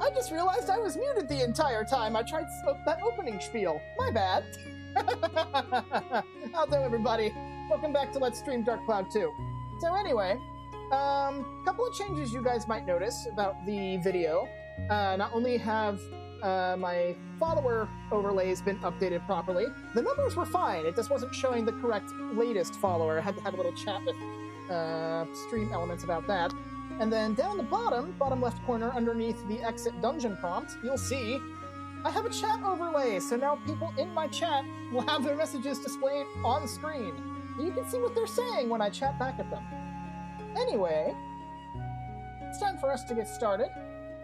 I just realized I was muted the entire time I tried that opening spiel. My bad. Hello, everybody. Welcome back to Let's Stream Dark Cloud 2. So anyway, couple of changes you guys might notice about the video. Not only have my follower overlays been updated properly, the numbers were fine. It just wasn't showing the correct latest follower. I had to have a little chat with stream elements about that. And then down the bottom left corner underneath the exit dungeon prompt, you'll see I have a chat overlay. So now people in my chat will have their messages displayed on screen. You can see what they're saying when I chat back at them. Anyway, it's time for us to get started.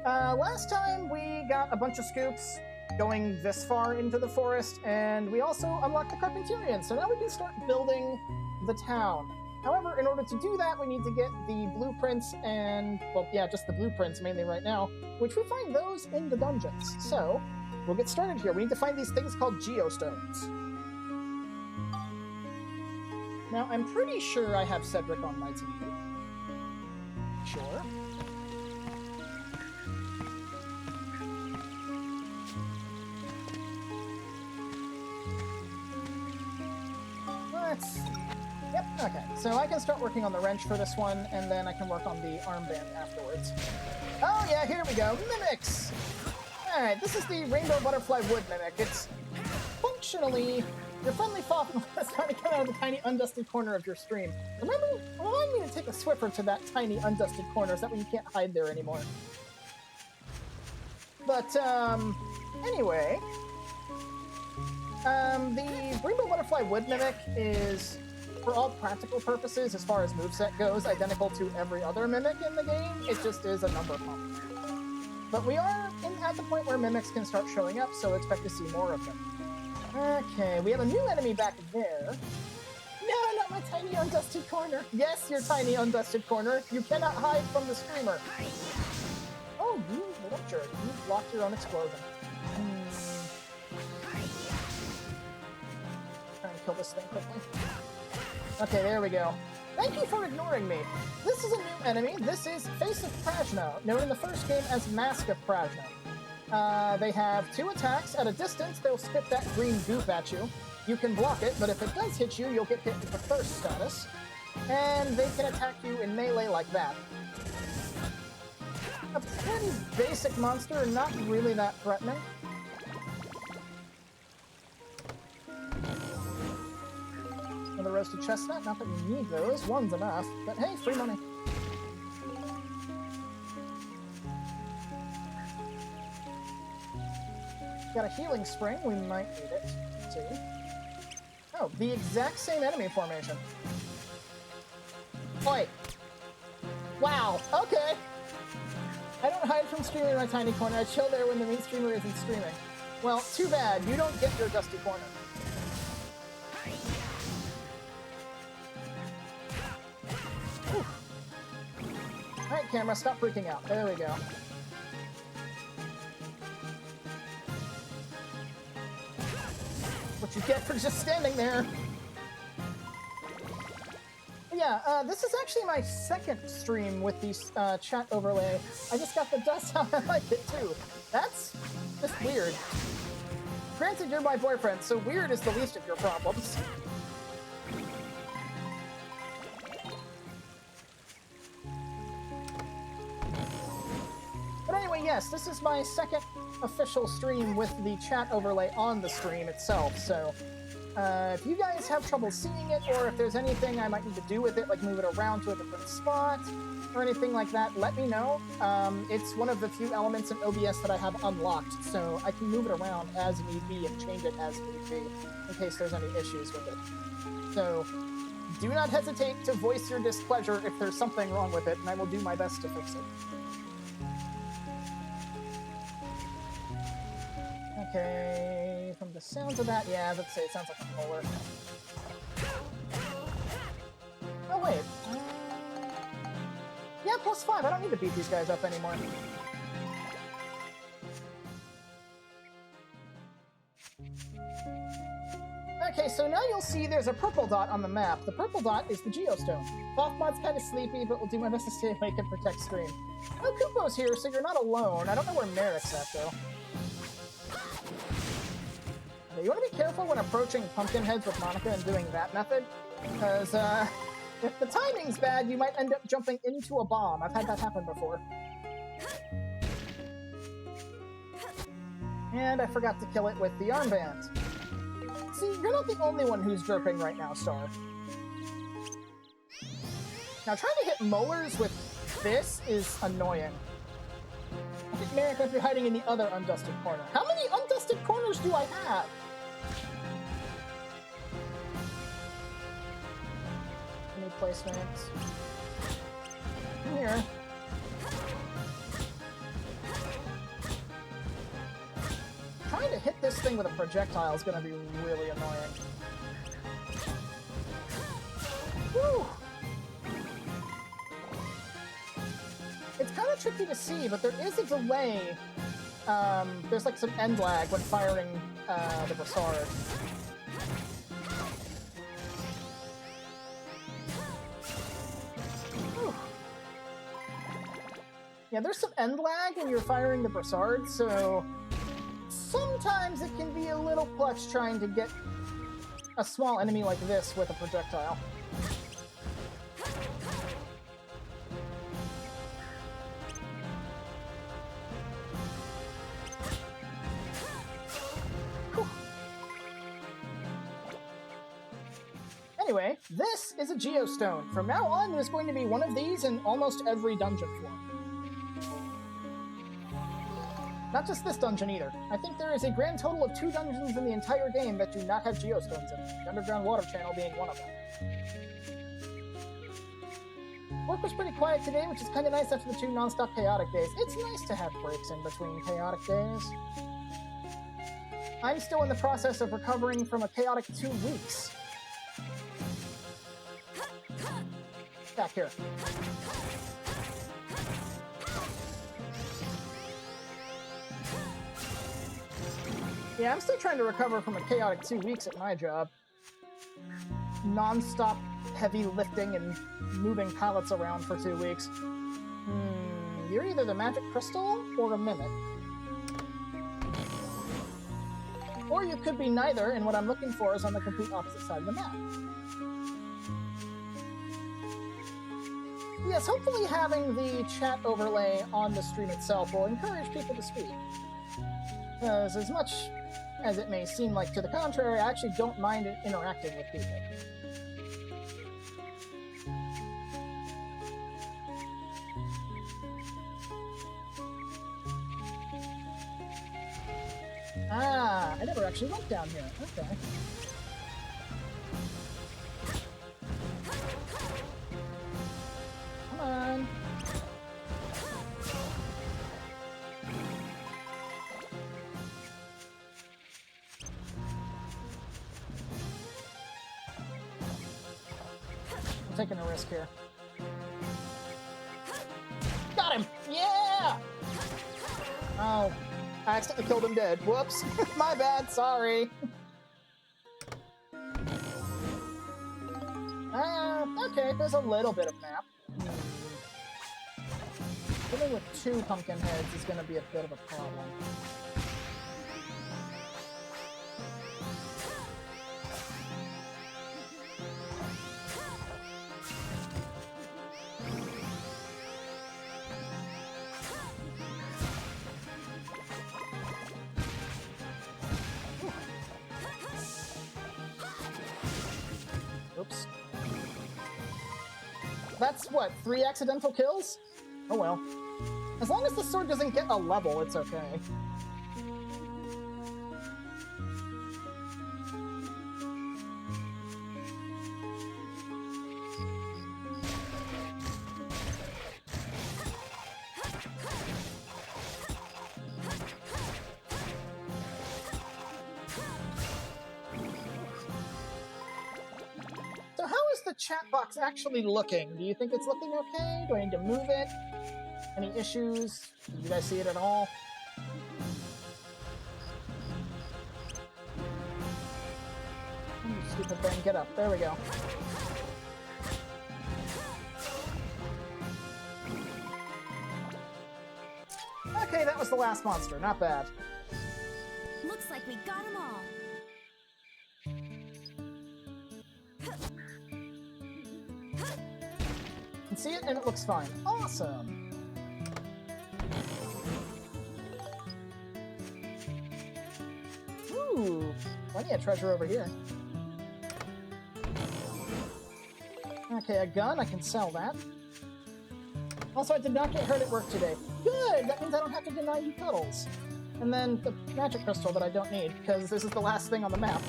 Last time we got a bunch of scoops going this far into the forest, and we also unlocked the Carpenterian, so now we can start building the town. However, in order to do that, we need to get the blueprints and, well, yeah, just the blueprints mainly right now, which we find those in the dungeons. So, we'll get started here. We need to find these things called geostones. Now, I'm pretty sure I have Cedric on my team. Sure. Let's see. Yep, okay. So I can start working on the wrench for this one, and then I can work on the armband afterwards. Oh yeah, here we go. Mimics! Alright, this is the Rainbow Butterfly Wood Mimic. It's functionally your friendly foe that's trying to come out of the tiny undusted corner of your stream. Remind me to take a Swiffer to that tiny undusted corner, so that way you can't hide there anymore. But, anyway... the Rainbow Butterfly Wood Mimic is, for all practical purposes, as far as moveset goes, identical to every other Mimic in the game. It just is a number pump. But we are at the point where Mimics can start showing up, so expect to see more of them. Okay, we have a new enemy back there. No, not my tiny undusted corner. Yes, your tiny undusted corner. You cannot hide from the streamer. Oh, you little jerk. You blocked your own explosion. Trying to kill this thing quickly. Okay, there we go. Thank you for ignoring me. This is a new enemy. This is Face of Prajna, known in the first game as Mask of Prajna. They have 2 attacks. At a distance, they'll spit that green goop at you. You can block it, but if it does hit you, you'll get hit with the Thirst status. And they can attack you in melee like that. A pretty basic monster, not really that threatening. Another roasted chestnut, not that we need those, one's enough, but hey, free money. Got a healing spring, we might need it. Let's see. Oh, the exact same enemy formation. Oi! Wow, okay! I don't hide from streaming in my tiny corner, I chill there when the main streamer isn't streaming. Well, too bad, you don't get your dusty corner. camera, stop freaking out. There we go. What you get for just standing there. Yeah, this is actually my second stream with the chat overlay. I just got the dust out. I like it too. That's just weird. Granted, you're my boyfriend, so weird is the least of your problems. But anyway, yes, this is my second official stream with the chat overlay on the stream itself, so if you guys have trouble seeing it, or if there's anything I might need to do with it, like move it around to a different spot, or anything like that, let me know. It's one of the few elements in OBS that I have unlocked, so I can move it around as need be and change it as need be, in case there's any issues with it. So, do not hesitate to voice your displeasure if there's something wrong with it, and I will do my best to fix it. Okay, from the sounds of that, yeah, let's say it sounds like a molar. Oh, wait. Yeah, +5. I don't need to beat these guys up anymore. Okay, so now you'll see there's a purple dot on the map. The purple dot is the Geostone. Boffmod's kind of sleepy, but we'll do my best to stay awake and protect Scream. Oh, Kupo's here, so you're not alone. I don't know where Merrick's at, though. You want to be careful when approaching Pumpkinheads with Monica and doing that method, because if the timing's bad, you might end up jumping into a bomb. I've had that happen before. And I forgot to kill it with the armband. See, you're not the only one who's derping right now, Star. Now, trying to hit molars with this is annoying. I think Merrick might be hiding in the other undusted corner. How many undusted corners do I have? Any placements? Here. Trying to hit this thing with a projectile is going to be really annoying. Woo! It's kind of tricky to see, but there is a delay. There's like some end lag when firing the Brassard. Whew. Yeah, there's some end lag when you're firing the Brassard, so sometimes it can be a little clutch trying to get a small enemy like this with a projectile. Anyway, this is a Geostone. From now on, there's going to be one of these in almost every dungeon floor. Not just this dungeon either. I think there is a grand total of 2 dungeons in the entire game that do not have Geostones in them, the underground water channel being one of them. Work was pretty quiet today, which is kind of nice after the 2 non-stop chaotic days. It's nice to have breaks in between chaotic days. I'm still in the process of recovering from a chaotic 2 weeks. Back here. Yeah, I'm still trying to recover from a chaotic 2 weeks at my job. Non-stop heavy lifting and moving pallets around for 2 weeks. You're either the magic crystal or a mimic. Or you could be neither, and what I'm looking for is on the complete opposite side of the map. Yes, hopefully having the chat overlay on the stream itself will encourage people to speak. Because as much as it may seem like to the contrary, I actually don't mind interacting with people. Ah, I never actually went down here. Okay. Come on. I'm taking a risk here. Oh, I accidentally killed him dead. Whoops. My bad, sorry. Okay, there's a little bit of map. Dealing with 2 pumpkin heads is going to be a bit of a problem. Oops. That's what, 3 accidental kills? Oh well. As long as the sword doesn't get a level, it's okay. So how is the chat box actually looking? Do you think it's looking okay? Do I need to move it? Any issues? Did you guys see it at all? Stupid thing, get up. There we go. Okay, that was the last monster. Not bad. Looks like we got them all. You can see it and it looks fine. Awesome. Ooh, plenty of treasure over here. Okay, a gun, I can sell that. Also, I did not get hurt at work today. Good! That means I don't have to deny you cuddles. And then the magic crystal that I don't need, because this is the last thing on the map.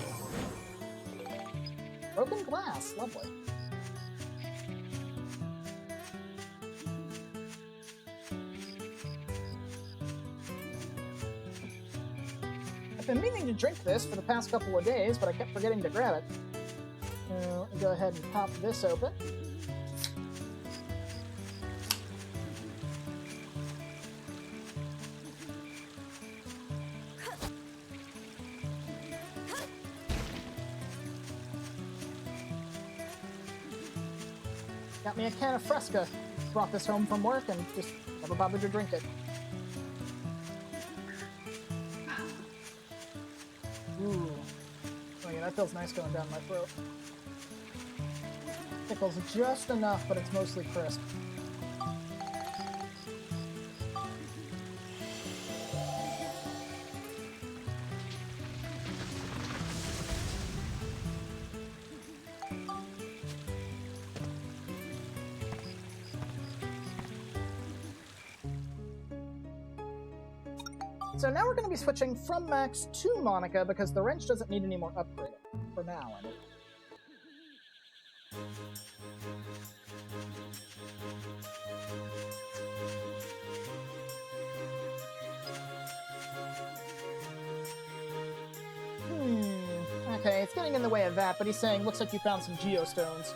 Broken glass, lovely. I've been meaning to drink this for the past couple of days, but I kept forgetting to grab it. So, let me go ahead and pop this open. Got me a can of Fresca. Brought this home from work and just never bothered to drink it. Ooh. Oh yeah, that feels nice going down my throat. Tickles just enough, but it's mostly crisp. So now we're going to be switching from Max to Monica because the wrench doesn't need any more upgrading. For now, I mean. Okay, it's getting in the way of that, but he's saying, looks like you found some geostones.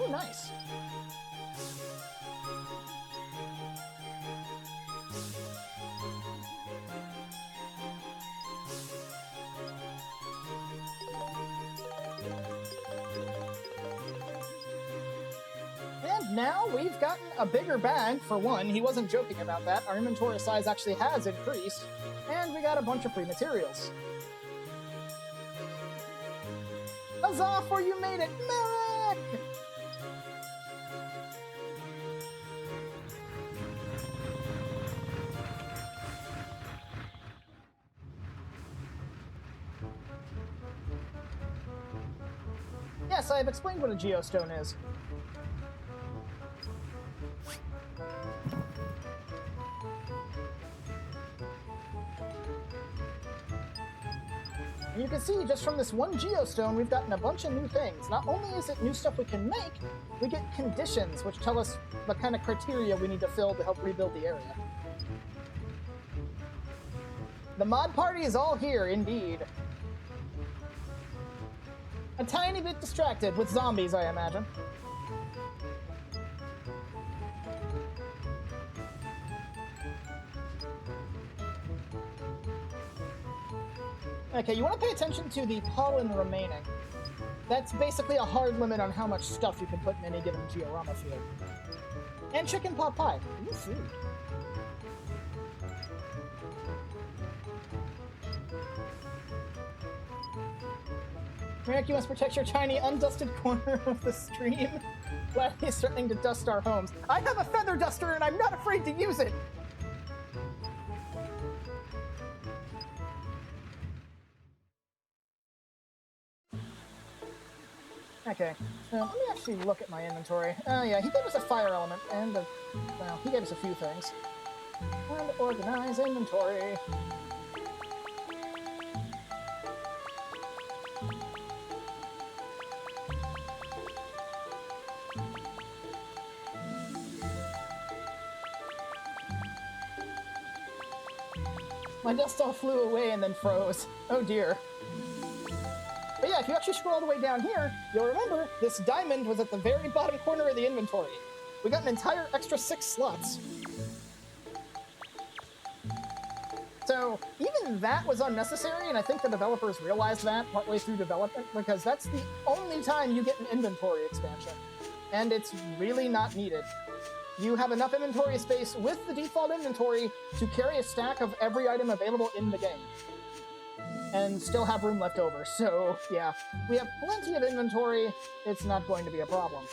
Ooh, nice. And now we've gotten a bigger bag, for one. He wasn't joking about that. Our inventory size actually has increased. And we got a bunch of free materials. Huzzah for you made it, Merrick! Yes, I have explained what a geostone is. And you can see just from this one geostone, we've gotten a bunch of new things. Not only is it new stuff we can make, we get conditions, which tell us the kind of criteria we need to fill to help rebuild the area. The mod party is all here, indeed. A tiny bit distracted with zombies, I imagine. Okay, you want to pay attention to the pollen remaining. That's basically a hard limit on how much stuff you can put in any given georama field. And chicken pot pie. Ooh, food. Merrick, you must protect your tiny, undusted corner of the stream. Glad he's starting to dust our homes. I have a feather duster and I'm not afraid to use it! Okay, so let me actually look at my inventory. Oh yeah, he gave us a fire element, and well, he gave us a few things. And organize inventory. My dust all flew away and then froze. Oh dear. But yeah, if you actually scroll all the way down here, you'll remember this diamond was at the very bottom corner of the inventory. We got an entire extra 6 slots. So even that was unnecessary, and I think the developers realized that partway through development, because that's the only time you get an inventory expansion. And it's really not needed. You have enough inventory space with the default inventory to carry a stack of every item available in the game. And still have room left over, so yeah. We have plenty of inventory, it's not going to be a problem.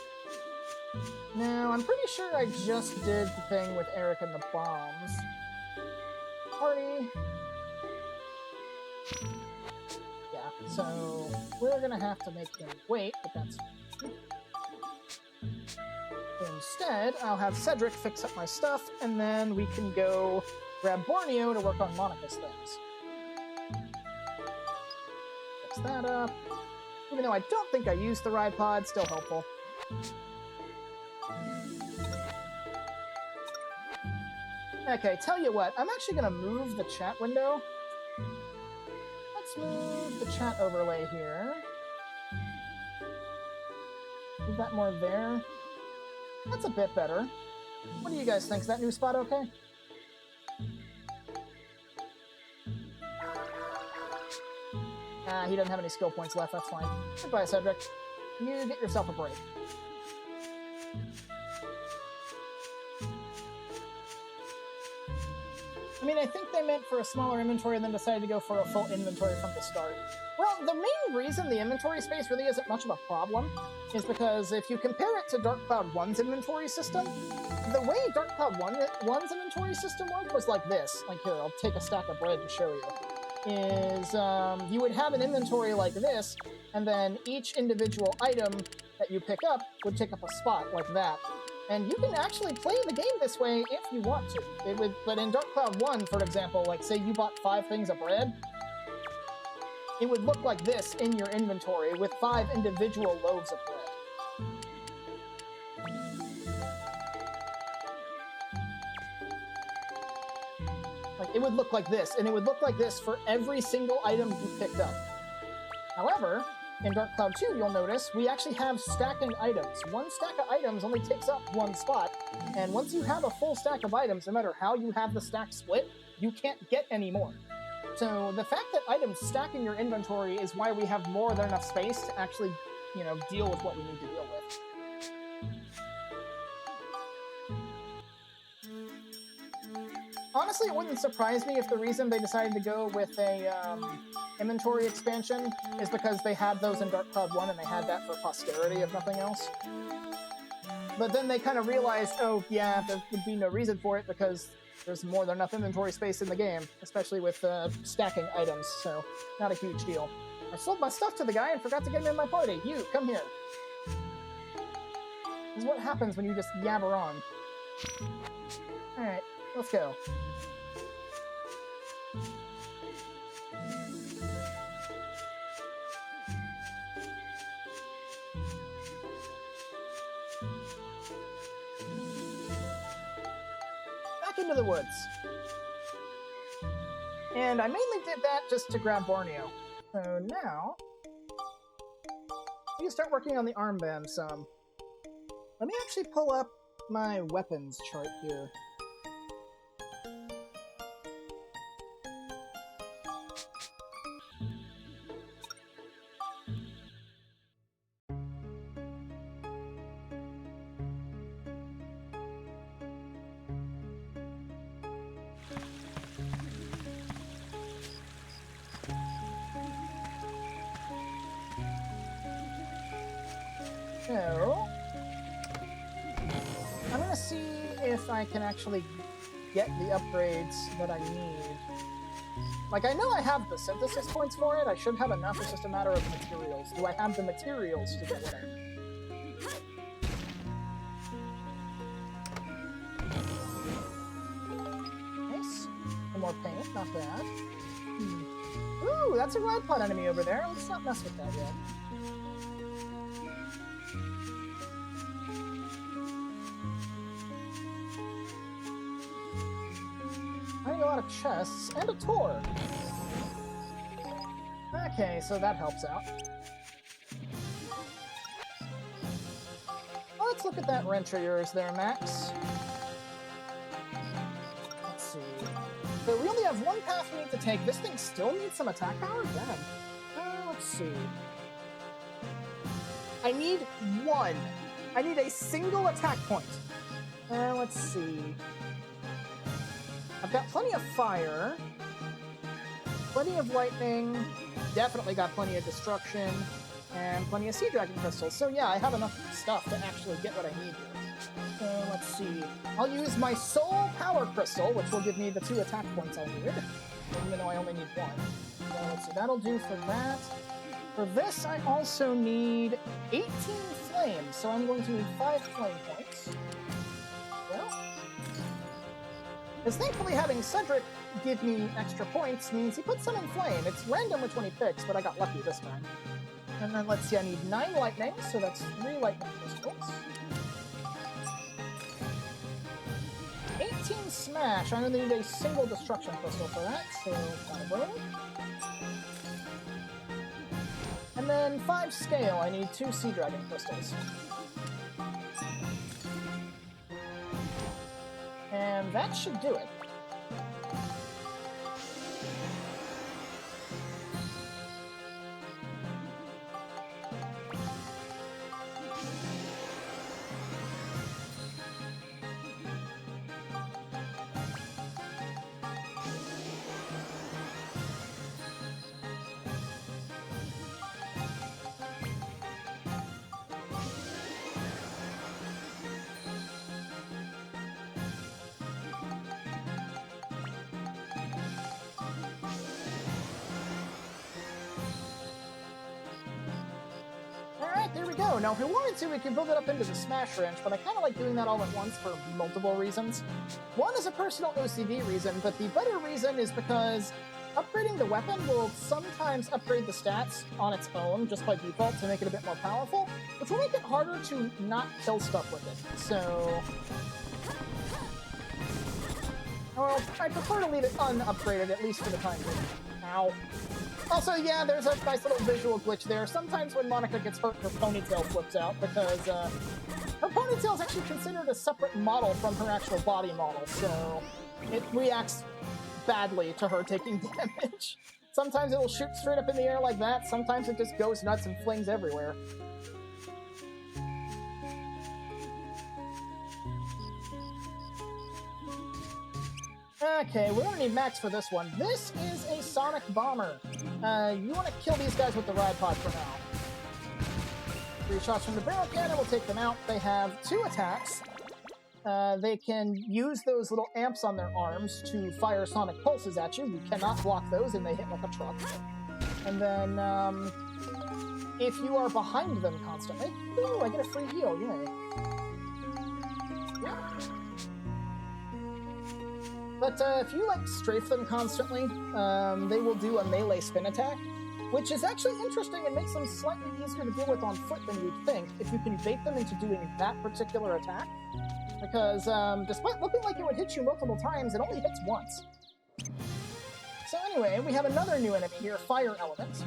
Now, I'm pretty sure I just did the thing with Eric and the bombs. Party. Yeah, so we're gonna have to make him wait, but that's... Instead, I'll have Cedric fix up my stuff, and then we can go grab Borneo to work on Monica's things. Fix that up. Even though I don't think I used the ride pod, still helpful. Okay, tell you what, I'm actually gonna move the chat window. Let's move the chat overlay here. Is that more there? That's a bit better. What do you guys think? Is that new spot okay? He doesn't have any skill points left, that's fine. Goodbye, Cedric. You get yourself a break. I mean, I think they meant for a smaller inventory and then decided to go for a full inventory from the start. Well, the main reason the inventory space really isn't much of a problem is because if you compare it to Dark Cloud 1's inventory system, the way Dark Cloud 1's inventory system worked was like this. Like here, I'll take a stack of bread to show you. Is you would have an inventory like this, and then each individual item that you pick up would take up a spot like that. And you can actually play the game this way if you want to. But in Dark Cloud 1, for example, like say you bought 5 things of bread, it would look like this in your inventory with 5 individual loaves of bread. Like, it would look like this, and it would look like this for every single item you picked up. However, in Dark Cloud 2, you'll notice, we actually have stacking items. One stack of items only takes up 1 spot, and once you have a full stack of items, no matter how you have the stack split, you can't get any more. So the fact that items stack in your inventory is why we have more than enough space to actually, you know, deal with what we need to deal with. Honestly, it wouldn't surprise me if the reason they decided to go with a inventory expansion is because they had those in Dark Cloud 1 and they had that for posterity, if nothing else. But then they kind of realized, oh yeah, there would be no reason for it because there's more than enough inventory space in the game, especially with stacking items, so not a huge deal. I sold my stuff to the guy and forgot to get him in my party. You, come here. This is what happens when you just yabber on. Alright, let's go. into the woods. And I mainly did that just to grab Borneo. So now, we can start working on the armband some. Let me actually pull up my weapons chart here. So, I'm gonna see if I can actually get the upgrades that I need. Like, I know I have the synthesis points for it. I should have enough. It's just a matter of materials. Do I have the materials to do what I need? Nice. Some more paint. Not bad. Ooh, that's a ride pod enemy over there. Let's not mess with that yet. A lot of chests and a tour. Okay, so that helps out. Let's look at that wrench of yours there, Max. Let's see. So we only have one path we need to take. This thing still needs some attack power? Damn. Let's see. I need one. I need a single attack point. Let's see. I've got plenty of fire, plenty of lightning, definitely got plenty of destruction, and plenty of sea dragon crystals. So yeah, I have enough stuff to actually get what I need here. So let's see. I'll use my soul power crystal, which will give me the 2 attack points I need, even though I only need 1. So let's see, that'll do for that. For this, I also need 18 flames, so I'm going to need 5 flame points. Because thankfully having Cedric give me extra points means he puts some in flame. It's random which one he picks, but I got lucky this time. And then let's see, I need 9 lightning, so that's 3 lightning crystals. 18 smash, I only need a single destruction crystal for that, so boom. And then 5 scale, I need 2 sea dragon crystals. And that should do it. There we go. Now, if we wanted to, we could build it up into the Smash Wrench, but I kind of like doing that all at once for multiple reasons. One is a personal OCD reason, but the better reason is because upgrading the weapon will sometimes upgrade the stats on its own, just by default, to make it a bit more powerful, which will make it harder to not kill stuff with it. So... well, I prefer to leave it unupgraded, at least for the time being. Ow. Also, yeah, there's a nice little visual glitch there. Sometimes when Monica gets hurt, her ponytail flips out, because her ponytail is actually considered a separate model from her actual body model, so it reacts badly to her taking damage. Sometimes it'll shoot straight up in the air like that, sometimes it just goes nuts and flings everywhere. Okay, we don't need Max for this one. This is a Sonic Bomber. You want to kill these guys with the Ride Pod for now. 3 shots from the barrel cannon will take them out. They have 2 attacks. They can use those little amps on their arms to fire sonic pulses at you. You cannot block those, and they hit like a truck. And then, if you are behind them constantly... ooh, I get a free heal, yay. Yeah. But if you, like, strafe them constantly, they will do a melee spin attack. which is actually interesting and makes them slightly easier to deal with on foot than you'd think if you can bait them into doing that particular attack. Because despite looking like it would hit you multiple times, it only hits once. So anyway, we have another new enemy here, Fire Element.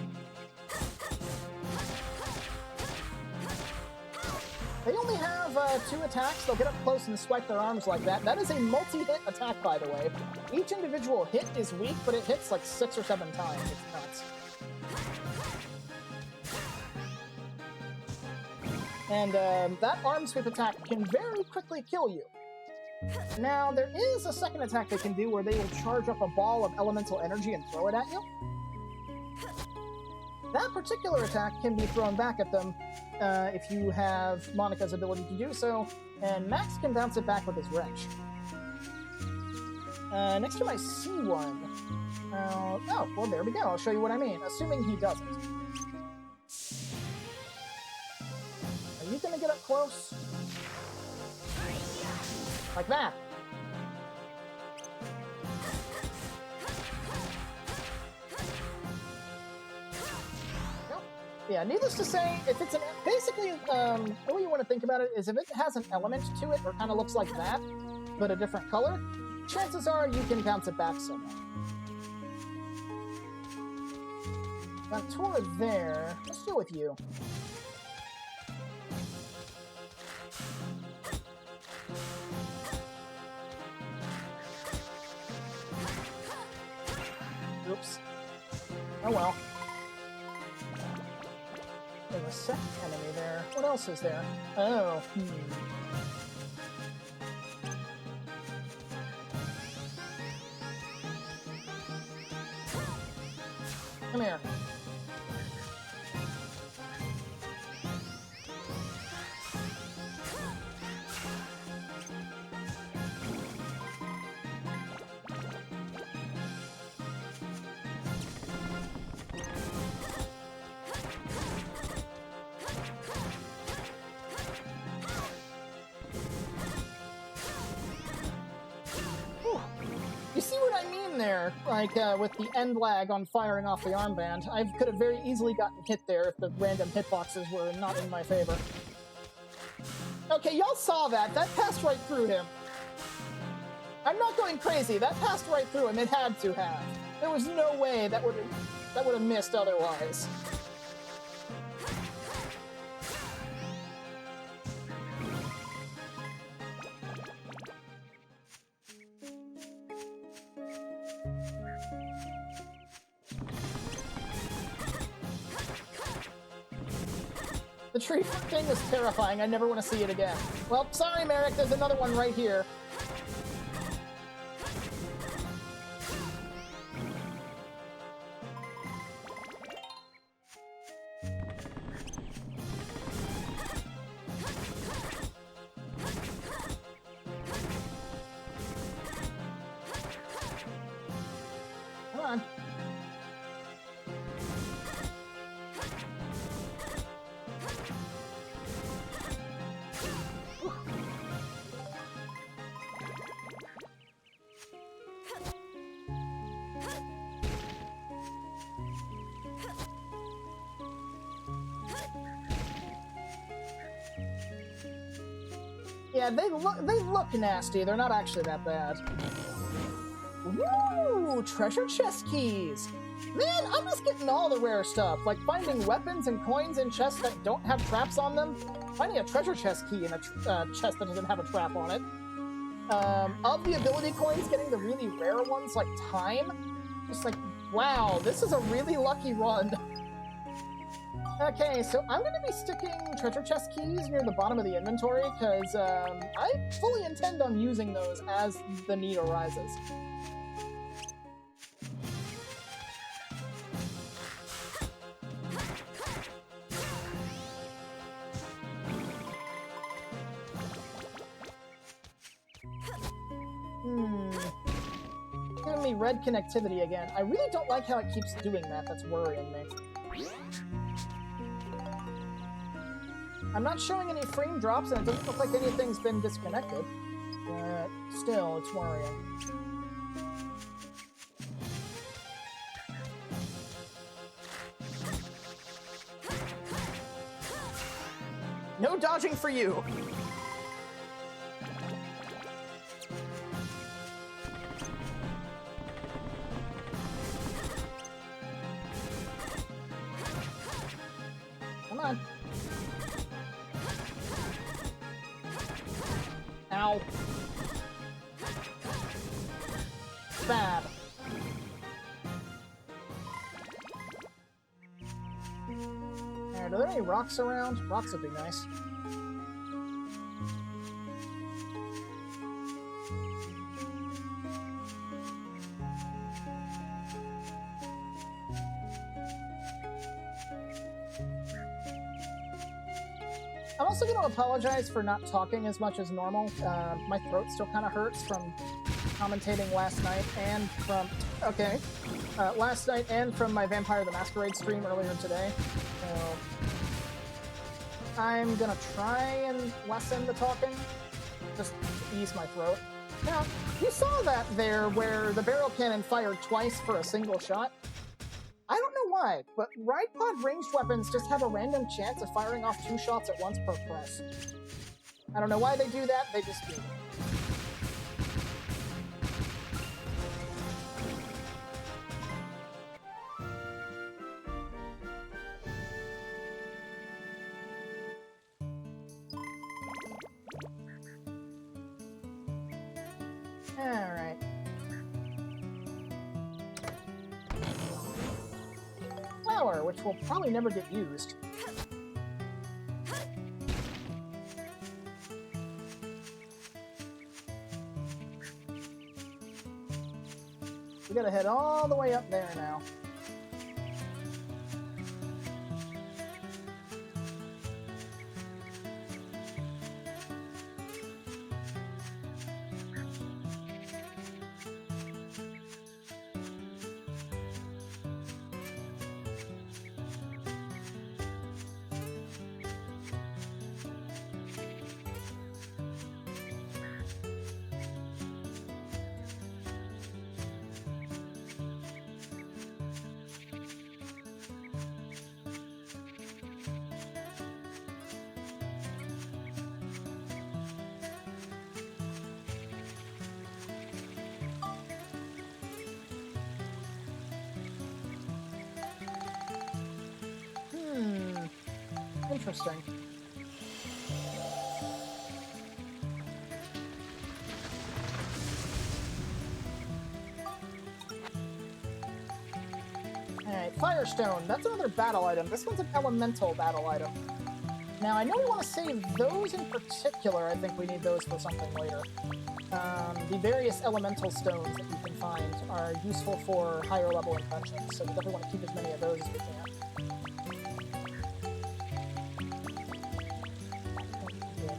They only have 2 attacks. They'll get up close and swipe their arms like that. That is a multi-hit attack, by the way. Each individual hit is weak, but it hits like 6 or 7 times. It's nuts. And that arm sweep attack can very quickly kill you. Now, there is a second attack they can do where they will charge up a ball of elemental energy and throw it at you. That particular attack can be thrown back at them if you have Monica's ability to do so, and Max can bounce it back with his wrench. Next time I see one... oh, well, there we go. I'll show you what I mean, assuming he doesn't. Are you gonna get up close? Like that. Yeah, needless to say, if it's basically, the way you want to think about it is if it has an element to it, or kind of looks like that, but a different color, chances are you can bounce it back somewhere. Got Tora there. Let's deal with you. Oops. Oh well. There's a second enemy there. What else is there? Oh, Come here. You see what I mean there? Like, with the end lag on firing off the armband. I could have very easily gotten hit there if the random hitboxes were not in my favor. Okay, y'all saw that. That passed right through him. I'm not going crazy. That passed right through him. It had to have. There was no way that would have missed otherwise. The tree thing is terrifying. I never want to see it again. Well, sorry, Merrick. There's another one right here. Come on. Yeah, they look nasty. They're not actually that bad. Woo! Treasure chest keys! Man, I'm just getting all the rare stuff, like finding weapons and coins in chests that don't have traps on them, finding a treasure chest key in a chest that doesn't have a trap on it. Of the ability coins, getting the really rare ones like time. Just like, wow, this is a really lucky run. Okay, so I'm going to be sticking treasure chest keys near the bottom of the inventory, because I fully intend on using those as the need arises. Giving me red connectivity again. I really don't like how it keeps doing that. That's worrying me. I'm not showing any frame drops, and it doesn't look like anything's been disconnected. But still, it's worrying. No dodging for you. Come on. Ow. Bad. Are there any rocks around? Rocks would be nice. I'm also going to apologize for not talking as much as normal. My throat still kind of hurts from commentating last night and from... Okay. Last night and from my Vampire the Masquerade stream earlier today. So I'm going to try and lessen the talking, just to ease my throat. Now, you saw that there where the barrel cannon fired twice for a single shot. I don't know why, but Ride Pod ranged weapons just have a random chance of firing off 2 shots at once per press. I don't know why they do that, they just do. Alright. Flower, which will probably never get used. We gotta head all the way up there now. Interesting. Alright, Firestone. That's another battle item. This one's an elemental battle item. Now, I know we want to save those in particular. I think we need those for something later. The various elemental stones that you can find are useful for higher level inventions, so we definitely want to keep as many of those as we can.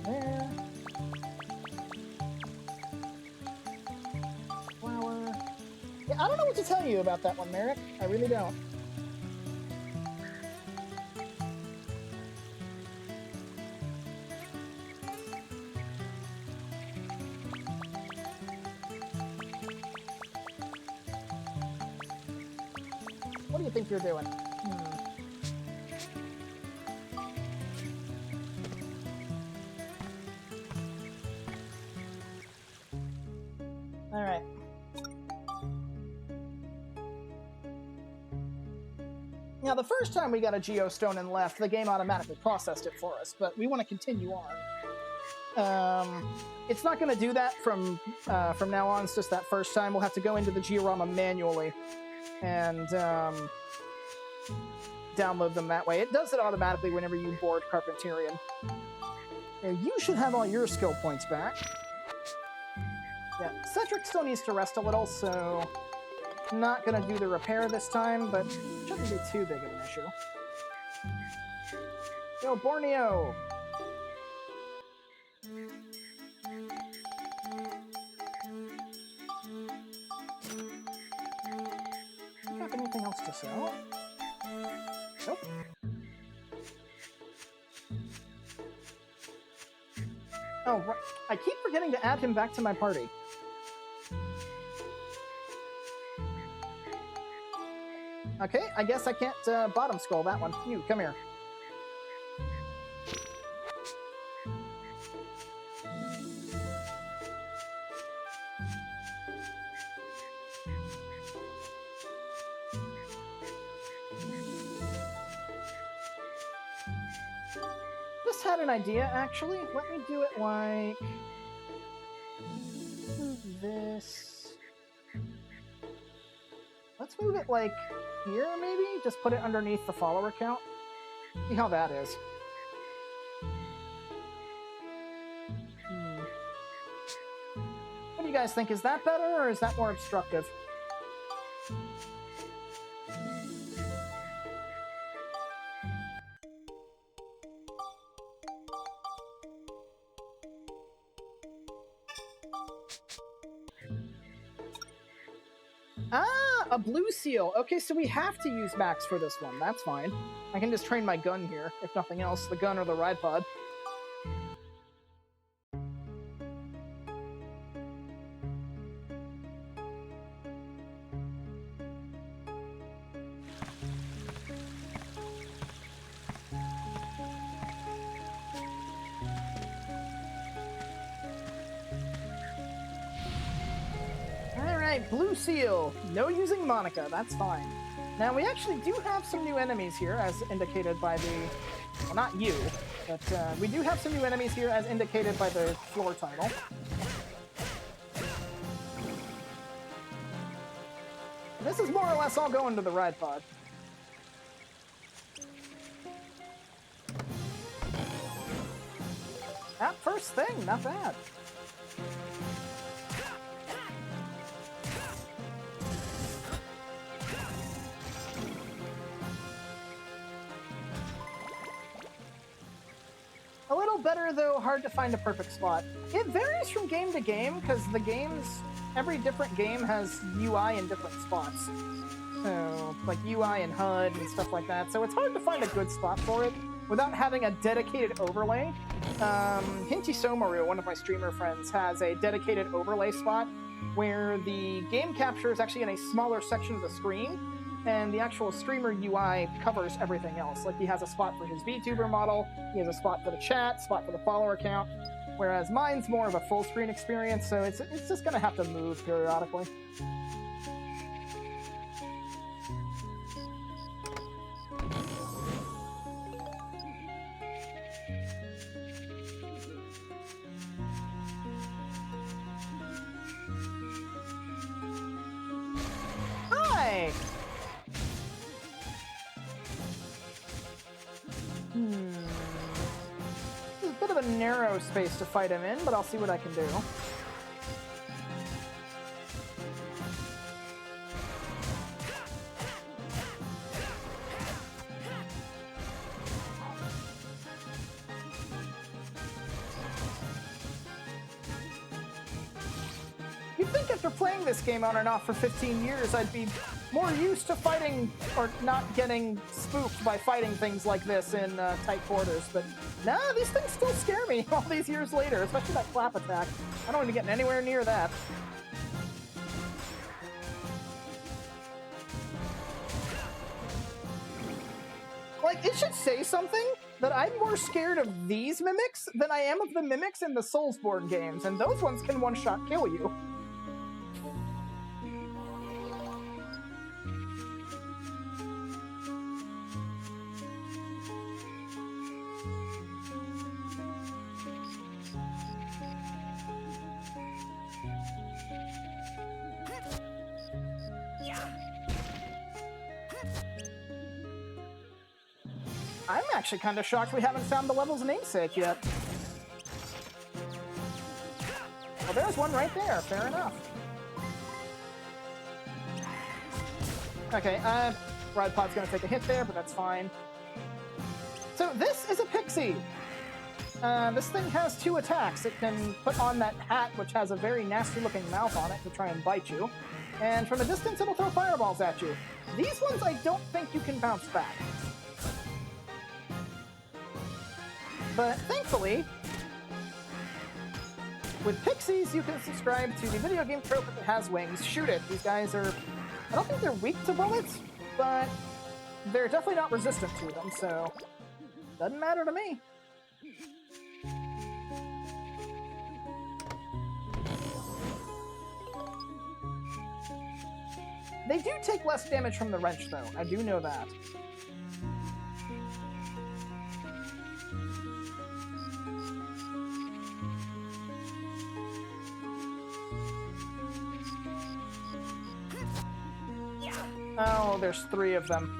There. Flower. Yeah, I don't know what to tell you about that one, Merrick. I really don't. What do you think you're doing? Alright. Now, the first time we got a Geostone and left, the game automatically processed it for us, but we want to continue on. It's not going to do that from now on. It's just that first time. We'll have to go into the Georama manually and download them that way. It does it automatically whenever you board Carpenterian. You should have all your skill points back. Yeah, Cedric still needs to rest a little, so not gonna do the repair this time, but shouldn't be too big of an issue. Yo, Borneo! Do you have anything else to sell? Nope. Oh, right. I keep forgetting to add him back to my party. Okay, I guess I can't bottom scroll that one. You, come here. just had an idea, actually. Let me do it like... move this... Let's move it like here, maybe? Just put it underneath the follower count. See how that is. What do you guys think? Is that better, or is that more obstructive? Ah, a blue seal. Okay, so we have to use Max for this one. That's fine. I can just train my gun here, if nothing else. The gun or the ride pod. Blue seal. No using Monica. That's fine. Now, we actually do have some new enemies here, as indicated by the... Well, not you, but we do have some new enemies here, as indicated by the floor title. This is more or less all going to the ride pod. That first thing, not bad. A little better, though, hard to find a perfect spot. It varies from game to game, because the games, every different game has UI in different spots. So, like UI and HUD and stuff like that. So it's hard to find a good spot for it without having a dedicated overlay. Hinty Somaru, one of my streamer friends, has a dedicated overlay spot where the game capture is actually in a smaller section of the screen, and the actual streamer UI covers everything else. Like, he has a spot for his VTuber model, he has a spot for the chat, spot for the follower count, whereas mine's more of a full screen experience, so it's just gonna have to move periodically. Hi! This is a bit of a narrow space to fight him in, but I'll see what I can do. You'd think after playing this game on and off for 15 years, I'd be more used to fighting, or not getting spooked by fighting things like this in tight quarters, but nah, these things still scare me all these years later, especially that clap attack. I don't want to get anywhere near that. Like, it should say something that I'm more scared of these mimics than I am of the mimics in the Soulsborne games, and those ones can one-shot kill you. I'm actually kind of shocked we haven't found the level's namesake yet. Well, there's one right there. Fair enough. Okay, Ride Pod's gonna take a hit there, but that's fine. So this is a pixie. This thing has 2 attacks. It can put on that hat, which has a very nasty-looking mouth on it, to try and bite you. And from a distance, it'll throw fireballs at you. These ones, I don't think you can bounce back. But thankfully, with pixies, you can subscribe to the video game trope that has wings. Shoot it. These guys are... I don't think they're weak to bullets, but they're definitely not resistant to them, so... doesn't matter to me. They do take less damage from the wrench, though. I do know that. Oh, there's 3 of them.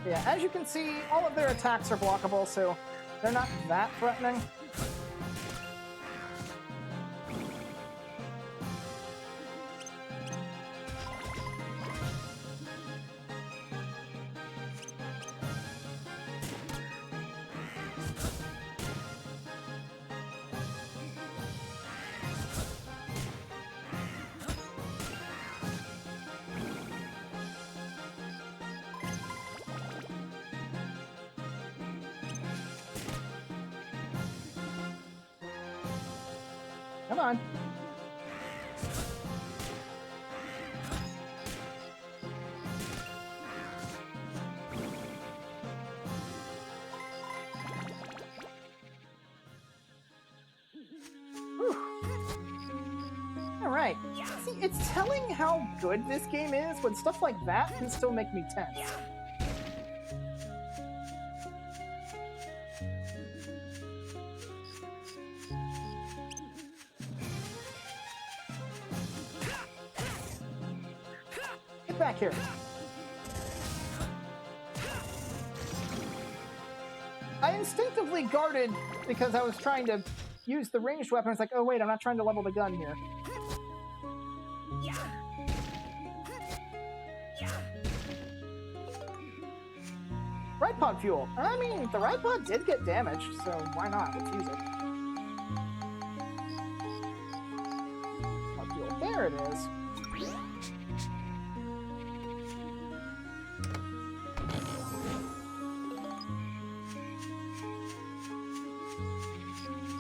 Yeah, as you can see, all of their attacks are blockable, so they're not that threatening. Come on. Alright. See, it's telling how good this game is when stuff like that can still make me tense. Get back here. I instinctively guarded because I was trying to use the ranged weapon. It's like, oh wait, I'm not trying to level the gun here. Right pod fuel. I mean, the right pod did get damaged, so why not? Let's use it. Pod fuel. There it is.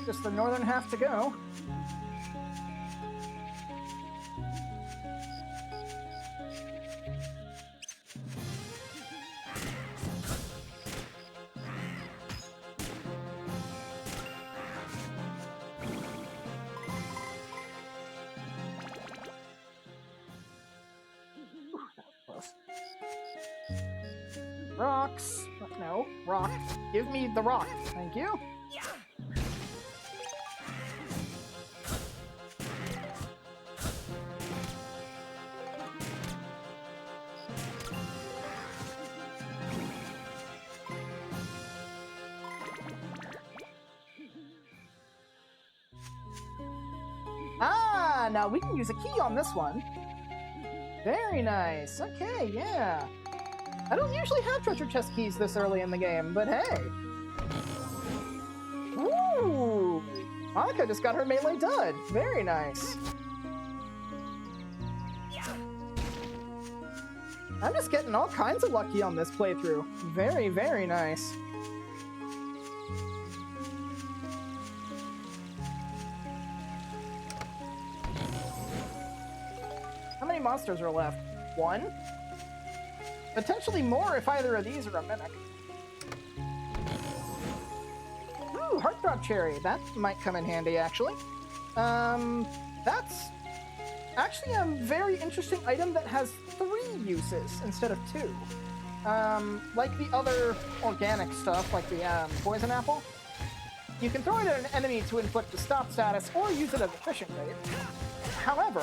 Just the northern half to go. Rocks. No, rock. Give me the rock. Thank you. Ah, now we can use a key on this one. Very nice. Okay, yeah. I don't usually have treasure chest keys this early in the game, but hey. Ooh! Monica just got her melee dud. Very nice. I'm just getting all kinds of lucky on this playthrough. Very, very nice. How many monsters are left? 1? Potentially more if either of these are a mimic. Ooh, Heartthrob Cherry. That might come in handy, actually. That's actually a very interesting item that has 3 uses instead of 2. Like the other organic stuff, like the poison apple. You can throw it at an enemy to inflict a stop status, or use it as a fishing bait. However,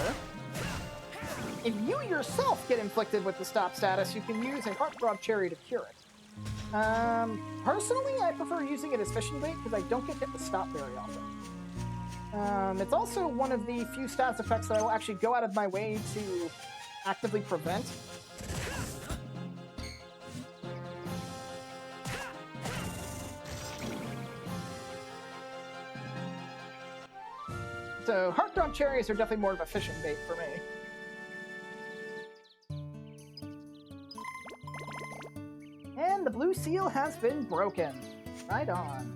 if you yourself get inflicted with the stop status, you can use a Heartthrob Cherry to cure it. Personally, I prefer using it as fishing bait because I don't get hit with stop very often. It's also one of the few stats effects that I will actually go out of my way to actively prevent. So Heartthrob Cherries are definitely more of a fishing bait for me. And the blue seal has been broken. Right on.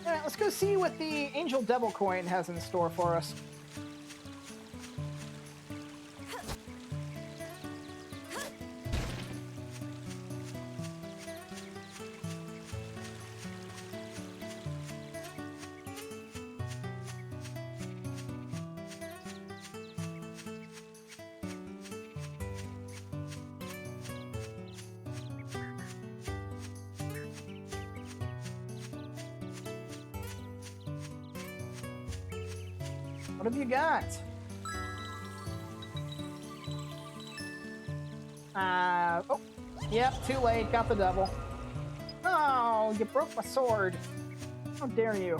Alright, let's go see what the Angel Devil coin has in store for us. What have you got? Oh, yep, too late. Got the devil. Oh, you broke my sword. How dare you?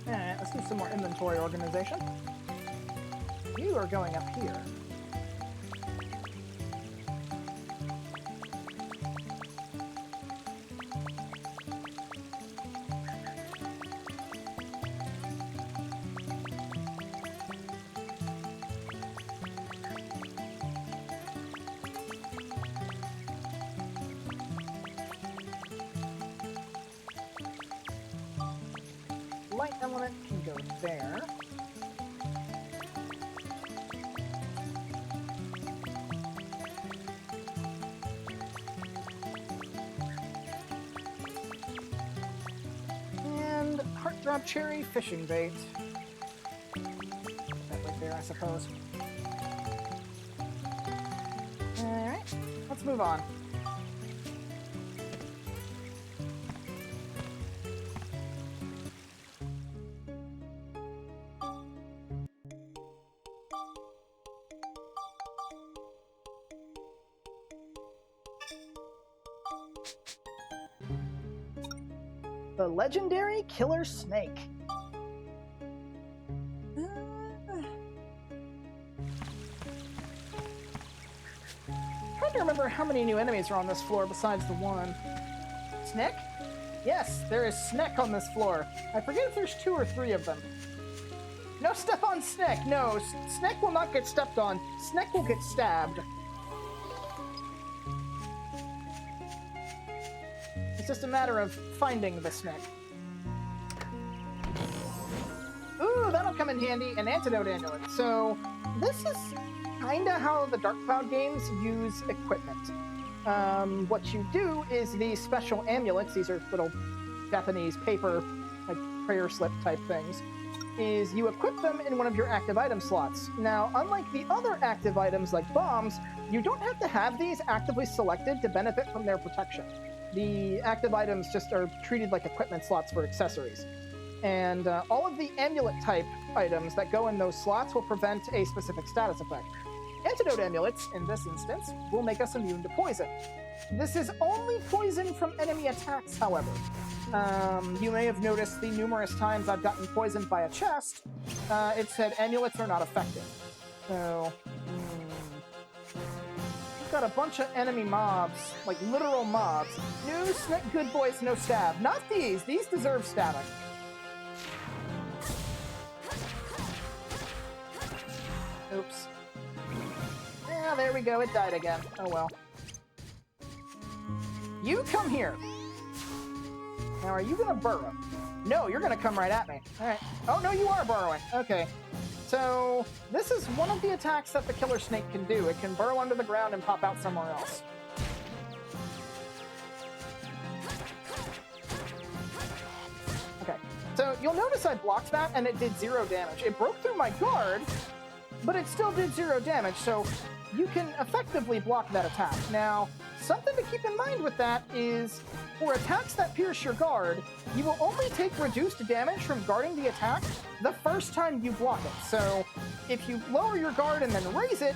Alright, let's do some more inventory organization. You are going up here. Light element can go there. And heartthrob cherry fishing bait. That right there, I suppose. Alright, let's move on. The legendary killer snake. Trying to remember how many new enemies are on this floor besides the one. Sneck? Yes, there is Sneck on this floor. I forget if there's 2 or 3 of them. No step on Sneck. No, Sneck will not get stepped on. Sneck will get stabbed. It's just a matter of finding the Sneck. Ooh, that'll come in handy. An antidote amulet. So this is kinda how the Dark Cloud games use equipment. What you do is these special amulets, these are little Japanese paper, like prayer slip type things, is you equip them in one of your active item slots. Now, unlike the other active items like bombs, you don't have to have these actively selected to benefit from their protection. The active items just are treated like equipment slots for accessories. And all of the amulet type items that go in those slots will prevent a specific status effect. Antidote amulets, in this instance, will make us immune to poison. This is only poison from enemy attacks, however. You may have noticed the numerous times I've gotten poisoned by a chest, it said amulets are not effective. So, we've got a bunch of enemy mobs, like literal mobs. No Sneck good boys, no stab. Not these. These deserve stabbing. Oops. Yeah, there we go. It died again. Oh well. You come here. Now, are you gonna burrow? No, you're gonna come right at me. Alright. Oh, no, you are burrowing. Okay. So, this is one of the attacks that the killer snake can do. It can burrow under the ground and pop out somewhere else. Okay. So, you'll notice I blocked that and it did 0 damage. It broke through my guard, but it still did 0 damage, so you can effectively block that attack. Now, something to keep in mind with that is, for attacks that pierce your guard, you will only take reduced damage from guarding the attack the first time you block it. So, if you lower your guard and then raise it,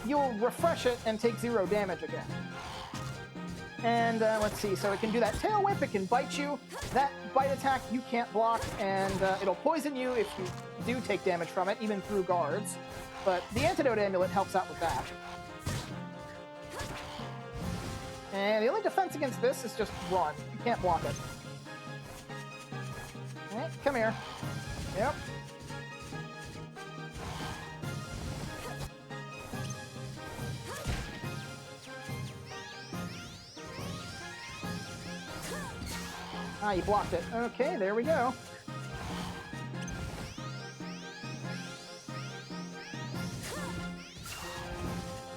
you'll refresh it and take 0 damage again. And let's see, so it can do that tail whip, it can bite you. That bite attack you can't block, and it'll poison you if you do take damage from it, even through guards. But the antidote amulet helps out with that. And the only defense against this is just run. You can't block it. Alright, come here. Yep. Ah, you blocked it. Okay, there we go.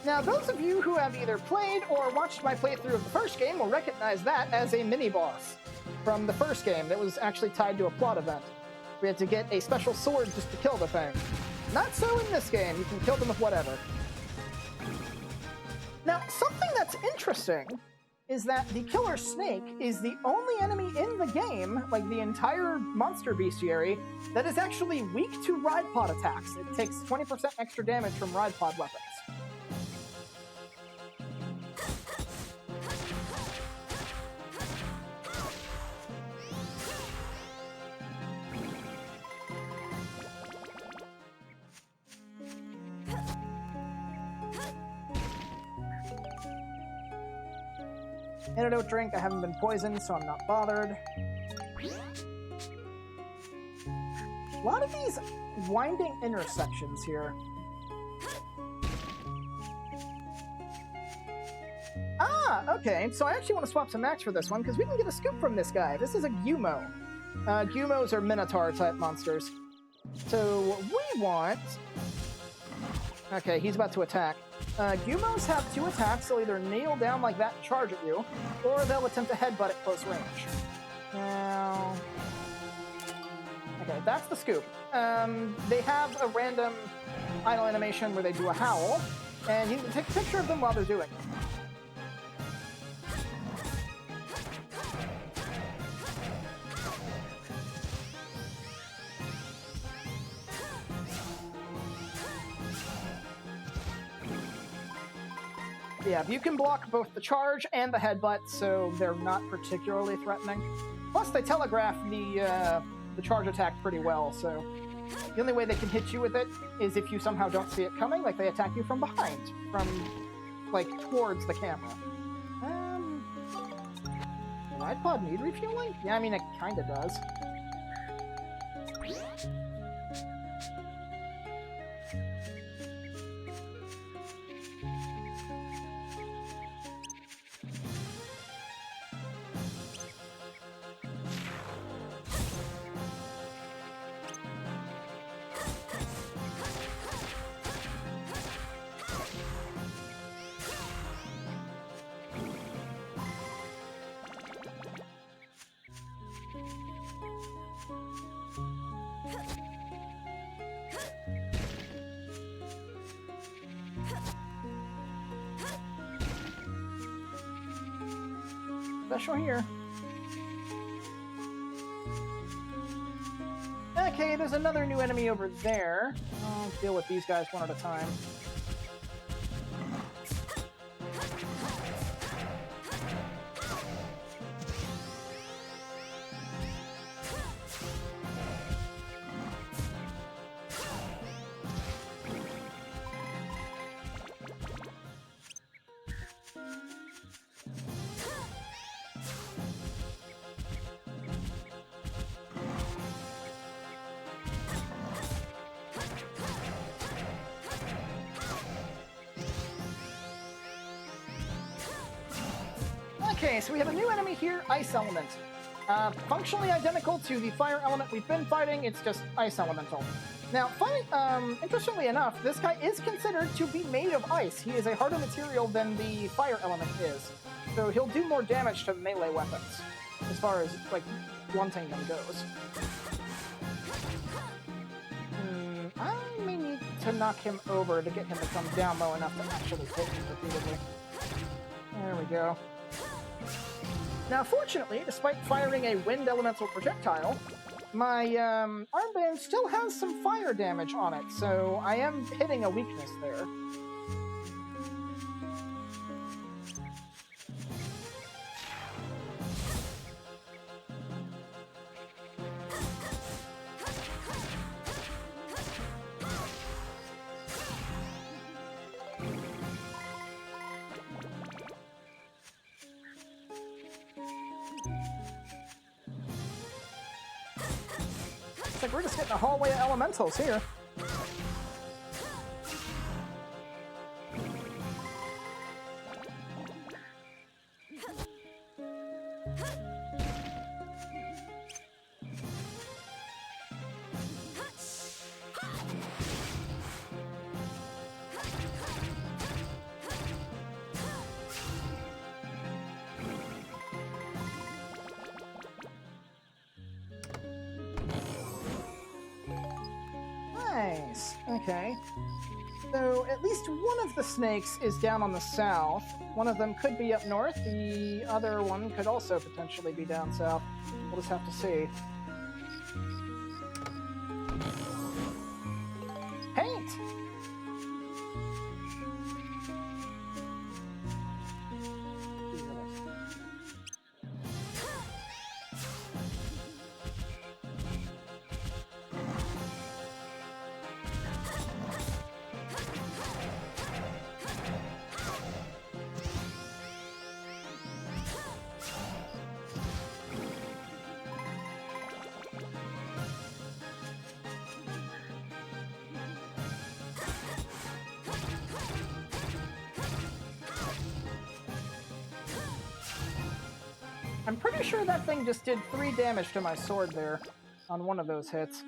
Now, those of you who have either played or watched my playthrough of the first game will recognize that as a mini-boss from the first game that was actually tied to a plot event. We had to get a special sword just to kill the thing. Not so in this game. You can kill them with whatever. Now, something that's interesting is that the killer snake is the only enemy in the game, like the entire monster bestiary, that is actually weak to ride pod attacks. It takes 20% extra damage from ride pod weapons. Antidote drink, I haven't been poisoned, so I'm not bothered. A lot of these winding intersections here. Ah, okay, so I actually want to swap some max for this one, because we can get a scoop from this guy. This is a Gyumo. Gyumos are Minotaur-type monsters. So what we want... Okay, he's about to attack. Gyumos have 2 attacks. They'll either kneel down like that and charge at you, or they'll attempt to headbutt at close range. Now... Okay, that's the scoop. They have a random idle animation where they do a howl, and you can take a picture of them while they're doing it. Yeah, you can block both the charge and the headbutt, so they're not particularly threatening. Plus, they telegraph the charge attack pretty well, so the only way they can hit you with it is if you somehow don't see it coming, like they attack you from behind, from, like, towards the camera. Does Ride Pod need refueling? Yeah, I mean, it kinda does. Special here. Okay, there's another new enemy over there. I'll deal with these guys one at a time. Okay, so we have a new enemy here, Ice Element. Functionally identical to the Fire Element we've been fighting, it's just Ice Elemental. Now, interestingly enough, this guy is considered to be made of ice. He is a harder material than the Fire Element is. So he'll do more damage to melee weapons, as far as, like, blunting them goes. I may need to knock him over to get him to come down low enough to actually hit him repeatedly. There we go. Now, fortunately, despite firing a wind elemental projectile, my armband still has some fire damage on it, so I am hitting a weakness there. Looks like we're just getting a hallway of elementals here. Nice. Okay. So at least one of the snakes is down on the south. One of them could be up north. The other one could also potentially be down south. We'll just have to see. Paint! I'm pretty sure that thing just did 3 damage to my sword there on one of those hits.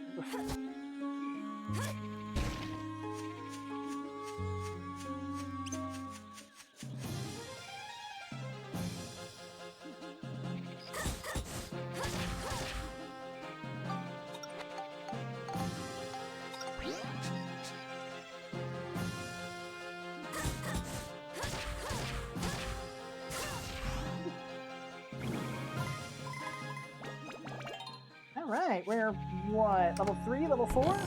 Alright, we're what? Level 3? Level 4?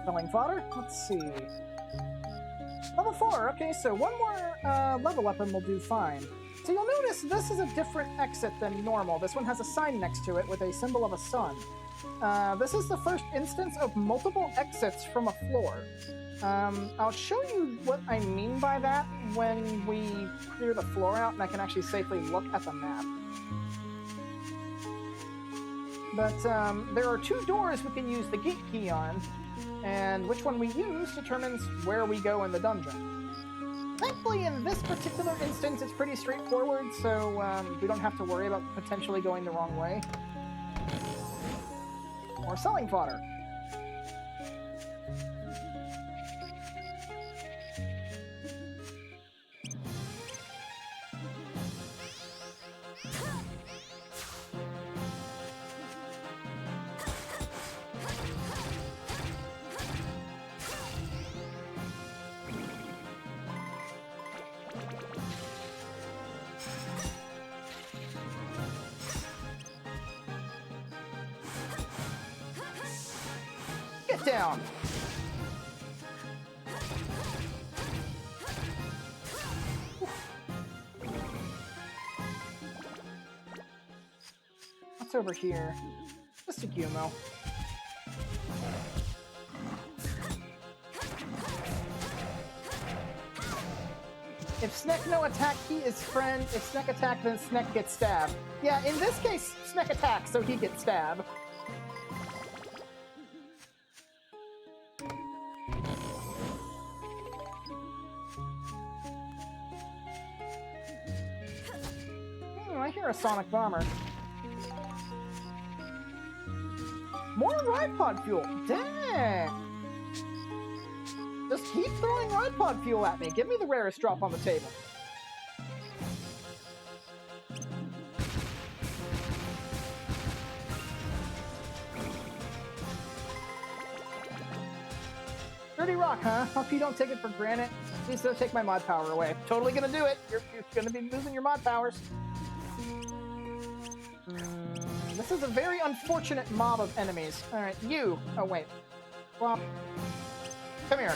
Selling fodder? Let's see. Level 4, okay, so one more level up and we'll do fine. So you'll notice this is a different exit than normal. This one has a sign next to it with a symbol of a sun. This is the first instance of multiple exits from a floor. I'll show you what I mean by that when we clear the floor out and I can actually safely look at the map. But there are 2 doors we can use the gate key on, and which one we use determines where we go in the dungeon. Thankfully, in this particular instance, it's pretty straightforward, so we don't have to worry about potentially going the wrong way. Or selling fodder. Get down! What's over here? Just a Gyumo. If Snek no attack, he is friend. If Snek attack, then Snek gets stabbed. Yeah, in this case, Snek attacks, so he gets stabbed. I hear a sonic bomber. More ride pod fuel. Dang! Just keep throwing ride pod fuel at me. Give me the rarest drop on the table. Dirty rock, huh? Hope you don't take it for granted. Please don't take my mod power away. Totally gonna do it. You're gonna be losing your mod powers. This is a very unfortunate mob of enemies. Alright, you. Oh, wait. Well, come here.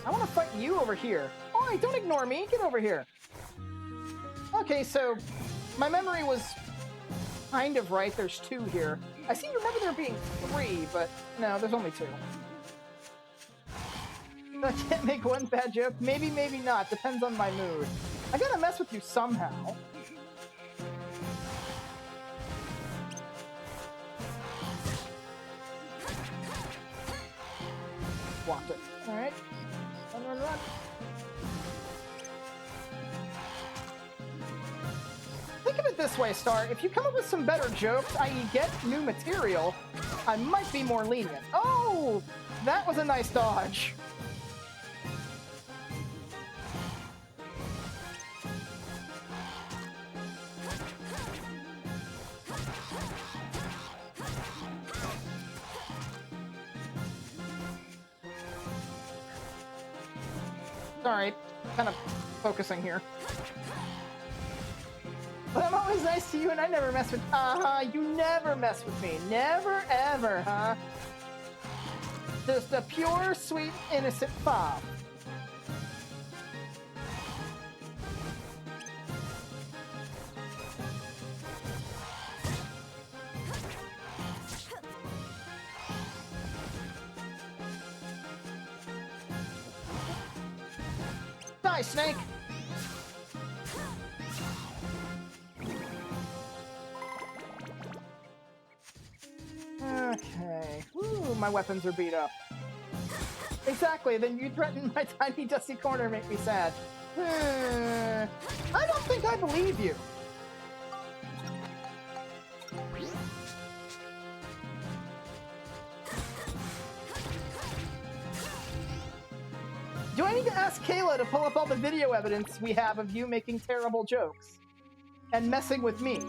I want to fight you over here. Oi, don't ignore me. Get over here. Okay, so my memory was kind of right. There's 2 here. I seem to remember there being 3, but no, there's only 2. I can't make one bad joke. Maybe, maybe not. Depends on my mood. I gotta mess with you somehow. Blocked it. Alright. Run, run, run. Think of it this way, Star. If you come up with some better jokes, i.e. get new material, I might be more lenient. Oh! That was a nice dodge. Sorry, kind of focusing here. But I'm always nice to you and I never mess with... you never mess with me. Never, ever, huh? Just a pure, sweet, innocent fob. Die, Snake! Okay. Ooh, my weapons are beat up. Exactly, then you threaten my tiny dusty corner make me sad. I don't think I believe you. Do I need to ask Kayla to pull up all the video evidence we have of you making terrible jokes? And messing with me?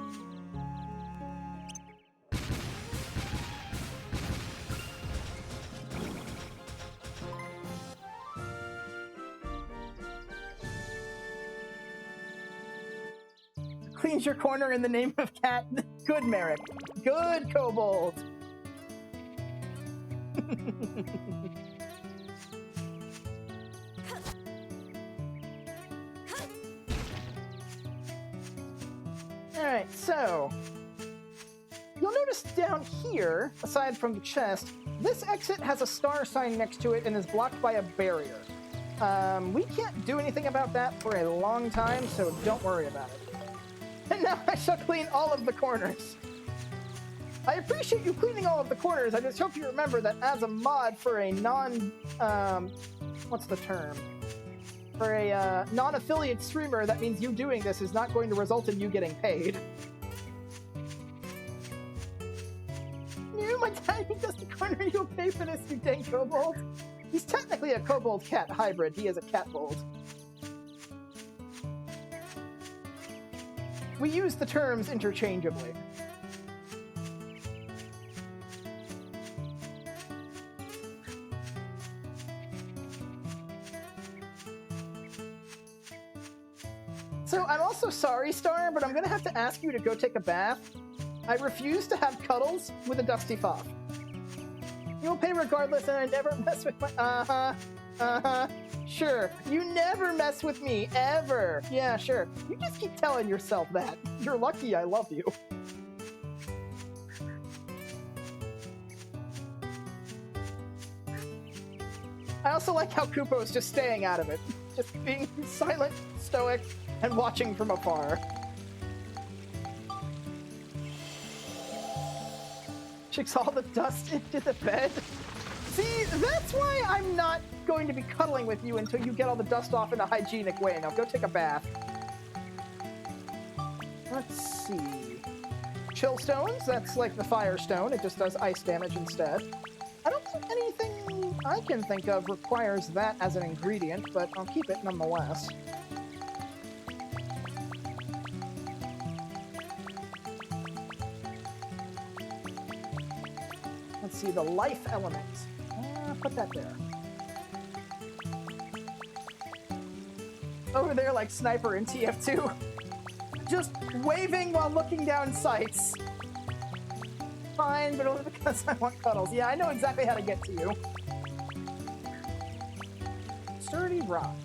Cleans your corner in the name of cat. Good, Merrick. Good, Kobold. Alright, so... You'll notice down here, aside from the chest, this exit has a star sign next to it and is blocked by a barrier. We can't do anything about that for a long time, so don't worry about it. And now I shall clean all of the corners. I appreciate you cleaning all of the corners. I just hope you remember that as a mod for a what's the term? For a non-affiliate streamer, that means you doing this is not going to result in you getting paid. You, my tiny dusty corner, you'll pay for this, you dang kobold. He's technically a kobold-cat hybrid. He is a catbold. We use the terms interchangeably. So I'm also sorry, Star, but I'm gonna have to ask you to go take a bath. I refuse to have cuddles with a dusty fob. You'll pay regardless, and I never mess with my... Sure. You never mess with me, ever. Yeah, sure. You just keep telling yourself that. You're lucky I love you. I also like how Kupo's just staying out of it. Just being silent, stoic, and watching from afar. Chicks all the dust into the bed. See, that's why I'm not going to be cuddling with you until you get all the dust off in a hygienic way. Now go take a bath. Let's see. Chill stones, that's like the fire stone. It just does ice damage instead. I don't think anything I can think of requires that as an ingredient, but I'll keep it nonetheless. Let's see, the life element. Put that there. Over there like Sniper in TF2. Just waving while looking down sights. Fine, but only because I want cuddles. Yeah, I know exactly how to get to you. Sturdy rock.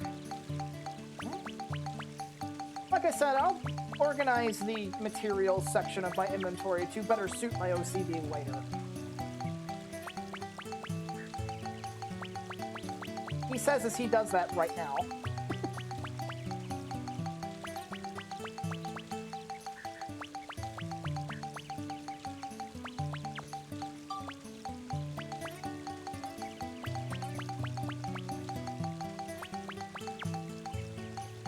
Like I said, I'll organize the materials section of my inventory to better suit my OCD later. He says as he does that right now.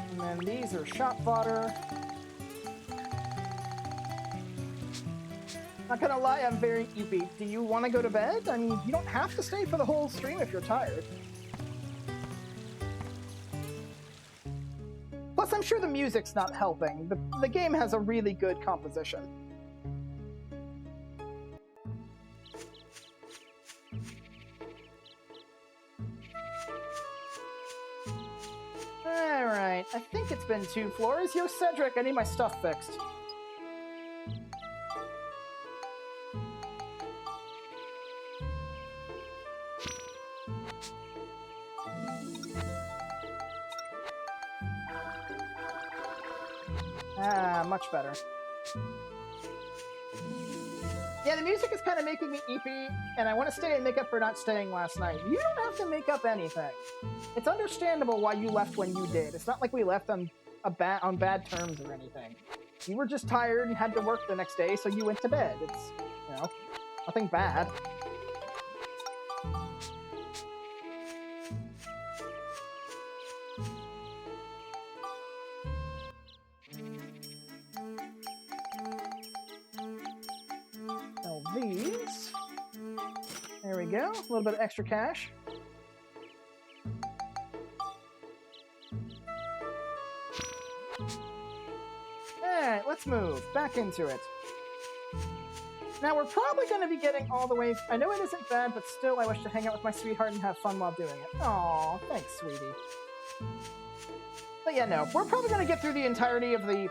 And then these are shop fodder. Not gonna lie, I'm very eepy. Do you want to go to bed? I mean, you don't have to stay for the whole stream if you're tired. Plus, I'm sure the music's not helping. The game has a really good composition. I think it's been 2 floors. Yo, Cedric, I need my stuff fixed. Ah, much better. Yeah, the music is kind of making me eepy, and I want to stay and make up for not staying last night. You don't have to make up anything. It's understandable why you left when you did. It's not like we left on bad terms or anything. You were just tired and had to work the next day, so you went to bed. It's, you know, nothing bad. These. There we go. A little bit of extra cash. Alright, let's move. Back into it. Now, we're probably going to be getting all the way... I know it isn't bad, but still I wish to hang out with my sweetheart and have fun while doing it. Aw, thanks, sweetie. But yeah, no. We're probably going to get through the entirety of the...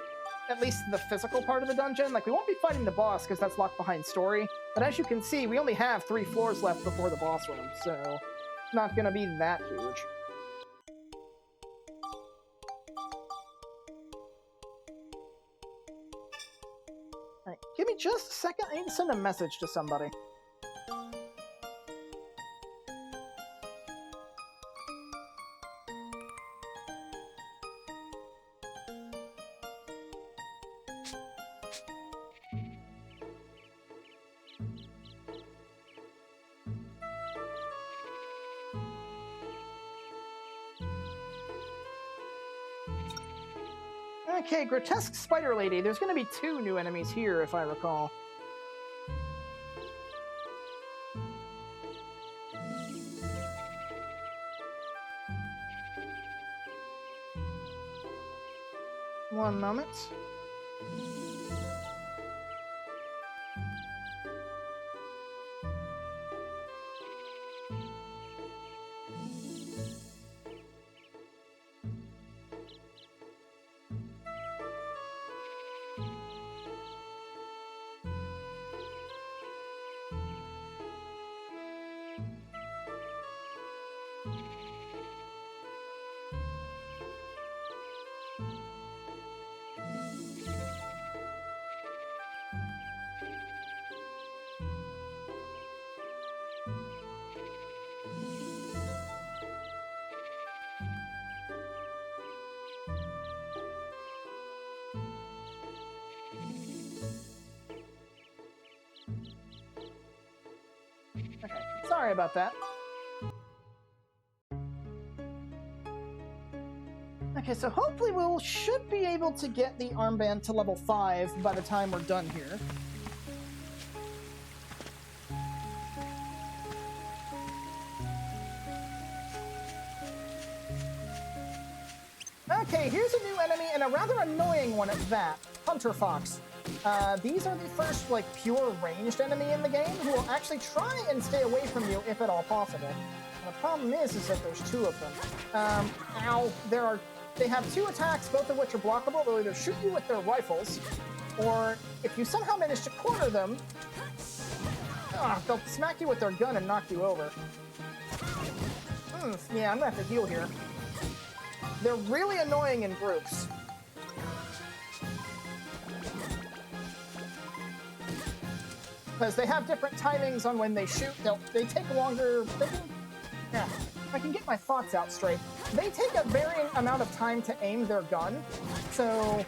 at least the physical part of the dungeon. Like, we won't be fighting the boss because that's locked behind story. But as you can see, we only have 3 floors left before the boss room, so it's not going to be that huge. Alright, give me just a second. I need to send a message to somebody. Okay, Grotesque Spider Lady. There's going to be 2 new enemies here, if I recall. One moment. Okay, sorry about that. Okay, so hopefully we should be able to get the armband to level 5 by the time we're done here. Okay, here's a new enemy, and a rather annoying one at that. Hunter Fox. These are the first, like, pure ranged enemy in the game who will actually try and stay away from you if at all possible. And the problem is that there's 2 of them. Ow. They have 2 attacks, both of which are blockable. They'll either shoot you with their rifles, or if you somehow manage to corner them, they'll smack you with their gun and knock you over. Yeah, I'm gonna have to heal here. They're really annoying in groups. Because they have different timings on when they shoot. They take longer. If I can get my thoughts out straight. They take a varying amount of time to aim their gun. So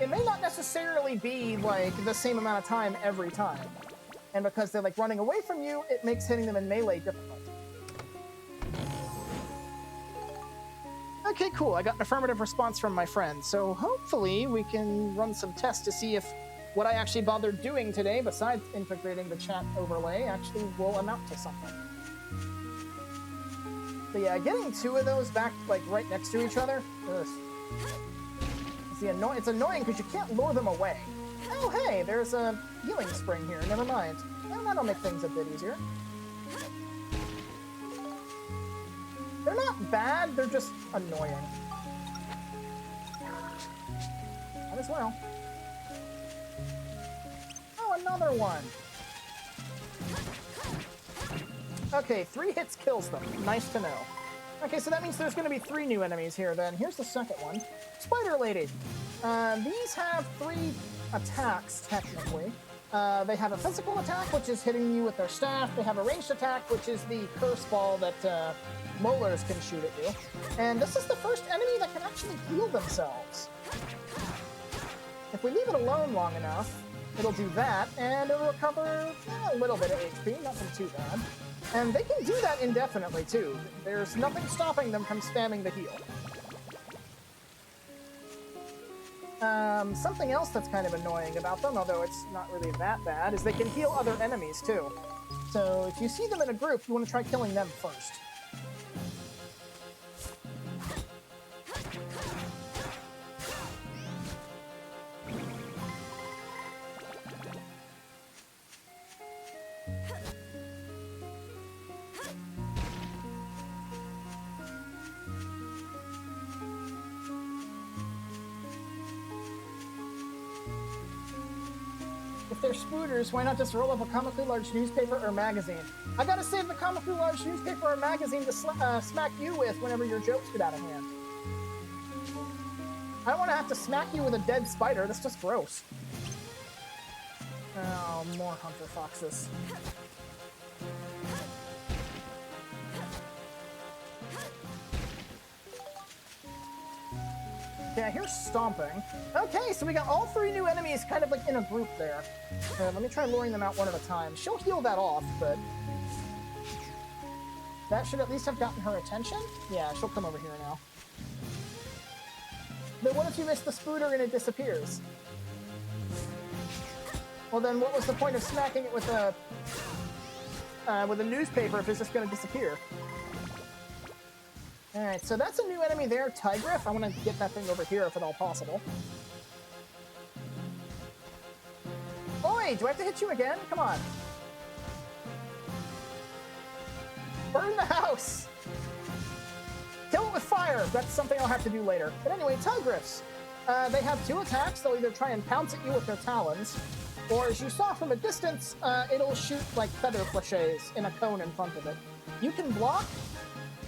it may not necessarily be like the same amount of time every time. And because they're like running away from you, it makes hitting them in melee difficult. Okay, cool. I got an affirmative response from my friend. So hopefully we can run some tests to see if what I actually bothered doing today, besides integrating the chat overlay, actually will amount to something. But yeah, getting 2 of those back, like, right next to each other, ugh. It's annoying because you can't lure them away. Oh, hey, there's a healing spring here. Never mind. Well, that'll make things a bit easier. They're not bad, they're just annoying. as well. Oh, another one. Okay, 3 hits kills them. Nice to know. Okay, so that means there's going to be 3 new enemies here then. Here's the second one. Spider Lady. These have 3 attacks, technically. They have a physical attack, which is hitting you with their staff. They have a ranged attack, which is the curse ball that molars can shoot at you. And this is the first enemy that can actually heal themselves. If we leave it alone long enough, it'll do that, and it'll recover a little bit of HP, nothing too bad. And they can do that indefinitely, too. There's nothing stopping them from spamming the heal. Something else that's kind of annoying about them, although it's not really that bad, is they can heal other enemies, too. So if you see them in a group, you want to try killing them first. If they're spooters, why not just roll up a comically large newspaper or magazine? I gotta save the comically large newspaper or magazine to smack you with whenever your jokes get out of hand. I don't want to have to smack you with a dead spider. That's just gross. Oh, more hunter foxes. Yeah, here's stomping. Okay, so we got all 3 new enemies kind of like in a group there. Let me try luring them out one at a time. She'll heal that off, but that should at least have gotten her attention. Yeah, she'll come over here now. But what if you miss the spooter and it disappears? Well, then what was the point of smacking it with a newspaper if it's just going to disappear? Alright, so that's a new enemy there, Tigriff. I want to get that thing over here if at all possible. Oi, do I have to hit you again? Come on. Burn the house! Kill it with fire! That's something I'll have to do later. But anyway, Tigriffs. They have 2 attacks. They'll either try and pounce at you with their talons, or as you saw from a distance, it'll shoot like feather fleches in a cone in front of it. You can block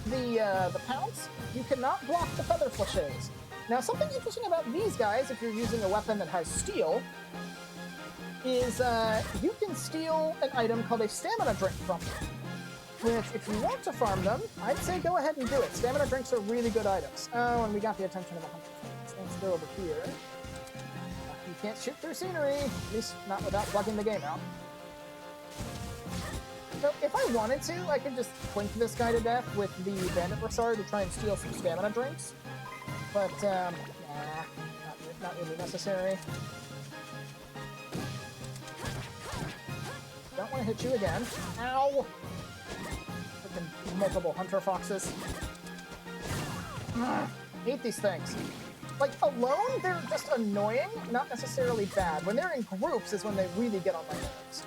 the pounce. You cannot block the feather fleches. Now, something interesting about these guys, if you're using a weapon that has steel, is you can steal an item called a stamina drink from them. Which, if you want to farm them, I'd say go ahead and do it. Stamina drinks are really good items. Oh, and we got the attention of a hunter. Let's go over here. You can't shoot through scenery, at least not without bugging the game out. So if I wanted to, I could just clink this guy to death with the Bandit Brassard to try and steal some stamina drinks. But, nah, not really necessary. Don't want to hit you again. Ow! Freaking multiple hunter foxes. Hate these things. Like, alone, they're just annoying, not necessarily bad. When they're in groups is when they really get on my nerves.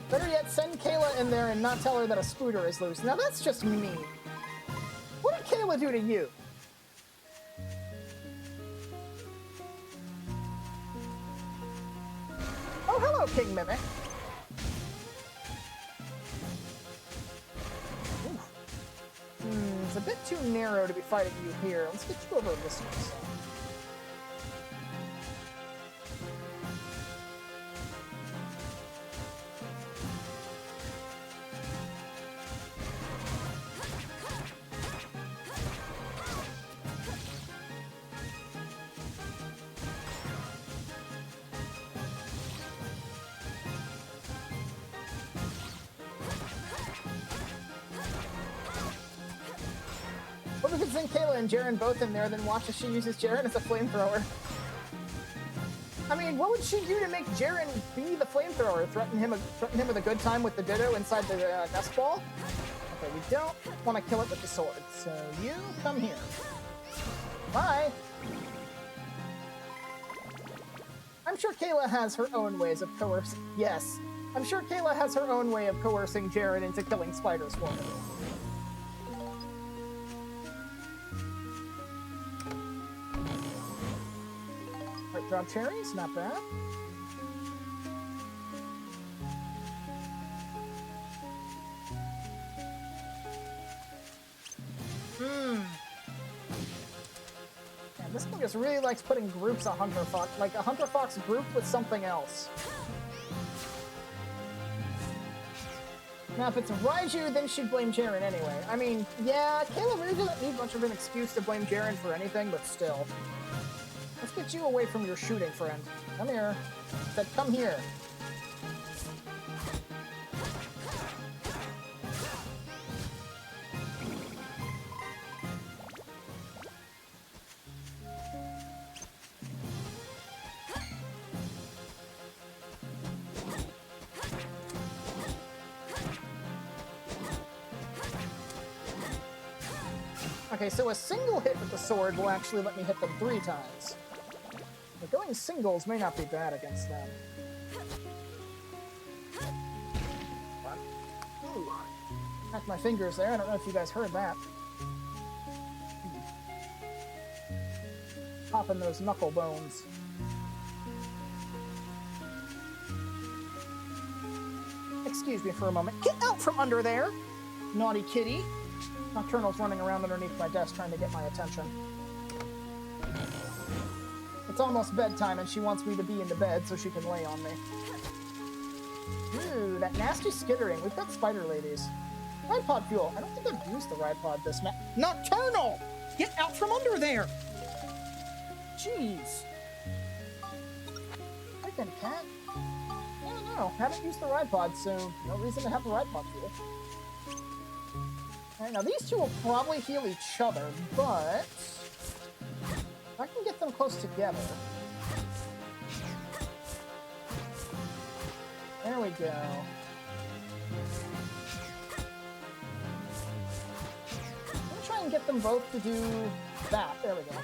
Better yet, send Kayla in there and not tell her that a spooter is loose. Now that's just mean. What did Kayla do to you? Oh, hello, King Mimic. It's a bit too narrow to be fighting you here. Let's get you over this way. What if it's in Kayla and Jaren both in there, then watch as she uses Jaren as a flamethrower? I mean, what would she do to make Jaren be the flamethrower? Threaten him with a good time with the Ditto inside the nest ball? Okay, we don't want to kill it with the sword, so you come here. Bye! I'm I'm sure Kayla has her own ways of coercing. Yes, I'm sure Kayla has her own way of coercing Jared into killing spiders for her. Right, drop cherries, not bad. Man, this thing just really likes putting groups of Hunter Fox, like a Hunter Fox group with something else. Now, if it's Raiju, then she'd blame Jaren anyway. I mean, yeah, Kayla really doesn't need much of an excuse to blame Jaren for anything, but still. Let's get you away from your shooting friend. Come here. I said, come here. Okay, so a single hit with the sword will actually let me hit them 3 times. But going singles may not be bad against them. What? Ooh. Cracked my fingers there. I don't know if you guys heard that. Popping those knuckle bones. Excuse me for a moment. Get out from under there! Naughty kitty. Nocturnal's running around underneath my desk trying to get my attention. It's almost bedtime and she wants me to be in the bed so she can lay on me. Ooh, that nasty skittering. We've got spider ladies. Ride pod fuel. I don't think I've used the ride pod this map. Nocturnal! Get out from under there! Jeez. Freaking cat. I don't know. Haven't used the ride pod, so no reason to have the ride pod fuel. Alright, now these two will probably heal each other, but if I can get them close together. There we go. I'm gonna try and get them both to do that. There we go.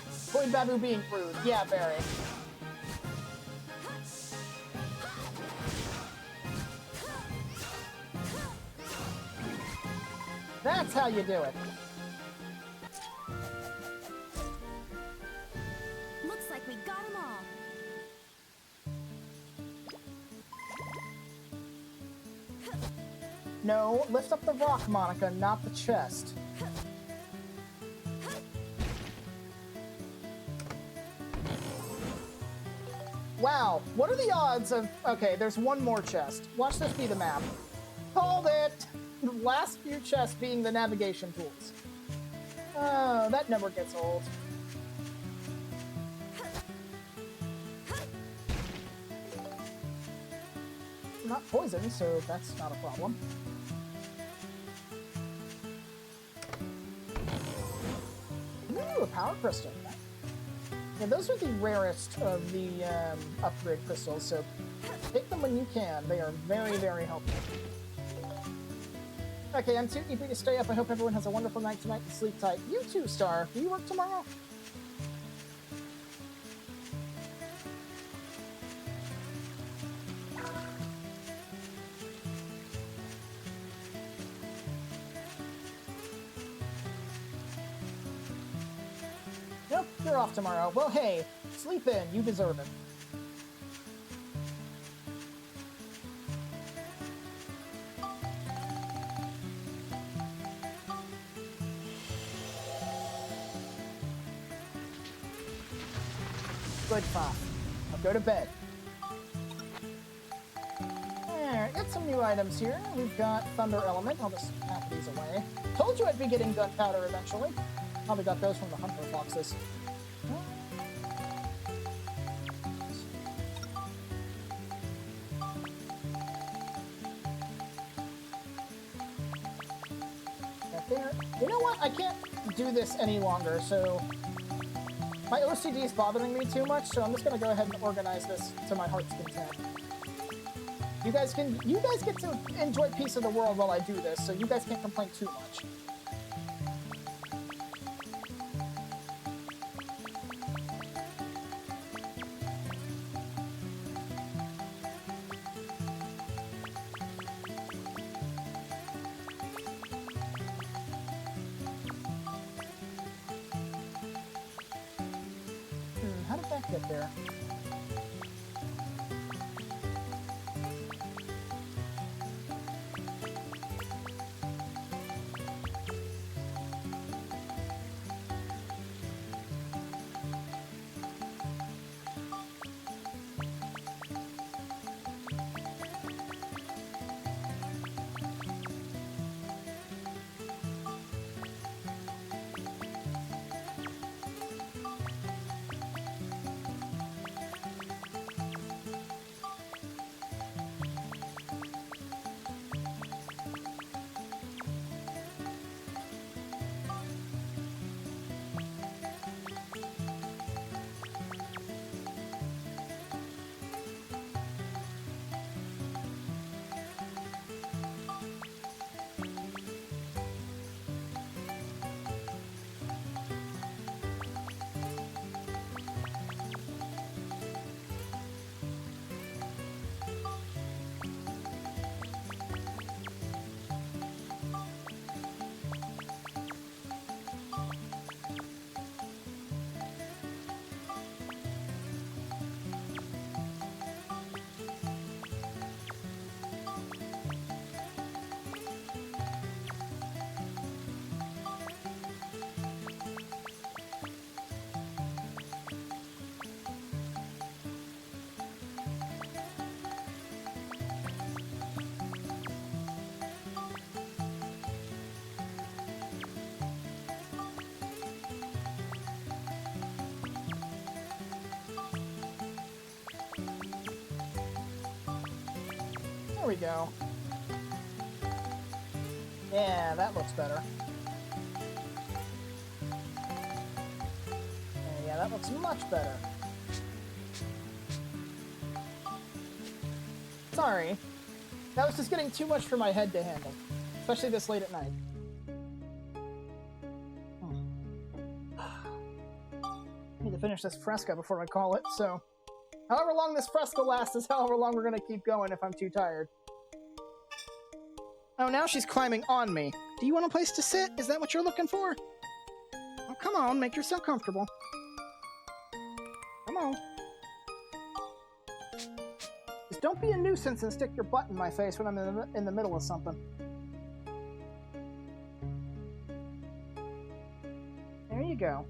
Avoid Babu being rude. Yeah, very. That's how you do it. Looks like we got them all. No, lift up the rock, Monica, not the chest. Wow, what are the odds of... Okay, there's one more chest. Watch this be the map. Called it! The last few chests being the navigation tools. Oh, that never gets old. Not poison, so that's not a problem. Ooh, a power crystal. Yeah, those are the rarest of the upgrade crystals, so take them when you can. They are very, very helpful. Okay, I'm too eager to stay up. I hope everyone has a wonderful night tonight and sleep tight. You too, Star. Do you work tomorrow? Nope, you're off tomorrow. Well, hey, sleep in. You deserve it. Good fun. I'll go to bed. Alright, got some new items here. We've got Thunder Element. I'll just pack these away. Told you I'd be getting gunpowder eventually. Probably got those from the Hunter Foxes. Right there. You know what? I can't do this any longer, so... My OCD is bothering me too much, so I'm just gonna go ahead and organize this to my heart's content. You guys get to enjoy peace of the world while I do this, so you guys can't complain too much. get there. There we go. Yeah, that looks better. Yeah, that looks much better. Sorry. That was just getting too much for my head to handle. Especially this late at night. Need to finish this fresco before I call it, so... However long this fresco lasts is however long we're gonna keep going if I'm too tired. Oh, now she's climbing on me. Do you want a place to sit? Is that what you're looking for? Oh, come on, make yourself comfortable. Come on. Just don't be a nuisance and stick your butt in my face when I'm in the middle of something. There you go.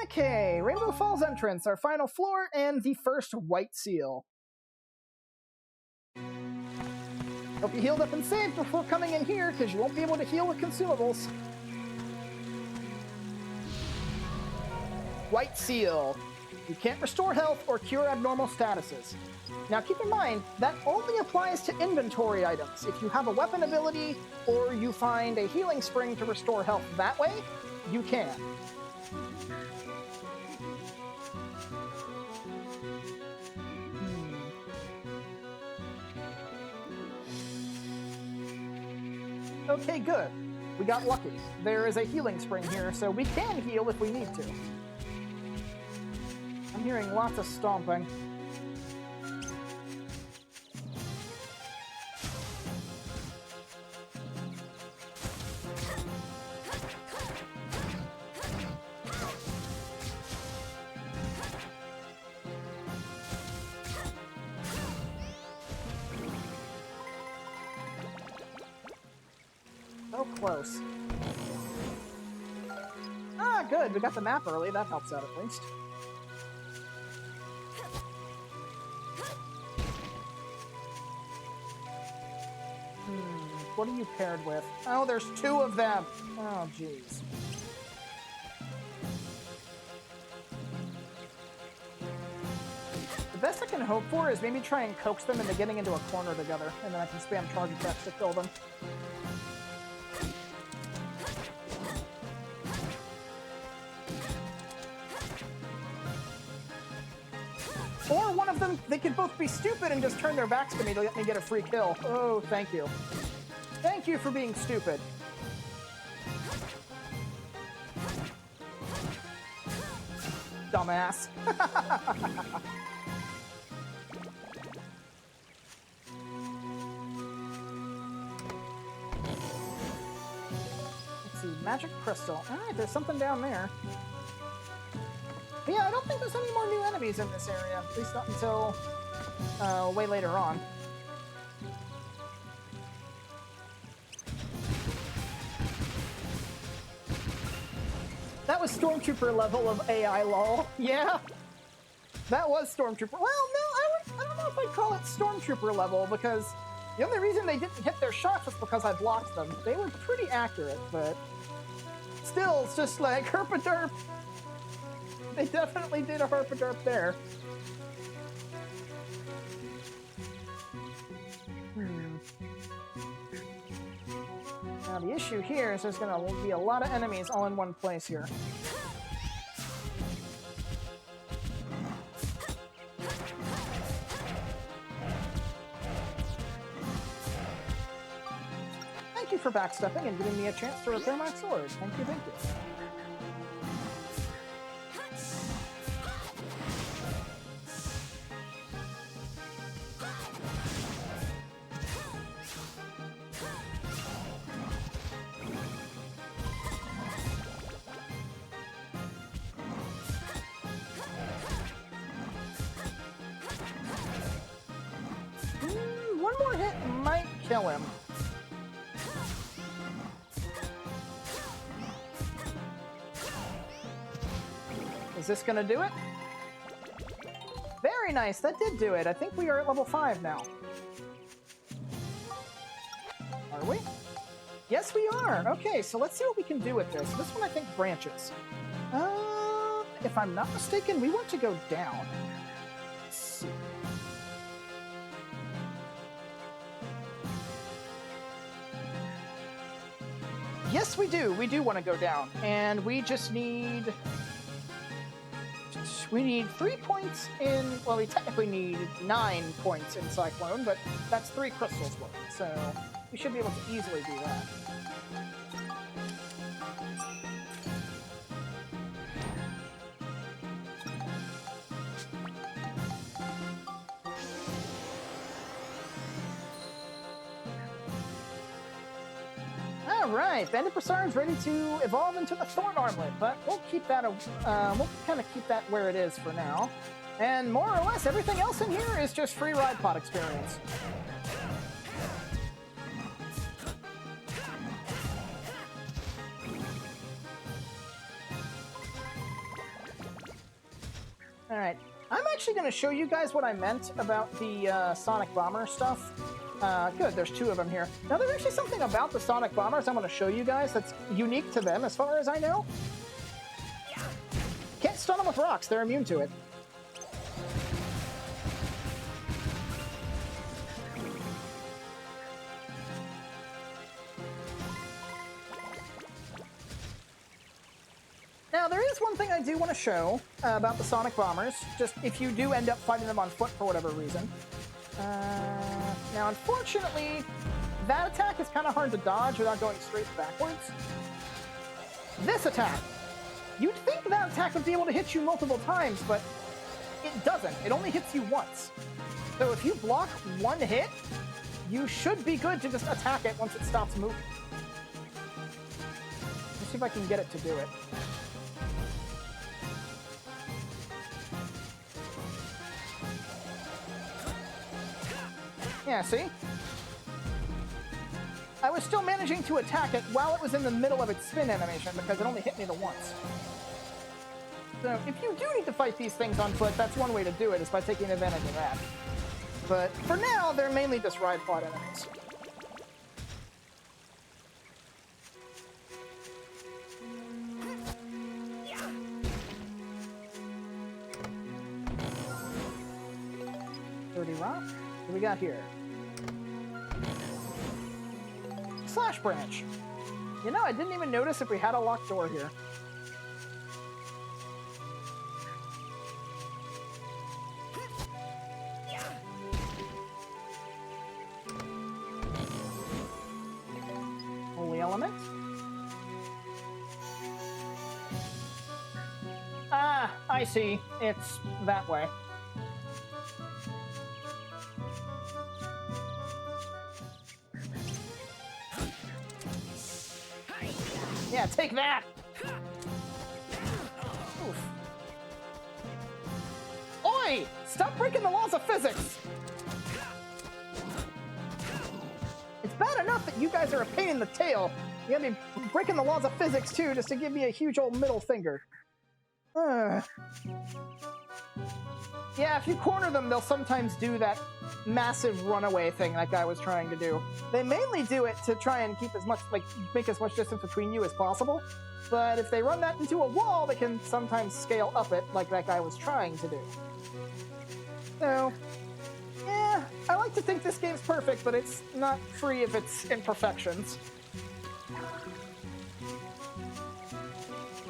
Okay, Rainbow Falls entrance, our final floor, and the first white seal. Hope you healed up and saved before coming in here, because you won't be able to heal with consumables. White seal. You can't restore health or cure abnormal statuses. Now keep in mind, that only applies to inventory items. If you have a weapon ability, or you find a healing spring to restore health that way, you can. Okay, good. We got lucky. There is a healing spring here, so we can heal if we need to. I'm hearing lots of stomping. So close. Ah, good. We got the map early. That helps out at least. What are you paired with? Oh, there's two of them. Oh, jeez. The best I can hope for is maybe try and coax them into getting into a corner together, and then I can spam charge attacks to kill them. Or one of them, they could both be stupid and just turn their backs to me to let me get a free kill. Oh, thank you. Thank you for being stupid. Dumbass. Let's see, magic crystal. Alright, there's something down there. Hey, yeah, I don't think there's any more new enemies in this area. At least not until way later on. That was Stormtrooper level of AI, lol. Yeah, that was Stormtrooper. Well, no, I don't know if I'd call it Stormtrooper level, because the only reason they didn't hit their shots was because I blocked them. They were pretty accurate, but still, it's just like herpaderp. They definitely did a herpaderp there. Now the issue here is there's going to be a lot of enemies all in one place here. Thank you for backstepping and giving me a chance to repair my sword. Thank you, thank you. One more hit might kill him. Is this gonna do it? Very nice, that did do it. I think we are at level 5 now. Are we? Yes, we are. Okay, so let's see what we can do with this. This one I think branches. If I'm not mistaken, we want to go down. Let's see. Yes, we do. We do want to go down. And we just need... We need 3 points in... Well, we technically need 9 points in Cyclone, but that's 3 crystals worth. So we should be able to easily do that. Alright, Bandit Brassard is ready to evolve into the Thorn Armlet, but we'll keep that, we'll kind of keep that where it is for now. And more or less, everything else in here is just free ride pod experience. Alright, I'm actually going to show you guys what I meant about the Sonic Bomber stuff. Good, there's 2 of them here. Now, there's actually something about the Sonic Bombers I'm going to show you guys that's unique to them, as far as I know. Can't stun them with rocks, they're immune to it. Now, there is one thing I do want to show about the Sonic Bombers, just if you do end up fighting them on foot for whatever reason. Now, unfortunately, that attack is kind of hard to dodge without going straight backwards. This attack! You'd think that attack would be able to hit you multiple times, but it doesn't. It only hits you once. So if you block 1 hit, you should be good to just attack it once it stops moving. Let's see if I can get it to do it. Yeah, see? I was still managing to attack it while it was in the middle of its spin animation because it only hit me the once. So if you do need to fight these things on foot, that's one way to do it, is by taking advantage of that. But for now, they're mainly just ride pod enemies. Rock. What do we got here? Slash branch. You know, I didn't even notice if we had a locked door here. Holy element. Ah, I see. It's that way. Yeah, take that! Oof. Oi! Stop breaking the laws of physics! It's bad enough that you guys are a pain in the tail. You gotta be breaking the laws of physics, too, just to give me a huge old middle finger. Yeah, if you corner them, they'll sometimes do that massive runaway thing like I was trying to do. They mainly do it to try and keep as much, like, make as much distance between you as possible. But if they run that into a wall, they can sometimes scale up it like that guy was trying to do. So, yeah, I like to think this game's perfect, but it's not free of its imperfections.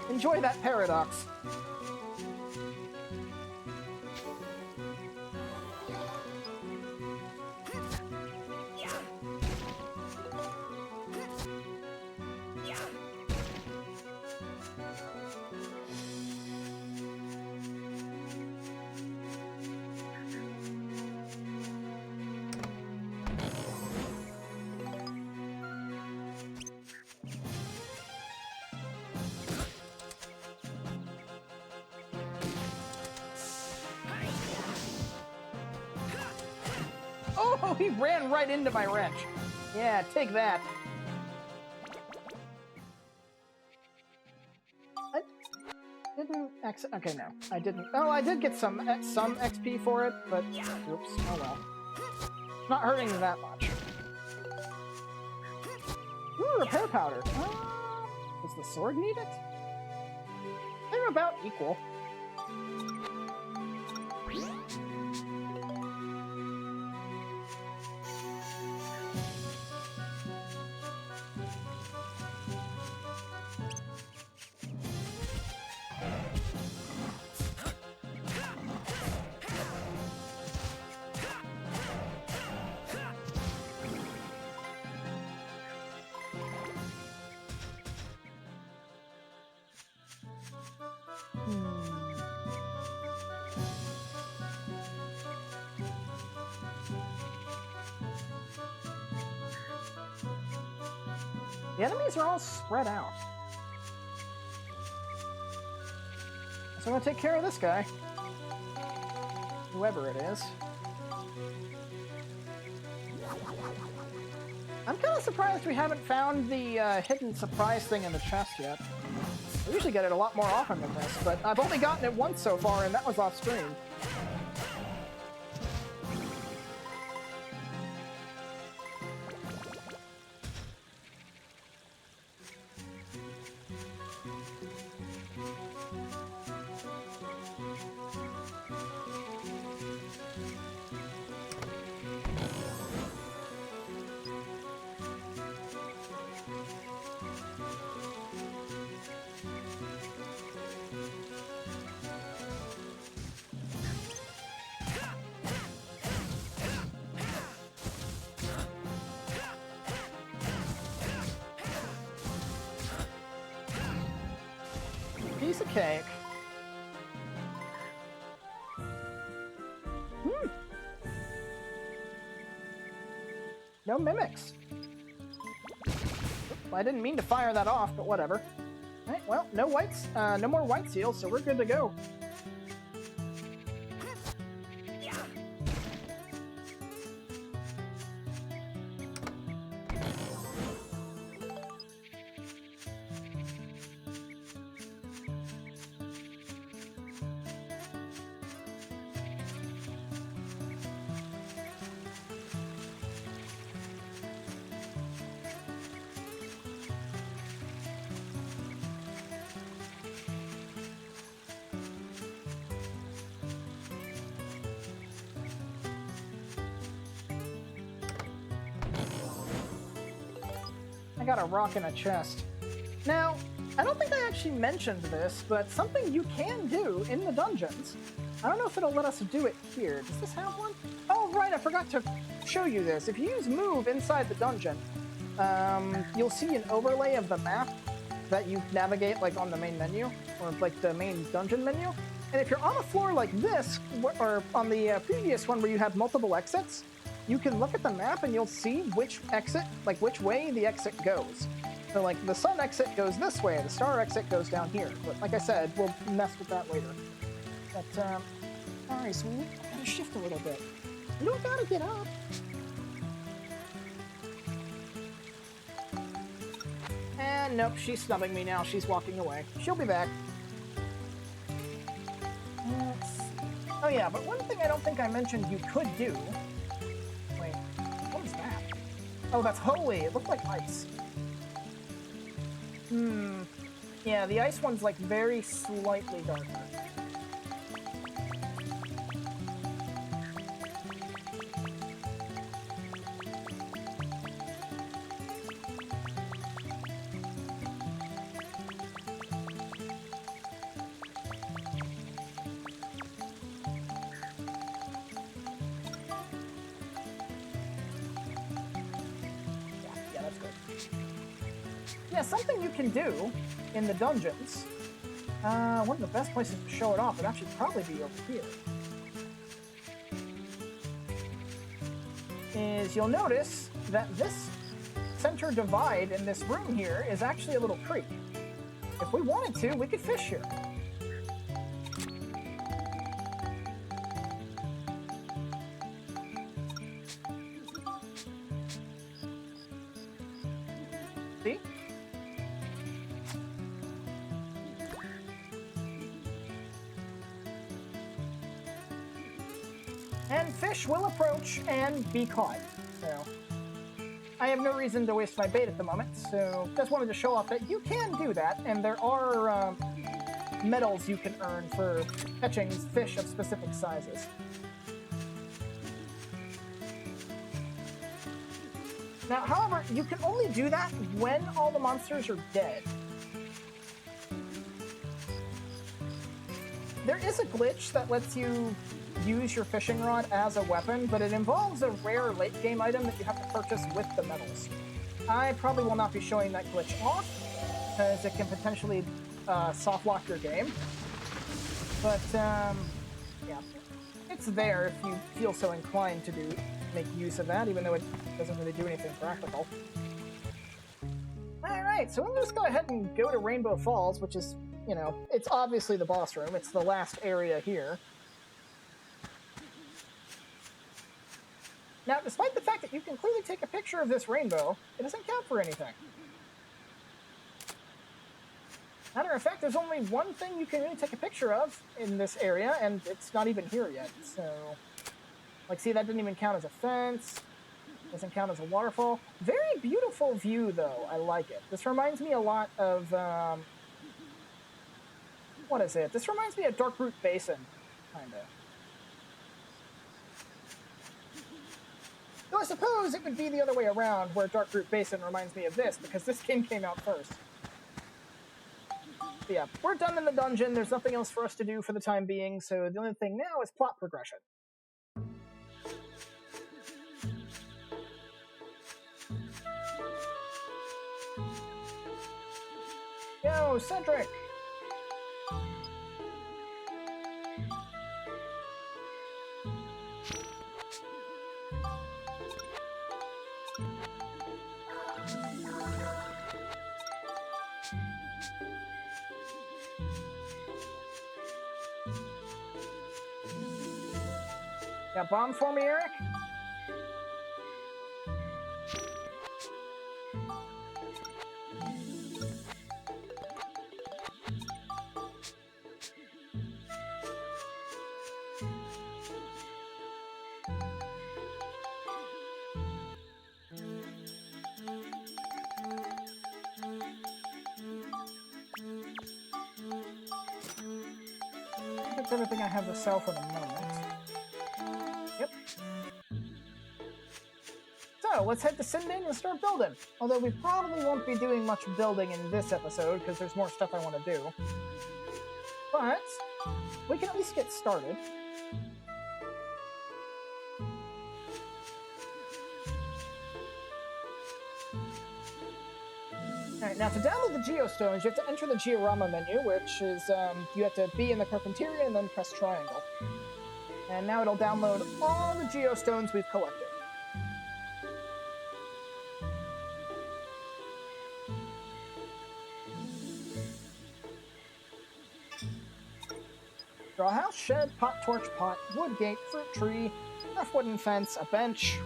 Enjoy that paradox. Oh, he ran right into my wrench. Yeah, take that. I didn't... Okay, no. I didn't... Oh, I did get some XP for it, but... Oops. Oh, well. Not hurting that much. Ooh, repair powder. Does the sword need it? They're about equal. The enemies are all spread out. So I'm gonna take care of this guy. Whoever it is. I'm kind of surprised we haven't found the hidden surprise thing in the chest yet. I usually get it a lot more often than this, but I've only gotten it once so far, and that was off screen. Piece of cake. No mimics. Oops, I didn't mean to fire that off, but whatever. All right, well, no whites, no more white seals, so we're good to go. I got a rock in a chest. Now, I don't think I actually mentioned this, but something you can do in the dungeons. I don't know if it'll let us do it here. Does this have one? Oh, right, I forgot to show you this. If you use move inside the dungeon, you'll see an overlay of the map that you navigate like on the main menu, or like the main dungeon menu. And if you're on a floor like this, or on the previous one where you have multiple exits, you can look at the map and you'll see which exit, like which way the exit goes. So like the sun exit goes this way, the star exit goes down here. But like I said, we'll mess with that later. But Alright, so we gotta shift a little bit. You don't gotta get up. And nope, she's snubbing me now. She's walking away. She'll be back. Oh yeah, but one thing I don't think I mentioned you could do... Wait, what is that? Oh, that's holy! It looked like ice. Yeah, the ice one's like very slightly darker. Yeah, that's good. Yeah, something you can do in the dungeons, one of the best places to show it off would actually probably be over here, is you'll notice that this center divide in this room here is actually a little creek. If we wanted to, we could fish here. See? And fish will approach and be caught. So I have no reason to waste my bait at the moment, so just wanted to show off that you can do that, and there are medals you can earn for catching fish of specific sizes. Now, however, you can only do that when all the monsters are dead. There is a glitch that lets you use your fishing rod as a weapon, but it involves a rare late-game item that you have to purchase with the medals. I probably will not be showing that glitch off, because it can potentially soft-lock your game. But, yeah, it's there if you feel so inclined to make use of that, even though it doesn't really do anything practical. Alright, so let's go ahead and go to Rainbow Falls, which is, you know, it's obviously the boss room. It's the last area here. Now, despite the fact that you can clearly take a picture of this rainbow, it doesn't count for anything. Matter of fact, there's only one thing you can really take a picture of in this area, and it's not even here yet, so... Like, see, that didn't even count as a fence. Doesn't count as a waterfall. Very beautiful view, though. I like it. This reminds me a lot of, what is it? This reminds me of Darkroot Basin, kind of. Though I suppose it would be the other way around, where Darkroot Basin reminds me of this, because this game came out first. But yeah, we're done in the dungeon. There's nothing else for us to do for the time being, so the only thing now is plot progression. Yo, Cedric! Got bomb for me, Eric? That's everything I have to sell for the moment. Yep. So, let's head to Sinding and start building. Although we probably won't be doing much building in this episode, because there's more stuff I want to do. But, we can at least get started. Alright, now to download the Geostones, you have to enter the Georama menu, which is, you have to be in the Carpentaria and then press triangle. And now it'll download all the Geostones we've collected. Draw a house, shed, pot, torch, pot, wood gate, fruit tree, rough wooden fence, a bench,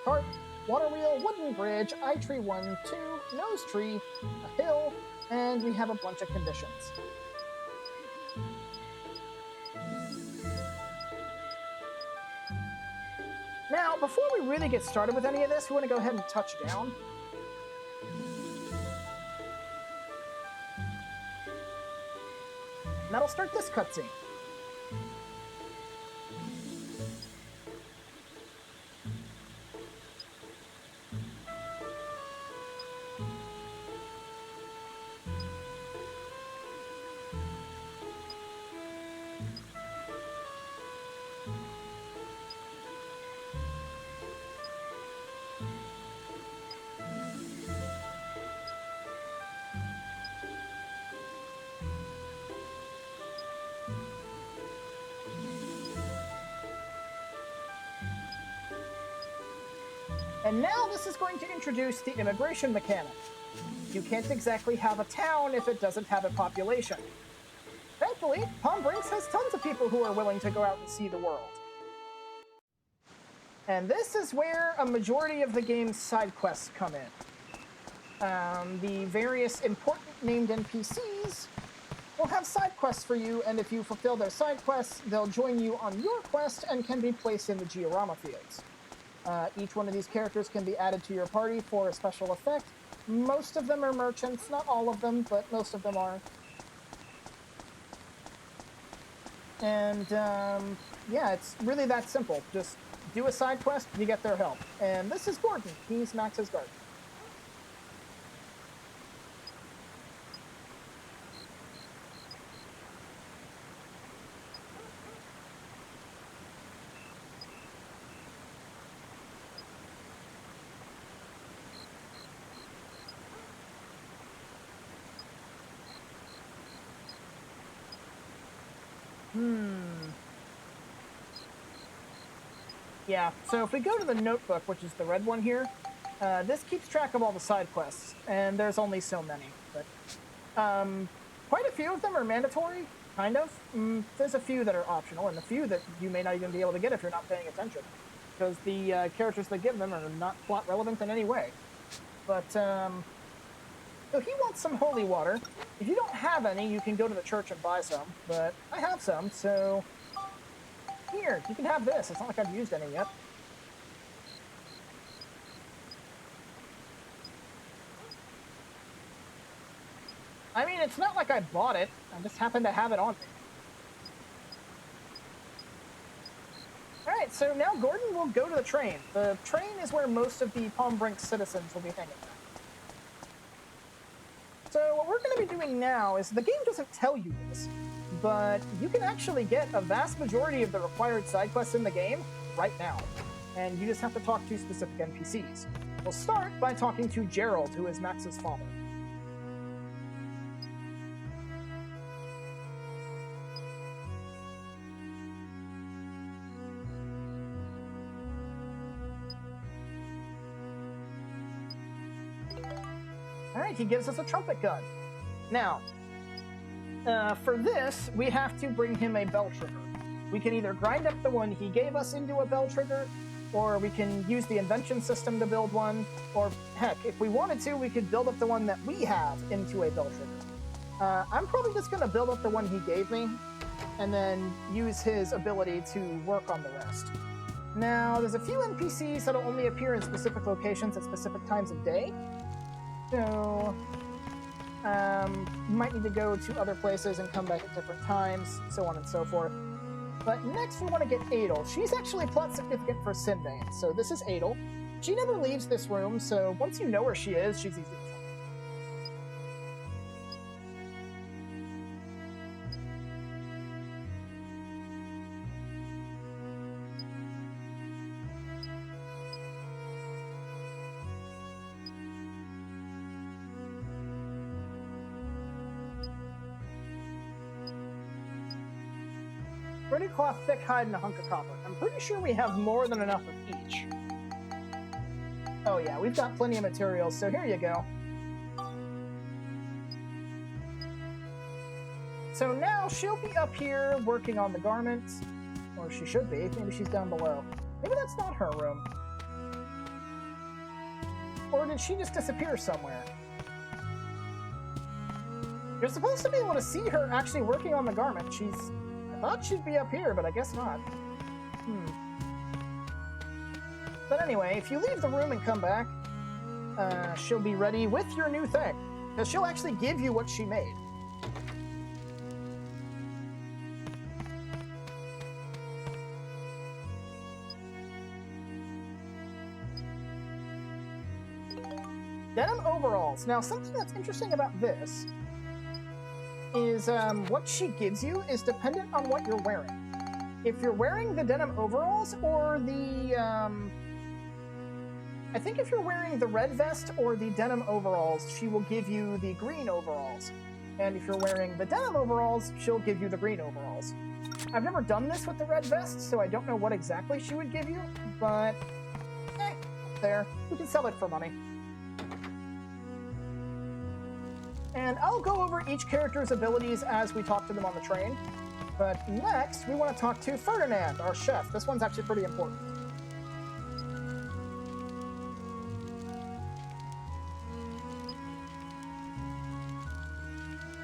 a cart, water wheel, wooden bridge, eye tree 1, 2, nose tree, a hill, and we have a bunch of conditions. Now, before we really get started with any of this, we want to go ahead and touch down. And that'll start this cutscene. And now this is going to introduce the immigration mechanic. You can't exactly have a town if it doesn't have a population. Thankfully, Palm Brinks has tons of people who are willing to go out and see the world. And this is where a majority of the game's side quests come in. The various important named NPCs will have side quests for you, and if you fulfill their side quests, they'll join you on your quest and can be placed in the diorama fields. Each one of these characters can be added to your party for a special effect. Most of them are merchants, not all of them, but most of them are. And yeah, it's really that simple. Just do a side quest, you get their help. And this is Gordon. He's Max's guard. Yeah, so if we go to the notebook, which is the red one here, this keeps track of all the side quests, and there's only so many. But quite a few of them are mandatory, kind of. There's a few that are optional, and a few that you may not even be able to get if you're not paying attention, because the characters that give them are not plot relevant in any way. But so he wants some holy water. If you don't have any, you can go to the church and buy some, but I have some, so here, you can have this. It's not like I've used any yet. I mean, it's not like I bought it. I just happened to have it on me. Alright, so now Gordon will go to the train. The train is where most of the Palm Brinks citizens will be hanging out. So what we're going to be doing now is, the game doesn't tell you this, but you can actually get a vast majority of the required side quests in the game right now. And you just have to talk to specific NPCs. We'll start by talking to Gerald, who is Max's father. Alright, he gives us a trumpet gun. Now, for this, we have to bring him a bell trigger. We can either grind up the one he gave us into a bell trigger, or we can use the invention system to build one, or heck, if we wanted to, we could build up the one that we have into a bell trigger. I'm probably just going to build up the one he gave me, and then use his ability to work on the rest. Now, there's a few NPCs that'll only appear in specific locations at specific times of day, so you might need to go to other places and come back at different times, so on and so forth. But next we want to get Adel. She's actually plot significant for Sinbad, so this is Adel. She never leaves this room, so once you know where she is, she's easy to find. Pretty cloth, thick hide, and a hunk of copper. I'm pretty sure we have more than enough of each. Oh yeah, we've got plenty of materials, so here you go. So now she'll be up here working on the garments. Or she should be. Maybe she's down below. Maybe that's not her room. Or did she just disappear somewhere? You're supposed to be able to see her actually working on the garment. I thought she'd be up here, but I guess not. But anyway, if you leave the room and come back, she'll be ready with your new thing. Because she'll actually give you what she made. Denim overalls. Now, something that's interesting about this is what she gives you is dependent on what you're wearing. If you're wearing the denim overalls or the... I think if you're wearing the red vest or the denim overalls, she will give you the green overalls. And if you're wearing the denim overalls, she'll give you the green overalls. I've never done this with the red vest, so I don't know what exactly she would give you, but... there. We can sell it for money. And I'll go over each character's abilities as we talk to them on the train. But next, we want to talk to Ferdinand, our chef. This one's actually pretty important.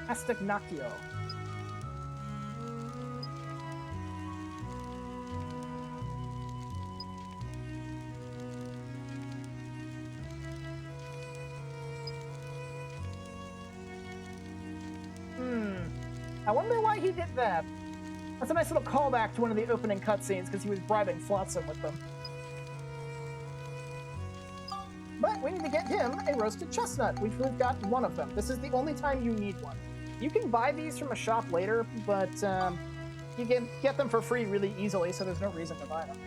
Astagnacchio. I wonder why he did that. That's a nice little callback to one of the opening cutscenes, because he was bribing Flotsam with them. But we need to get him a roasted chestnut, which we've got one of them. This is the only time you need one. You can buy these from a shop later, but you can get them for free really easily, so there's no reason to buy them.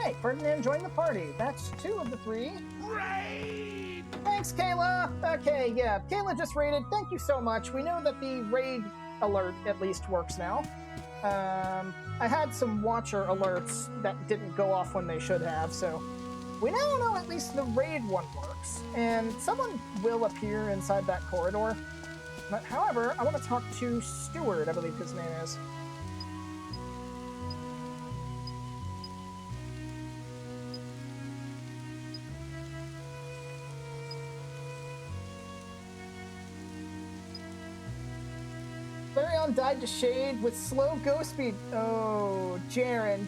Hey, Ferdinand joined the party. That's 2 of the 3. Raid! Thanks, Kayla! Okay, yeah, Kayla just raided. Thank you so much. We know that the raid alert at least works now. I had some watcher alerts that didn't go off when they should have, so we now know at least the raid one works. And someone will appear inside that corridor. But however, I want to talk to Stewart, I believe his name is. Flareon died to Shade with slow ghost speed. Oh, Jaren.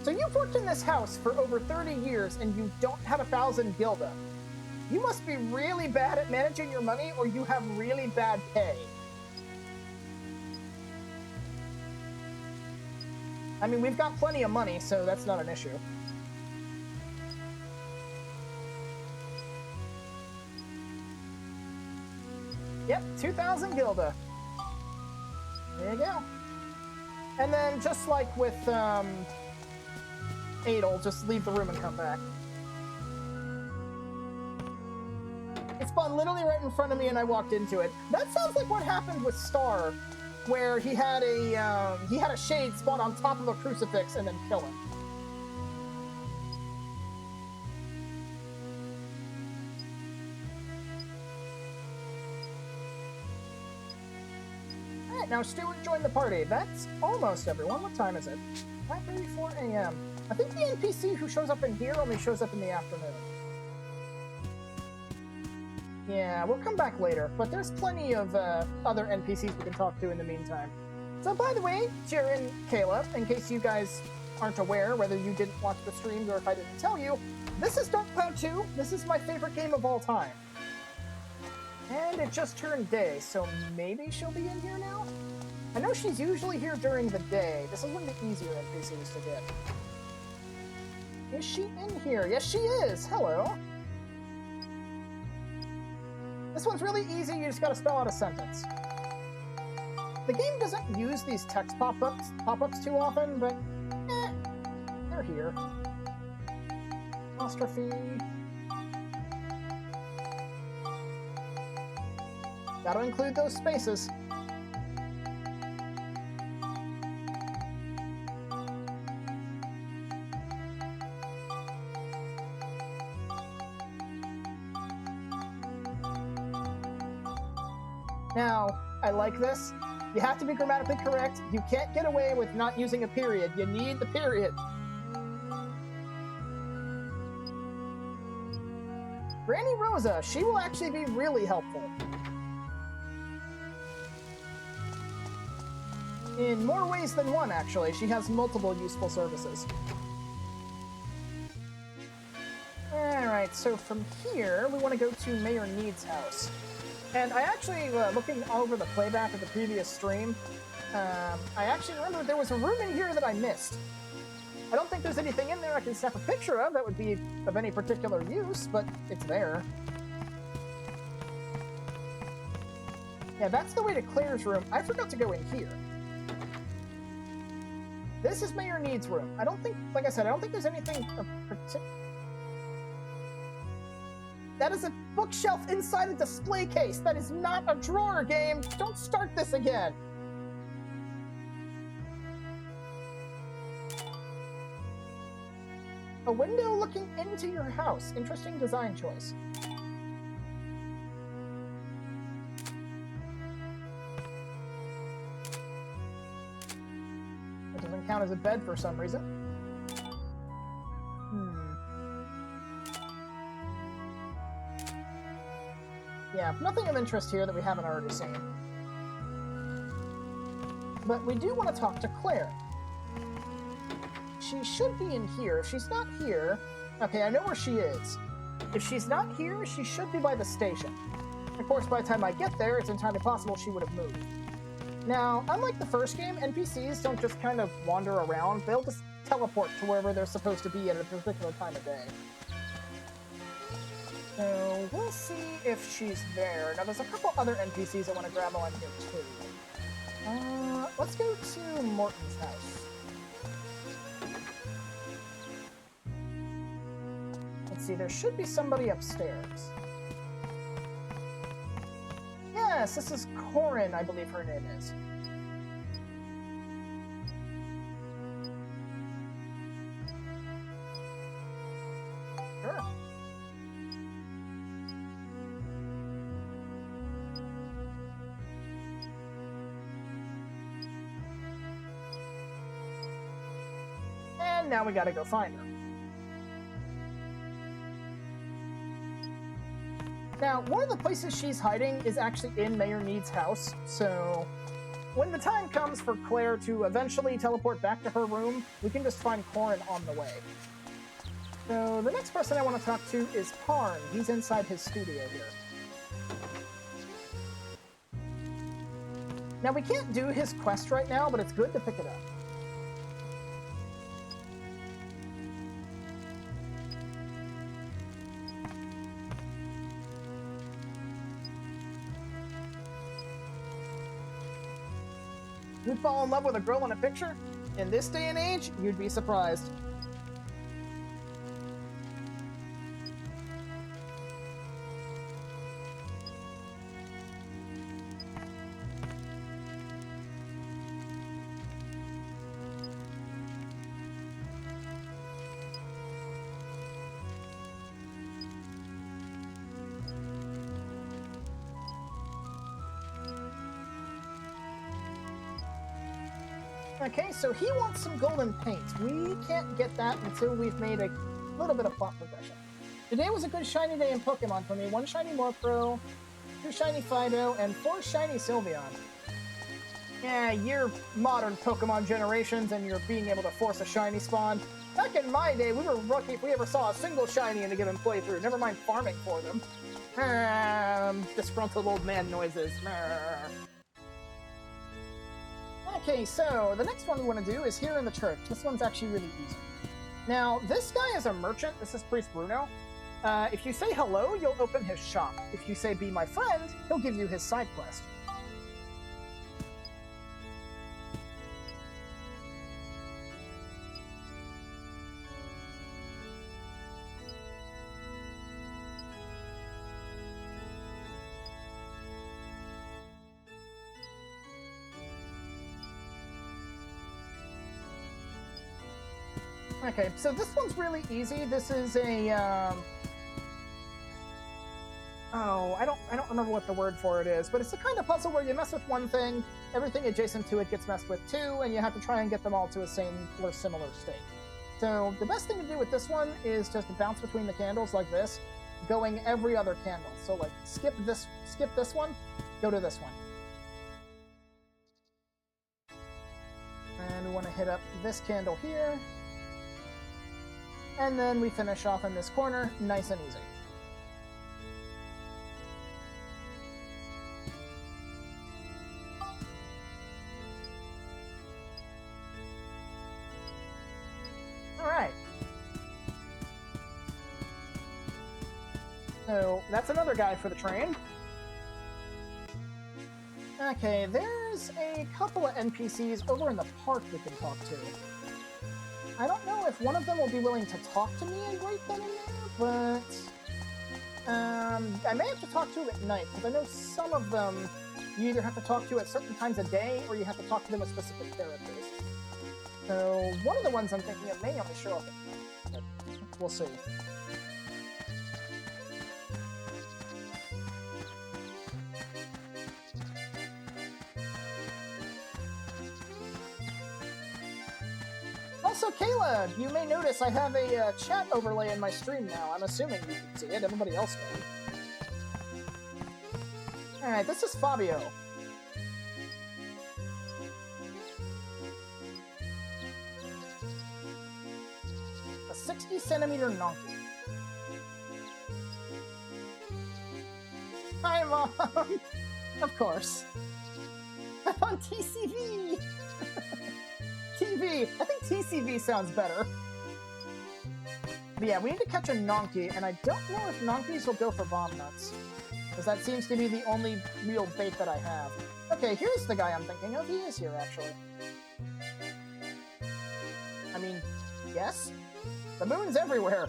So you've worked in this house for over 30 years and you don't have 1,000 gilda. You must be really bad at managing your money or you have really bad pay. I mean, we've got plenty of money, so that's not an issue. Yep, 2,000 gilda. There you go. And then, just like with Adel, just leave the room and come back. It spawned literally right in front of me and I walked into it. That sounds like what happened with Star, where he had a shade spawn on top of a crucifix and then kill him. Now Stuart joined the party. That's almost everyone. What time is it? 5:34 a.m. I think the NPC who shows up in here only shows up in the afternoon. Yeah, we'll come back later, but there's plenty of other NPCs we can talk to in the meantime. So by the way, Jaren, Kayla, in case you guys aren't aware, whether you didn't watch the streams or if I didn't tell you, this is Dark Cloud 2. This is my favorite game of all time. And it just turned day, so maybe she'll be in here now? I know she's usually here during the day. This is one of the easier NPCs to get. Is she in here? Yes, she is! Hello! This one's really easy, you just gotta spell out a sentence. The game doesn't use these text pop-ups too often, but they're here. Apostrophe... Gotta include those spaces. Now, I like this. You have to be grammatically correct. You can't get away with not using a period. You need the period. Granny Rosa, she will actually be really helpful. In more ways than one, actually. She has multiple useful services. Alright, so from here, we want to go to Mayor Need's house. And I actually, looking over the playback of the previous stream, I actually remember there was a room in here that I missed. I don't think there's anything in there I can snap a picture of that would be of any particular use, but it's there. Yeah, that's the way to Claire's room. I forgot to go in here. This is Mayor Need's room. I don't think, like I said, I don't think there's anything of particular. That is a bookshelf inside a display case. That is not a drawer game. Don't start this again. A window looking into your house. Interesting design choice. It doesn't count as a bed for some reason. Yeah, nothing of interest here that we haven't already seen. But we do want to talk to Claire. She should be in here. If she's not here... Okay, I know where she is. If she's not here, she should be by the station. Of course, by the time I get there, it's entirely possible she would have moved. Now, unlike the first game, NPCs don't just kind of wander around. They'll just teleport to wherever they're supposed to be at a particular time of day. So, we'll see if she's there. Now, there's a couple other NPCs I want to grab on here, too. Let's go to Morton's house. Let's see, there should be somebody upstairs. Yes, this is Corin, I believe her name is. Sure. And now we gotta go find her. Now, one of the places she's hiding is actually in Mayor Need's house, so when the time comes for Claire to eventually teleport back to her room, we can just find Corin on the way. So the next person I want to talk to is Parn. He's inside his studio here. Now, we can't do his quest right now, but it's good to pick it up. You'd fall in love with a girl in a picture? In this day and age, you'd be surprised. Okay, so he wants some golden paint. We can't get that until we've made a little bit of plot progression. Today was a good shiny day in Pokemon for me. 1 shiny Morpro, 2 shiny Fido, and 4 shiny Sylveon. Yeah, you're modern Pokemon generations and you're being able to force a shiny spawn. Back in my day, we were lucky if we ever saw a single shiny in a given playthrough, never mind farming for them. Disgruntled old man noises. Okay, so the next one we want to do is here in the church. This one's actually really easy. Now, this guy is a merchant. This is Priest Bruno. If you say hello, you'll open his shop. If you say be my friend, he'll give you his side quest. Okay, so this one's really easy. This is a, oh, I don't remember what the word for it is, but it's the kind of puzzle where you mess with one thing, everything adjacent to it gets messed with too, and you have to try and get them all to a same or similar state. So the best thing to do with this one is just to bounce between the candles like this, going every other candle. So like skip this one, go to this one. And we want to hit up this candle here. And then we finish off in this corner, nice and easy. Alright. So, that's another guy for the train. Okay, there's a couple of NPCs over in the park we can talk to. I don't know if one of them will be willing to talk to me and right then and there, but I may have to talk to at night, because I know some of them you either have to talk to at certain times a day, or you have to talk to them with specific characters. So one of the ones I'm thinking of may only show up at night, but we'll see. Also, Kayla, you may notice I have a chat overlay in my stream now. I'm assuming you can see it. Everybody else can. Alright, this is Fabio. A 60-centimeter Nonky. Hi, Mom! Of course. On TCV! TV! I think TCV sounds better. But yeah, we need to catch a Nonky, and I don't know if Nonkies will go for bomb nuts. Because that seems to be the only real bait that I have. Okay, here's the guy I'm thinking of. He is here, actually. I mean, yes? The moon's everywhere!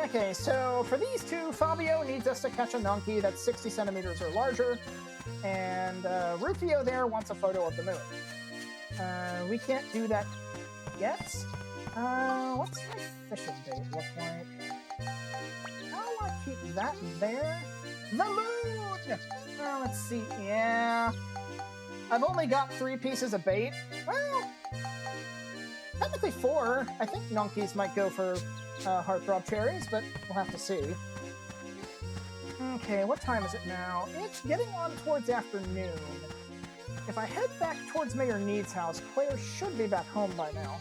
Okay, so for these two, Fabio needs us to catch a Nonky that's 60 centimeters or larger, and Rufio there wants a photo of the moon. We can't do that yet. What's my fishing bait look like? I want to keep that there. The moon! Let's see, yeah. I've only got 3 pieces of bait. Well, technically 4. I think Nonkies might go for heartthrob cherries, but we'll have to see. Okay, what time is it now? It's getting on towards afternoon. If I head back towards Mayor Need's house, Claire should be back home by now.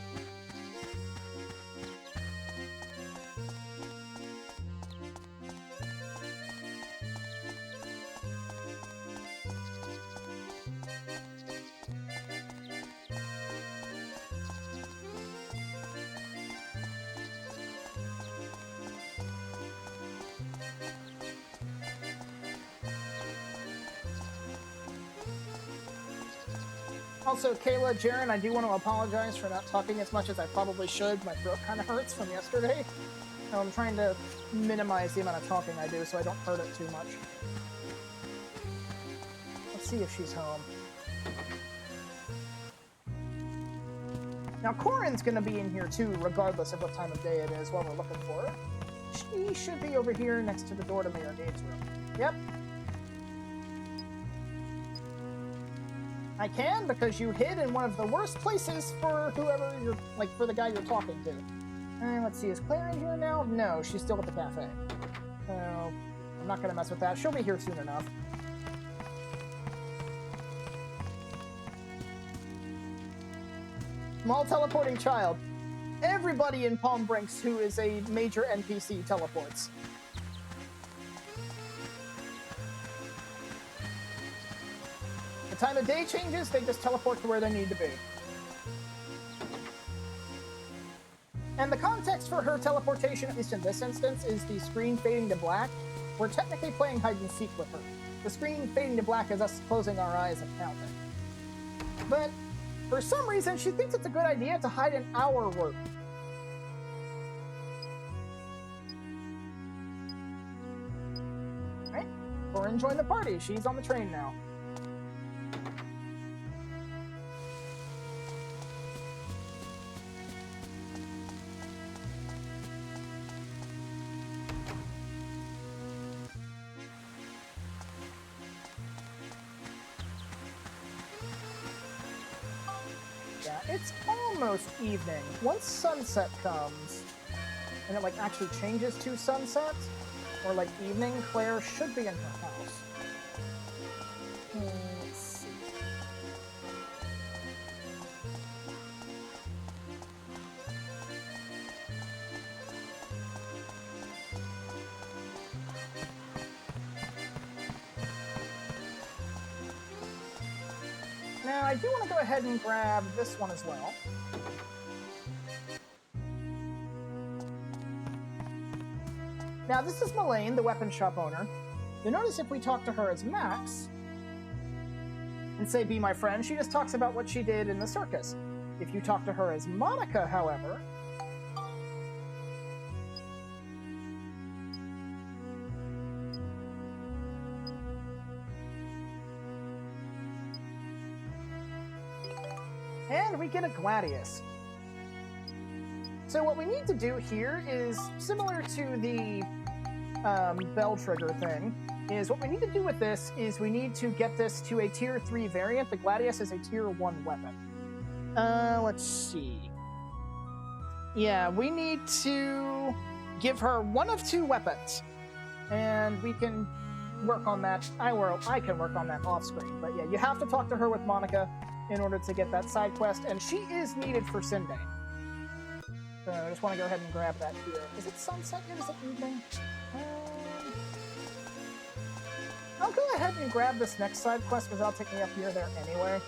Also, Kayla, Jaren, I do want to apologize for not talking as much as I probably should. My throat kind of hurts from yesterday. So I'm trying to minimize the amount of talking I do so I don't hurt it too much. Let's see if she's home. Now, Corin's going to be in here too, regardless of what time of day it is while we're looking for her. She should be over here next to the door to Mayor Need's room. Yep. I can, because you hid in one of the worst places for whoever you're, like, for the guy you're talking to. And let's see, is Claire in here now? No, she's still at the cafe. So, I'm not gonna mess with that. She'll be here soon enough. Small teleporting child. Everybody in Palm Brinks who is a major NPC teleports. The time of day changes, they just teleport to where they need to be. And the context for her teleportation, at least in this instance, is the screen fading to black. We're technically playing hide and seek with her. The screen fading to black is us closing our eyes and counting. But for some reason, she thinks it's a good idea to hide an hour worth. Right? Corin joined the party. She's on the train now. it's almost evening. Once sunset comes, and it like actually changes to sunset, or like evening, Claire should be in her house. Let's see. Now, I do want to go ahead and grab this one as well. Now, this is Melaine, the weapon shop owner. You'll notice if we talk to her as Max and say, be my friend, she just talks about what she did in the circus. If you talk to her as Monica, however, and we get a Gladius. So what we need to do here is similar to the bell trigger thing, is what we need to do with this is we need to get this to a tier 3 variant. The Gladius is a tier 1 weapon. Let's see. Yeah, we need to give her one of 2 weapons. And we can work on that. I can work on that off screen. But yeah, you have to talk to her with Monica in order to get that side quest, and she is needed for Sindane. So I just want to go ahead and grab that here. Is it sunset yet? Is it evening? I'll go ahead and grab this next side quest because that'll take me up here there anyway.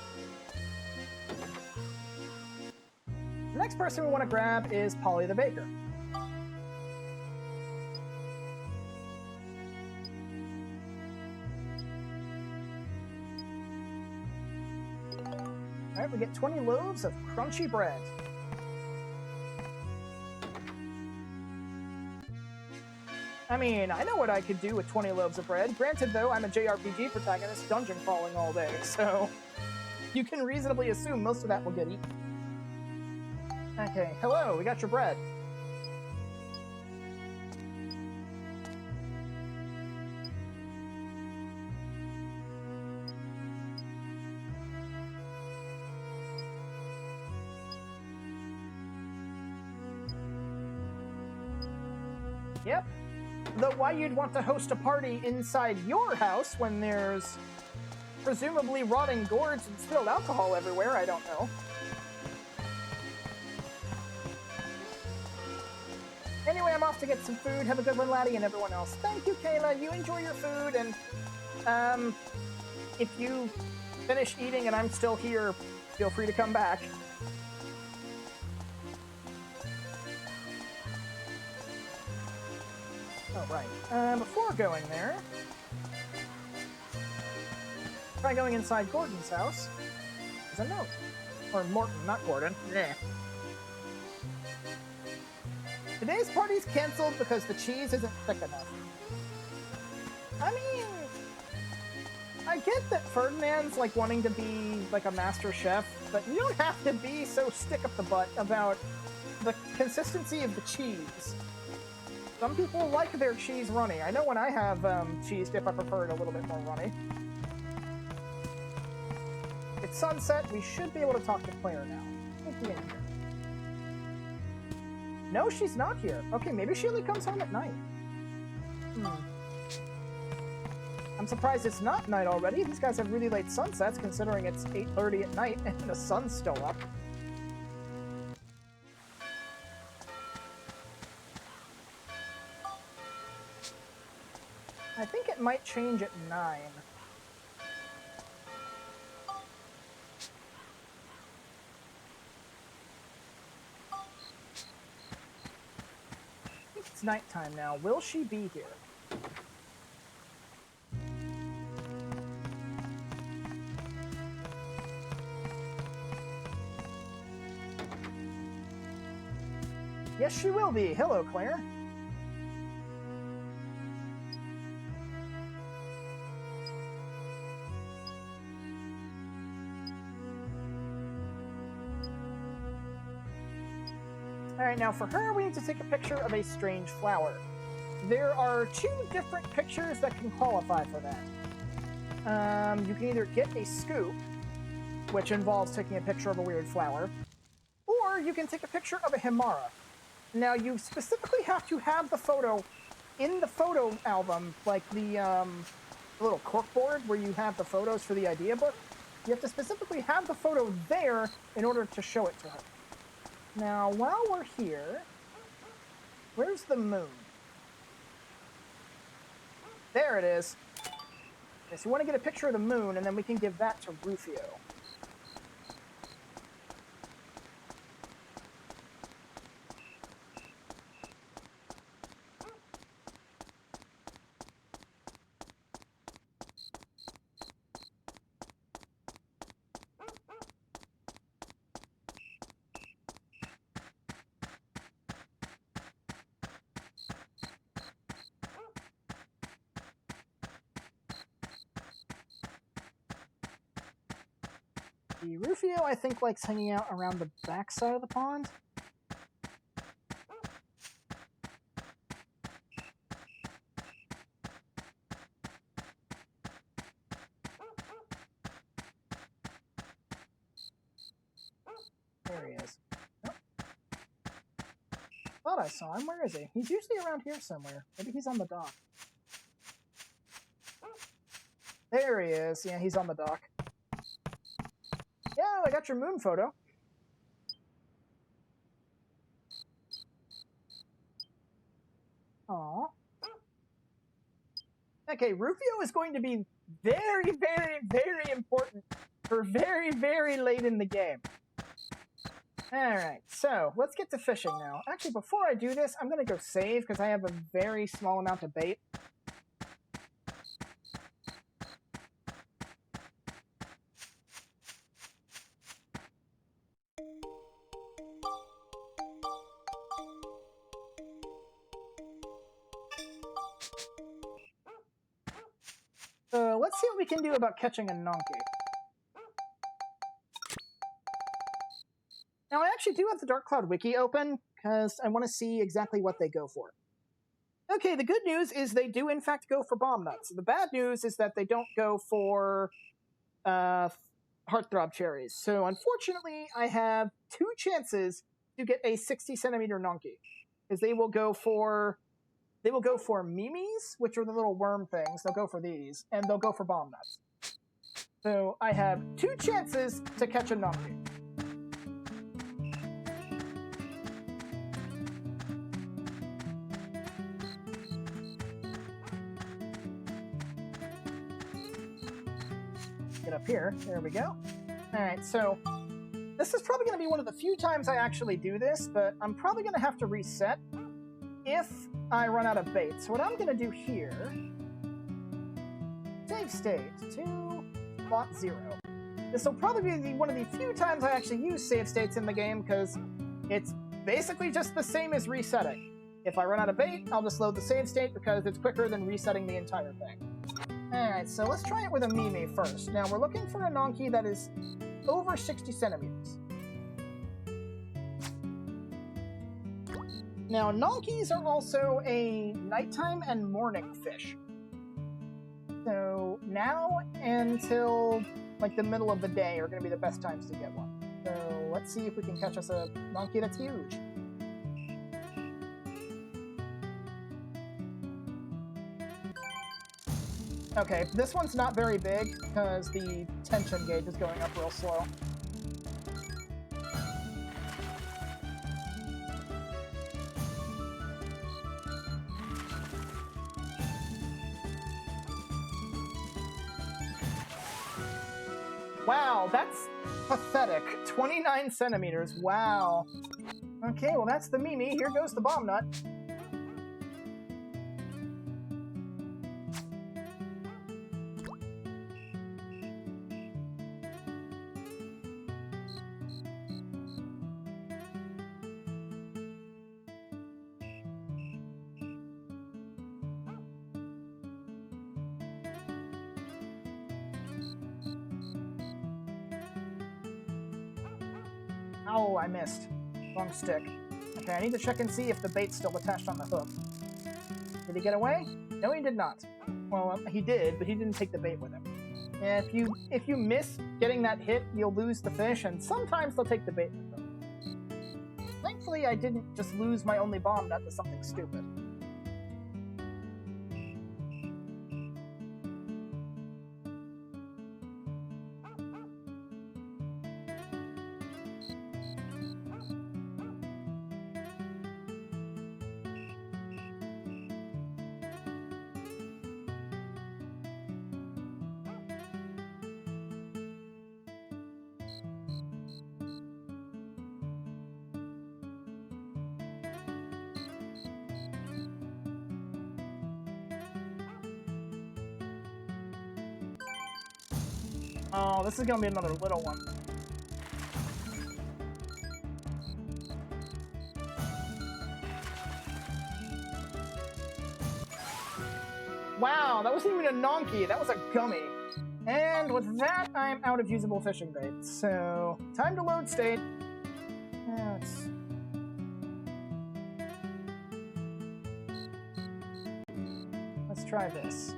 The next person we want to grab is Polly the Baker. Alright, we get 20 loaves of crunchy bread. I mean, I know what I could do with 20 loaves of bread. Granted, though, I'm a JRPG protagonist dungeon crawling all day, so you can reasonably assume most of that will get eaten. Okay, hello, we got your bread. Yep. Though why you'd want to host a party inside your house when there's presumably rotting gourds and spilled alcohol everywhere, I don't know. Anyway, I'm off to get some food. Have a good one, laddie, and everyone else. Thank you, Kayla. You enjoy your food, and if you finish eating and I'm still here, feel free to come back. Oh, right. Before going there, try going inside Gordon's house. There's a note. Or Morton, not Gordon. Yeah. Today's party's canceled because the cheese isn't thick enough. I mean, I get that Ferdinand's like wanting to be like a master chef, but you don't have to be so stick up the butt about the consistency of the cheese. Some people like their cheese runny. I know when I have cheese dip, I prefer it a little bit more runny. It's sunset. We should be able to talk to Claire now. Let's be in here. No, she's not here. Okay, maybe she only comes home at night. I'm surprised it's not night already. These guys have really late sunsets, considering it's 8:30 at night and the sun's still up. I think it might change at 9. I think it's nighttime now. Will she be here? Yes, she will be. Hello, Claire. Alright, now for her, we need to take a picture of a strange flower. There are 2 different pictures that can qualify for that. You can either get a scoop, which involves taking a picture of a weird flower, or you can take a picture of a Himara. Now, you specifically have to have the photo in the photo album, like the little corkboard where you have the photos for the idea book. You have to specifically have the photo there in order to show it to her. Now, while we're here, where's the moon? There it is. Okay, so you want to get a picture of the moon, and then we can give that to Rufio. The Rufio, I think, likes hanging out around the back side of the pond. There he is. Oh. Thought I saw him. Where is he? He's usually around here somewhere. Maybe he's on the dock. There he is. Yeah, he's on the dock. Yeah, I got your moon photo. Aw. Okay, Rufio is going to be very, very, very important for very, very late in the game. Alright, so let's get to fishing now. Actually, before I do this, I'm going to go save because I have a very small amount of bait. So let's see what we can do about catching a Nonky. Now, I actually do have the Dark Cloud Wiki open, because I want to see exactly what they go for. Okay, the good news is they do, in fact, go for bomb nuts. The bad news is that they don't go for heartthrob cherries. So, unfortunately, I have 2 chances to get a 60-centimeter Nonky, because they will go for Mimis, which are the little worm things. They'll go for these, and they'll go for bomb nuts. So, I have 2 chances to catch a Nonky. Get up here. There we go. Alright, so this is probably going to be one of the few times I actually do this, but I'm probably going to have to reset if I run out of bait. So what I'm going to do here, save state to spot 0. This will probably be one of the few times I actually use save states in the game, because it's basically just the same as resetting. If I run out of bait, I'll just load the save state because it's quicker than resetting the entire thing. Alright, so let's try it with a Mimi first. Now, we're looking for a Nonky that is over 60 centimeters. Now, Nonkys are also a nighttime and morning fish. So, now until, like, the middle of the day are going to be the best times to get one. So, let's see if we can catch us a Nonky that's huge. Okay, this one's not very big because the tension gauge is going up real slow. Wow, that's pathetic. 29 centimeters. Wow. Okay, well that's the Mimi. Here goes the bomb nut. Oh, I missed. Wrong stick. Okay, I need to check and see if the bait's still attached on the hook. Did he get away? No, he did not. Well, he did, but he didn't take the bait with him. And if you miss getting that hit, you'll lose the fish, and sometimes they'll take the bait with them. Thankfully, I didn't just lose my only bomb nut to something stupid. Oh, this is gonna be another little one. Wow, that wasn't even a Nonky, that was a gummy. And with that, I'm out of usable fishing bait. So, time to load state. Let's try this.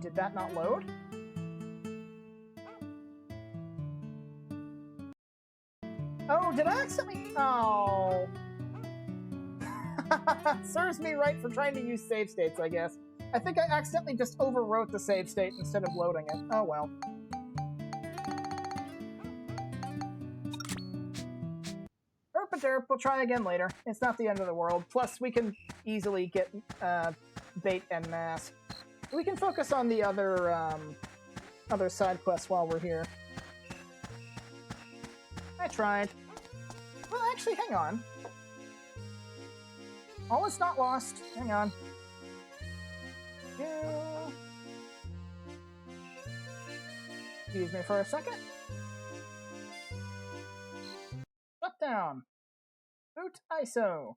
Did that not load? Oh, did I accidentally... Oh. Serves me right for trying to use save states, I guess. I think I accidentally just overwrote the save state instead of loading it. Oh well. Derp, we'll try again later. It's not the end of the world. Plus, we can easily get bait en masse. We can focus on the other other side quests while we're here. I tried. Well, actually, hang on. All is not lost. Hang on. Excuse me for a second. Shut down. Boot ISO.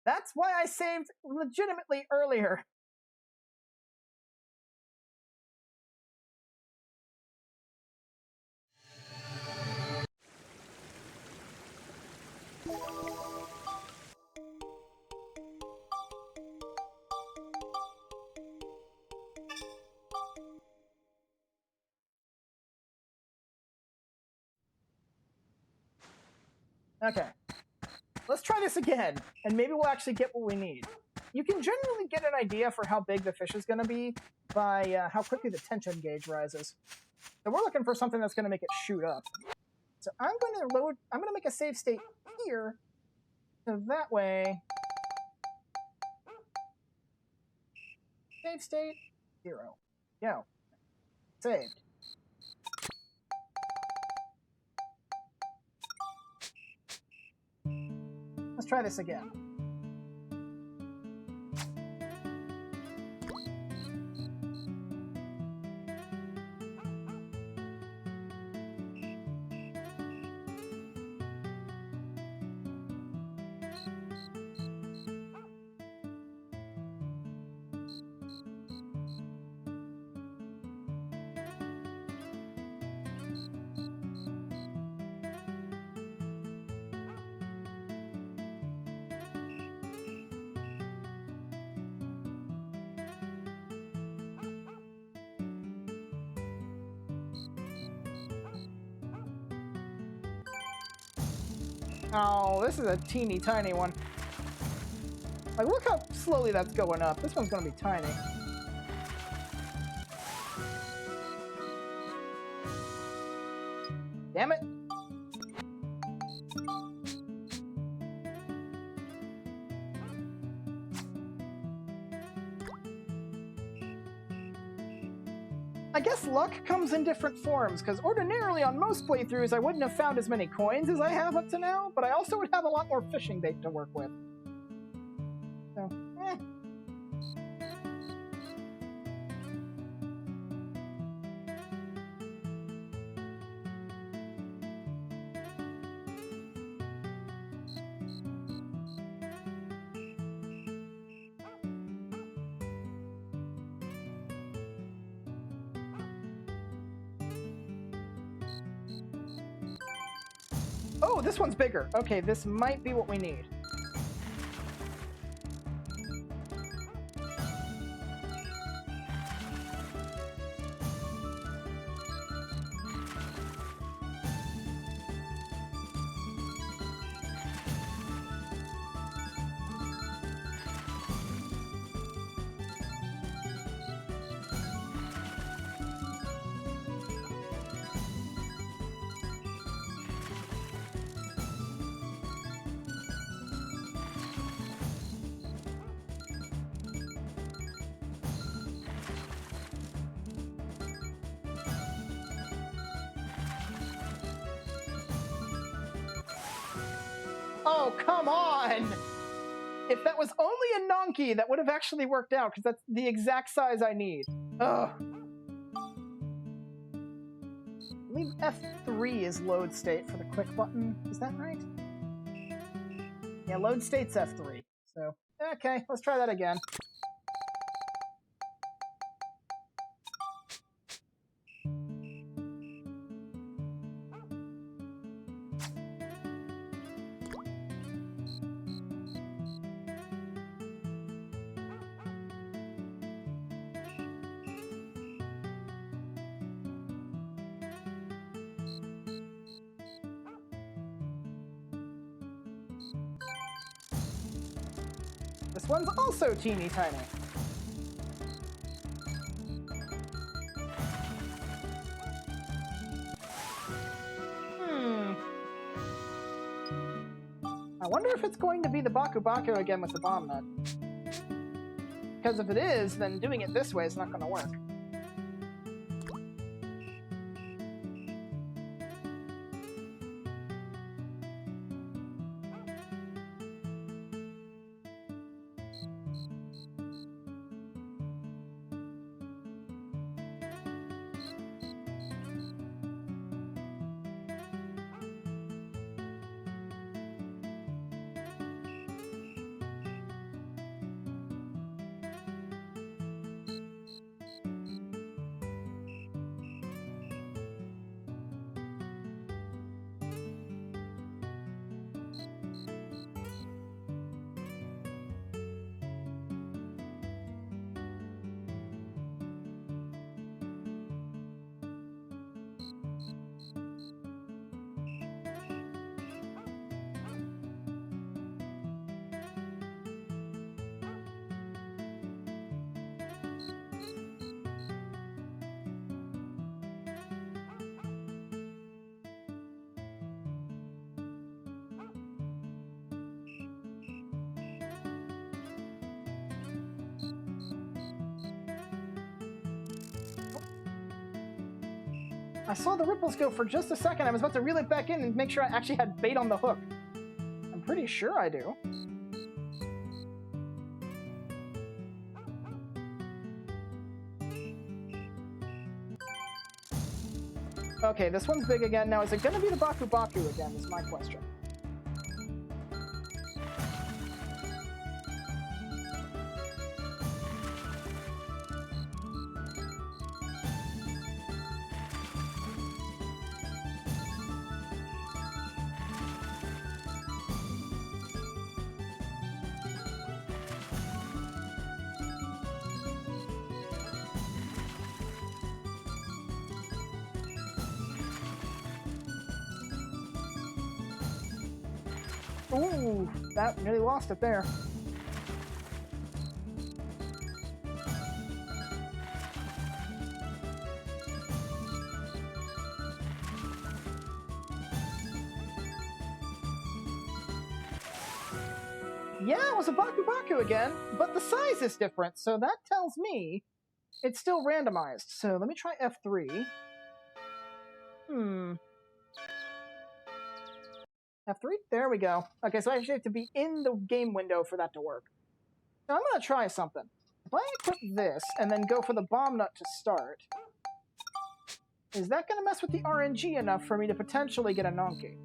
That's why I saved legitimately earlier. Okay. Let's try this again, and maybe we'll actually get what we need. You can generally get an idea for how big the fish is going to be by how quickly the tension gauge rises. So we're looking for something that's going to make it shoot up. So I'm going to make a save state here, so that way, save state, 0. Go. Saved. Let's try this again. Oh, this is a teeny tiny one. Like, look how slowly that's going up. This one's gonna be tiny. Damn it. I guess luck comes in different forms, because ordinarily on most playthroughs I wouldn't have found as many coins as I have up to now, but I also would have a lot more fishing bait to work with. So, Oh, this one's bigger. Okay, this might be what we need. Oh, come on! If that was only a Nonky, that would have actually worked out, because that's the exact size I need. Ugh. I believe F3 is load state for the quick button. Is that right? Yeah, load state's F3. So, okay, let's try that again. This one's also teeny tiny. I wonder if it's going to be the Baku Baku again with the bomb nut. Because if it is, then doing it this way is not going to work. I saw the ripples go for just a second. I was about to reel it back in and make sure I actually had bait on the hook. I'm pretty sure I do. Okay, this one's big again. Now, is it going to be the Baku Baku again, is my question. Ooh, that nearly lost it there. Yeah, it was a Baku Baku again, but the size is different, so that tells me it's still randomized. So let me try F3. F3? There we go. Okay, so I actually have to be in the game window for that to work. So I'm going to try something. If I equip this and then go for the bomb nut to start, is that going to mess with the RNG enough for me to potentially get a Nonky?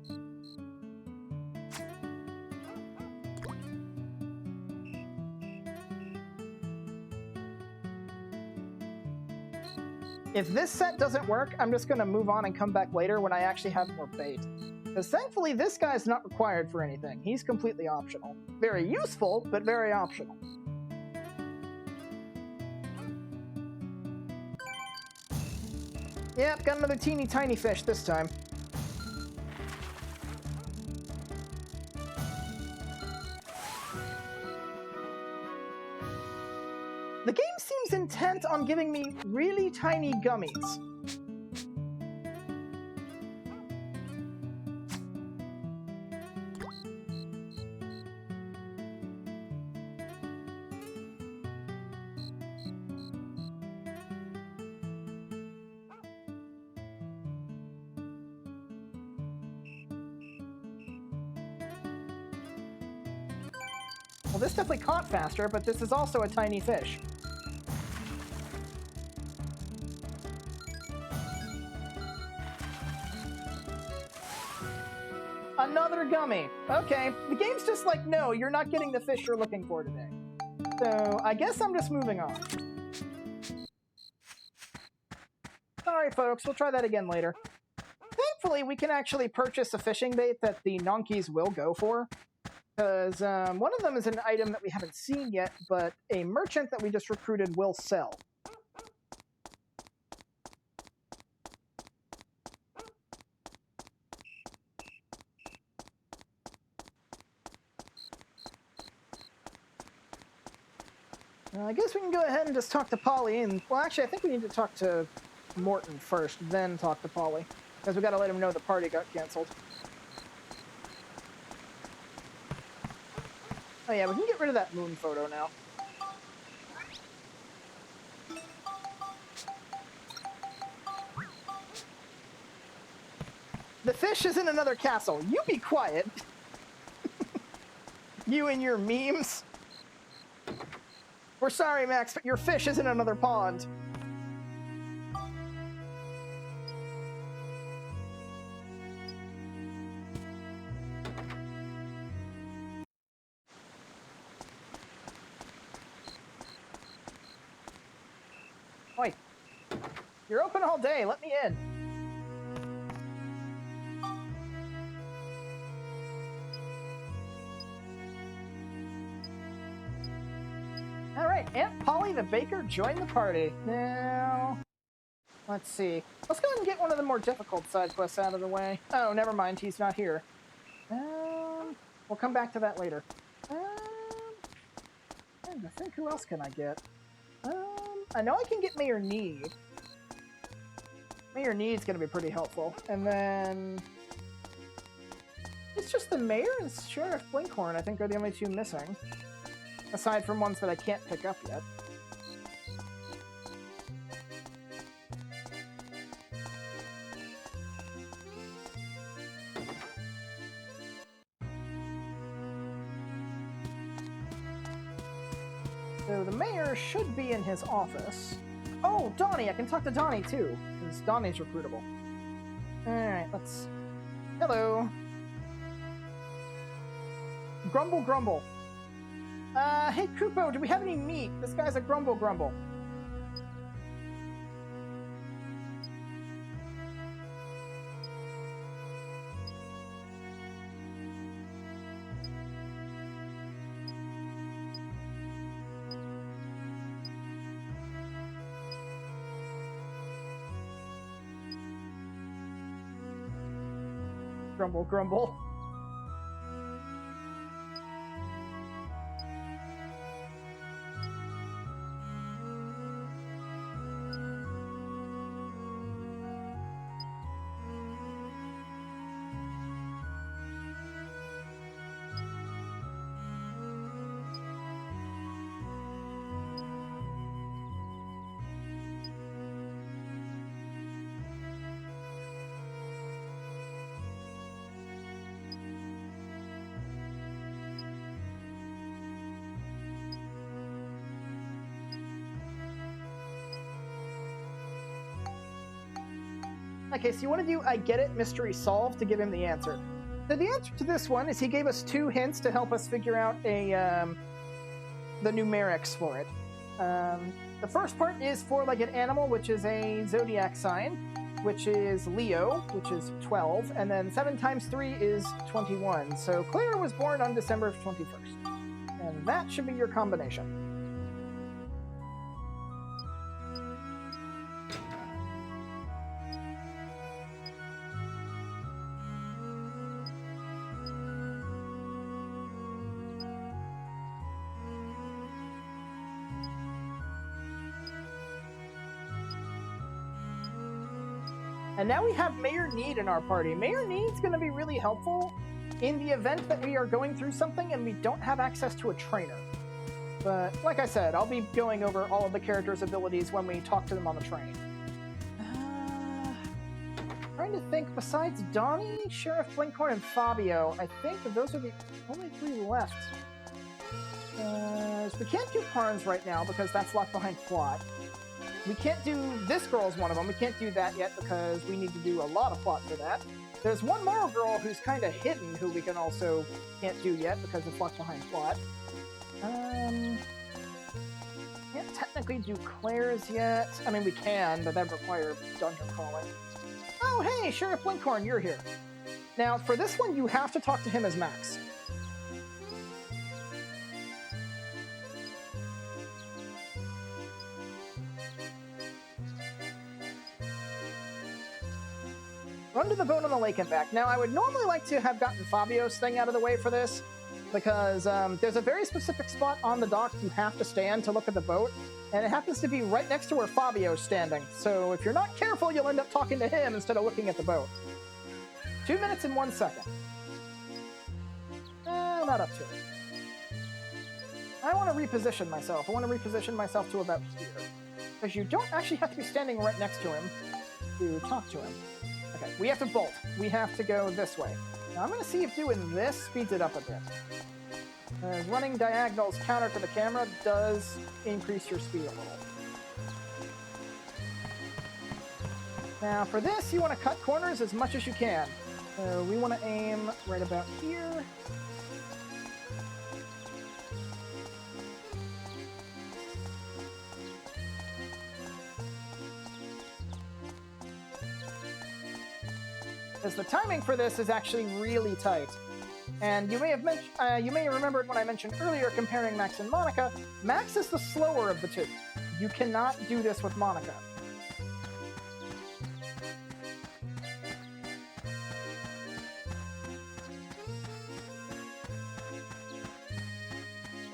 If this set doesn't work, I'm just going to move on and come back later when I actually have more bait. Because thankfully, this guy's not required for anything. He's completely optional. Very useful, but very optional. Yep, got another teeny tiny fish this time. The game seems intent on giving me really tiny gummies. this definitely caught faster, but this is also a tiny fish. Another gummy. Okay, the game's just like, no, you're not getting the fish you're looking for today. So I guess I'm just moving on. Sorry, folks, we'll try that again later. Thankfully, we can actually purchase a fishing bait that the Nonkeys will go for. Because one of them is an item that we haven't seen yet, but a merchant that we just recruited will sell. I guess we can go ahead and just talk to Polly, and, well, actually, I think we need to talk to Morton first, then talk to Polly, because we got to let him know the party got canceled. Oh yeah, we can get rid of that moon photo now. The fish is in another castle. You be quiet. You and your memes. We're sorry, Max, but your fish is in another pond. Oi. You're open all day. Let me in. All right, Aunt Polly the baker joined the party. Now, let's see. Let's go ahead and get one of the more difficult side quests out of the way. Oh, never mind. He's not here. We'll come back to that later. I think who else can I get? I know I can get Mayor Need. Mayor Need's going to be pretty helpful. And then it's just the Mayor and Sheriff Blinkhorn, I think, are the only two missing. Aside from ones that I can't pick up yet. So the mayor should be in his office. Oh, Donnie! I can talk to Donnie too, because Donnie's recruitable. Alright, let's... Hello. Grumble Grumble. Hey Kupo, do we have any meat? This guy's a Grumble Grumble. Grumble Grumble. Okay, so you want to do I get it, mystery solved to give him the answer. So the answer to this one is he gave us 2 hints to help us figure out the numerics for it. The first part is for like an animal, which is a zodiac sign, which is Leo, which is 12, and then 7 times 3 is 21. So Claire was born on December 21st, and that should be your combination. And now we have Mayor Need in our party. Mayor Need's going to be really helpful in the event that we are going through something and we don't have access to a trainer. But like I said, I'll be going over all of the characters' abilities when we talk to them on the train. Trying to think, besides Donnie, Sheriff Blinkhorn, and Fabio, I think that those are the only 3 left. We can't do Parnes right now because that's locked behind plot. We can't do this girl's one of them. We can't do that yet because we need to do a lot of plot for that. There's one more girl who's kind of hidden who we can also can't do yet because it's locked behind plot. Can't technically do Claire's yet. I mean, we can, but that'd require dungeon crawling. Oh, hey, Sheriff Blinkhorn, you're here. Now, for this one, you have to talk to him as Max. Run to the boat on the lake and back. Now, I would normally like to have gotten Fabio's thing out of the way for this, because there's a very specific spot on the dock you have to stand to look at the boat, and it happens to be right next to where Fabio's standing. So if you're not careful, you'll end up talking to him instead of looking at the boat. 2 minutes and 1 second. Not up to it. I want to reposition myself. I want to reposition myself to about here. Because you don't actually have to be standing right next to him to talk to him. Okay, we have to bolt. We have to go this way. Now I'm going to see if doing this speeds it up a bit. Running diagonals counter to the camera does increase your speed a little. Now for this, you want to cut corners as much as you can. So we want to aim right about here. Because the timing for this is actually really tight. And you may have you may have remembered when I mentioned earlier comparing Max and Monica. Max is the slower of the two. You cannot do this with Monica.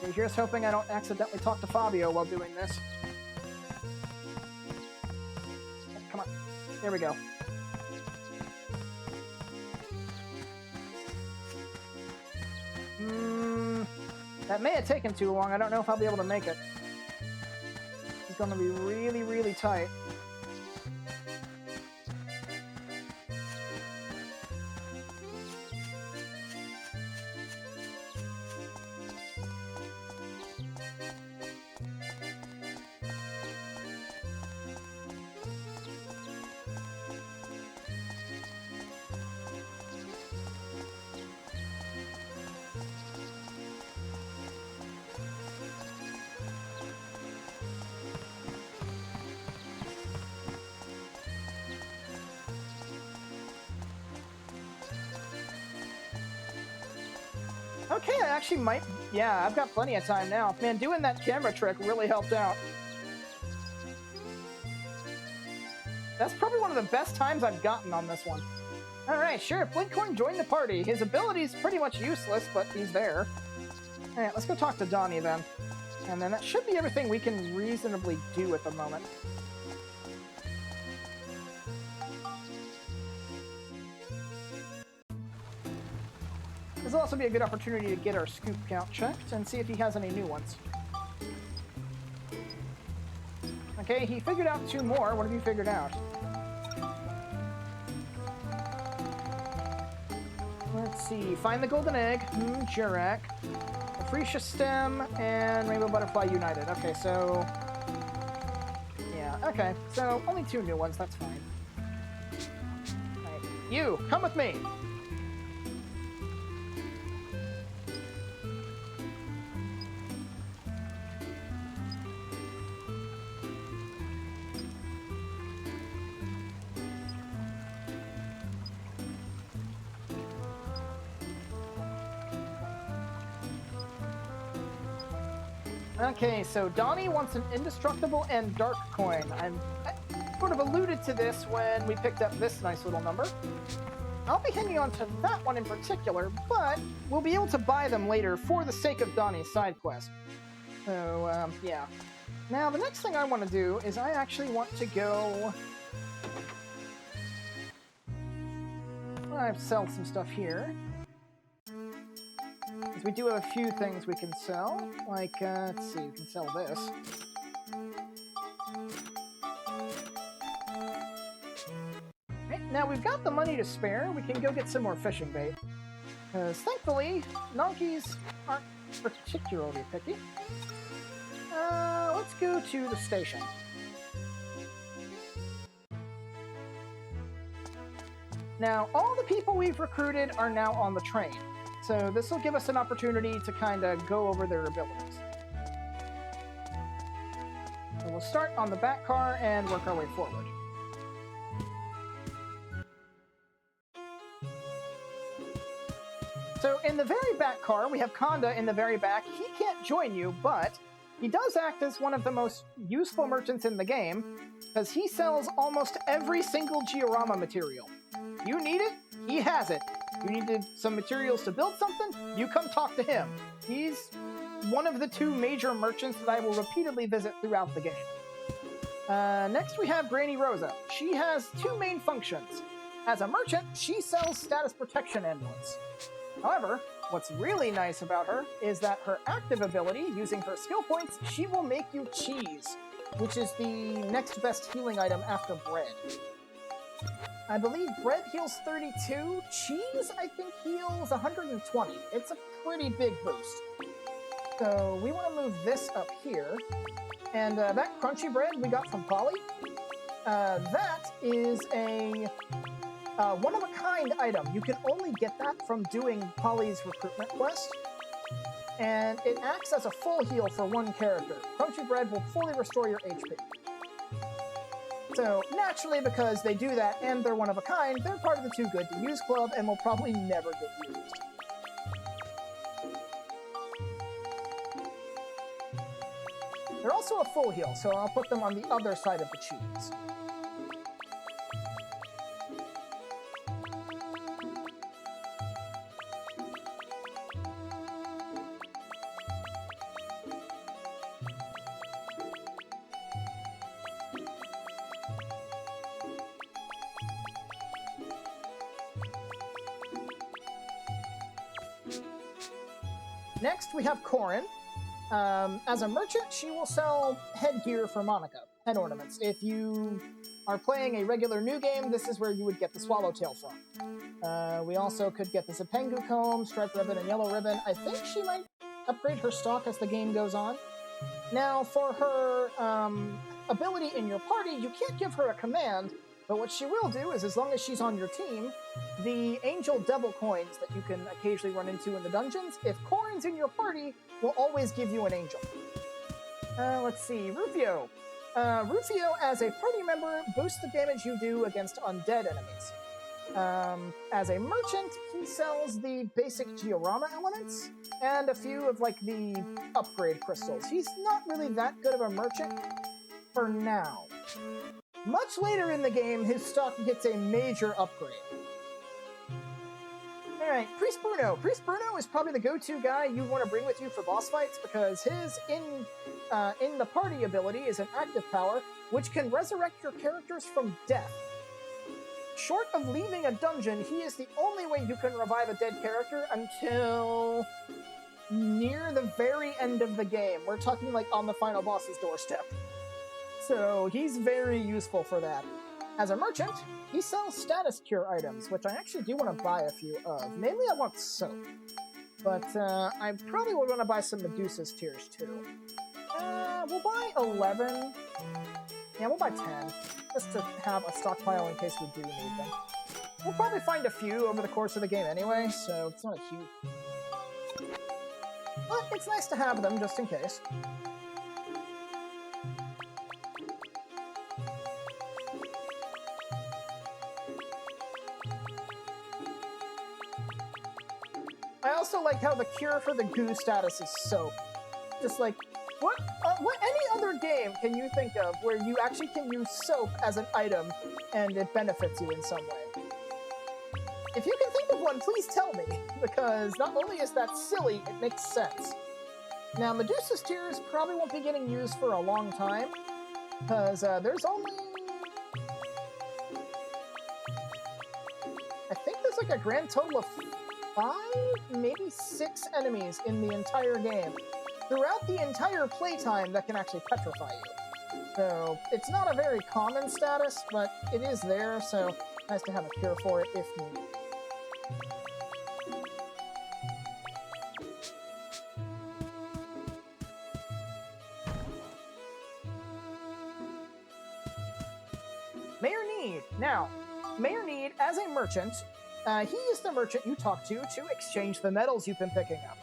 Okay, here's hoping I don't accidentally talk to Fabio while doing this. Come on. There we go. That may have taken too long. I don't know if I'll be able to make it. It's going to be really, really tight. Okay, I actually might... Yeah, I've got plenty of time now. Man, doing that camera trick really helped out. That's probably one of the best times I've gotten on this one. Alright, Sheriff Blinkhorn joined the party. His ability's pretty much useless, but he's there. Alright, let's go talk to Donnie then. And then that should be everything we can reasonably do at the moment. This will also be a good opportunity to get our scoop count checked and see if he has any new ones. Okay, he figured out 2 more. What have you figured out? Let's see. Find the golden egg. Jurak. Freesia stem and Rainbow Butterfly United. Okay, so... Yeah, okay. So, only 2 new ones. That's fine. Right. You, come with me! Okay, so Donnie wants an indestructible and dark coin. I sort of alluded to this when we picked up this nice little number. I'll be hanging on to that one in particular, but we'll be able to buy them later for the sake of Donnie's side quest. So, yeah. Now, the next thing I want to do is I actually want to go... I've sold some stuff here. Because we do have a few things we can sell. Like, let's see, we can sell this. Right, now we've got the money to spare. We can go get some more fishing bait. Because thankfully, donkeys aren't particularly picky. Let's go to the station. Now, all the people we've recruited are now on the train, so this will give us an opportunity to kind of go over their abilities. So we'll start on the back car and work our way forward. So in the very back car, we have Konda in the very back. He can't join you, but he does act as one of the most useful merchants in the game, because he sells almost every single Giorama material. You need it, he has it. You needed some materials to build something, you come talk to him. He's one of the two major merchants that I will repeatedly visit throughout the game. Next we have Granny Rosa. She has two main functions. As a merchant, she sells status protection amulets. However, what's really nice about her is that her active ability, using her skill points, she will make you cheese, which is the next best healing item after bread. I believe bread heals 32, cheese I think heals 120. It's a pretty big boost. So we want to move this up here, and that crunchy bread we got from Polly, that is a one-of-a-kind item. You can only get that from doing Polly's recruitment quest, and it acts as a full heal for one character. Crunchy bread will fully restore your HP. So, naturally, because they do that and they're one of a kind, they're part of the Too Good to Use Club and will probably never get used. They're also a full heal, so I'll put them on the other side of the cheese. Next, we have Corin. As a merchant, she will sell headgear for Monica, head ornaments. If you are playing a regular new game, this is where you would get the Swallowtail from. We also could get the Zepengu comb, striped ribbon, and yellow ribbon. I think she might upgrade her stock as the game goes on. Now, for her ability in your party, you can't give her a command, but what she will do is, as long as she's on your team, the Angel Devil coins that you can occasionally run into in the dungeons, if Corin's in your party, will always give you an angel. Let's see, Rufio. Rufio, as a party member, boosts the damage you do against undead enemies. As a merchant, he sells the basic Giorama elements, and a few of, like, the upgrade crystals. He's not really that good of a merchant for now. Much later in the game, his stock gets a major upgrade. Alright, Priest Bruno. Priest Bruno is probably the go-to guy you want to bring with you for boss fights, because his in the party ability is an active power, which can resurrect your characters from death. Short of leaving a dungeon, he is the only way you can revive a dead character until near the very end of the game. We're talking like on the final boss's doorstep. So he's very useful for that. As a merchant, he sells status cure items, which I actually do want to buy a few of. Mainly I want soap. But I probably would want to buy some Medusa's tears too. We'll buy 11. Yeah, we'll buy 10. Just to have a stockpile in case we do need them. We'll probably find a few over the course of the game anyway, so it's not a huge... But it's nice to have them, just in case. I also like how the cure for the goo status is soap. Just like, what any other game can you think of where you actually can use soap as an item and it benefits you in some way? If you can think of one, please tell me, because not only is that silly, it makes sense. Now, Medusa's tears probably won't be getting used for a long time, because there's only... I think there's like a grand total of 5, maybe 6 enemies in the entire game, throughout the entire playtime, that can actually petrify you. So, it's not a very common status, but it is there, so nice to have a cure for it if needed. Now, may or need, as a merchant, he is the merchant you talk to exchange the metals you've been picking up.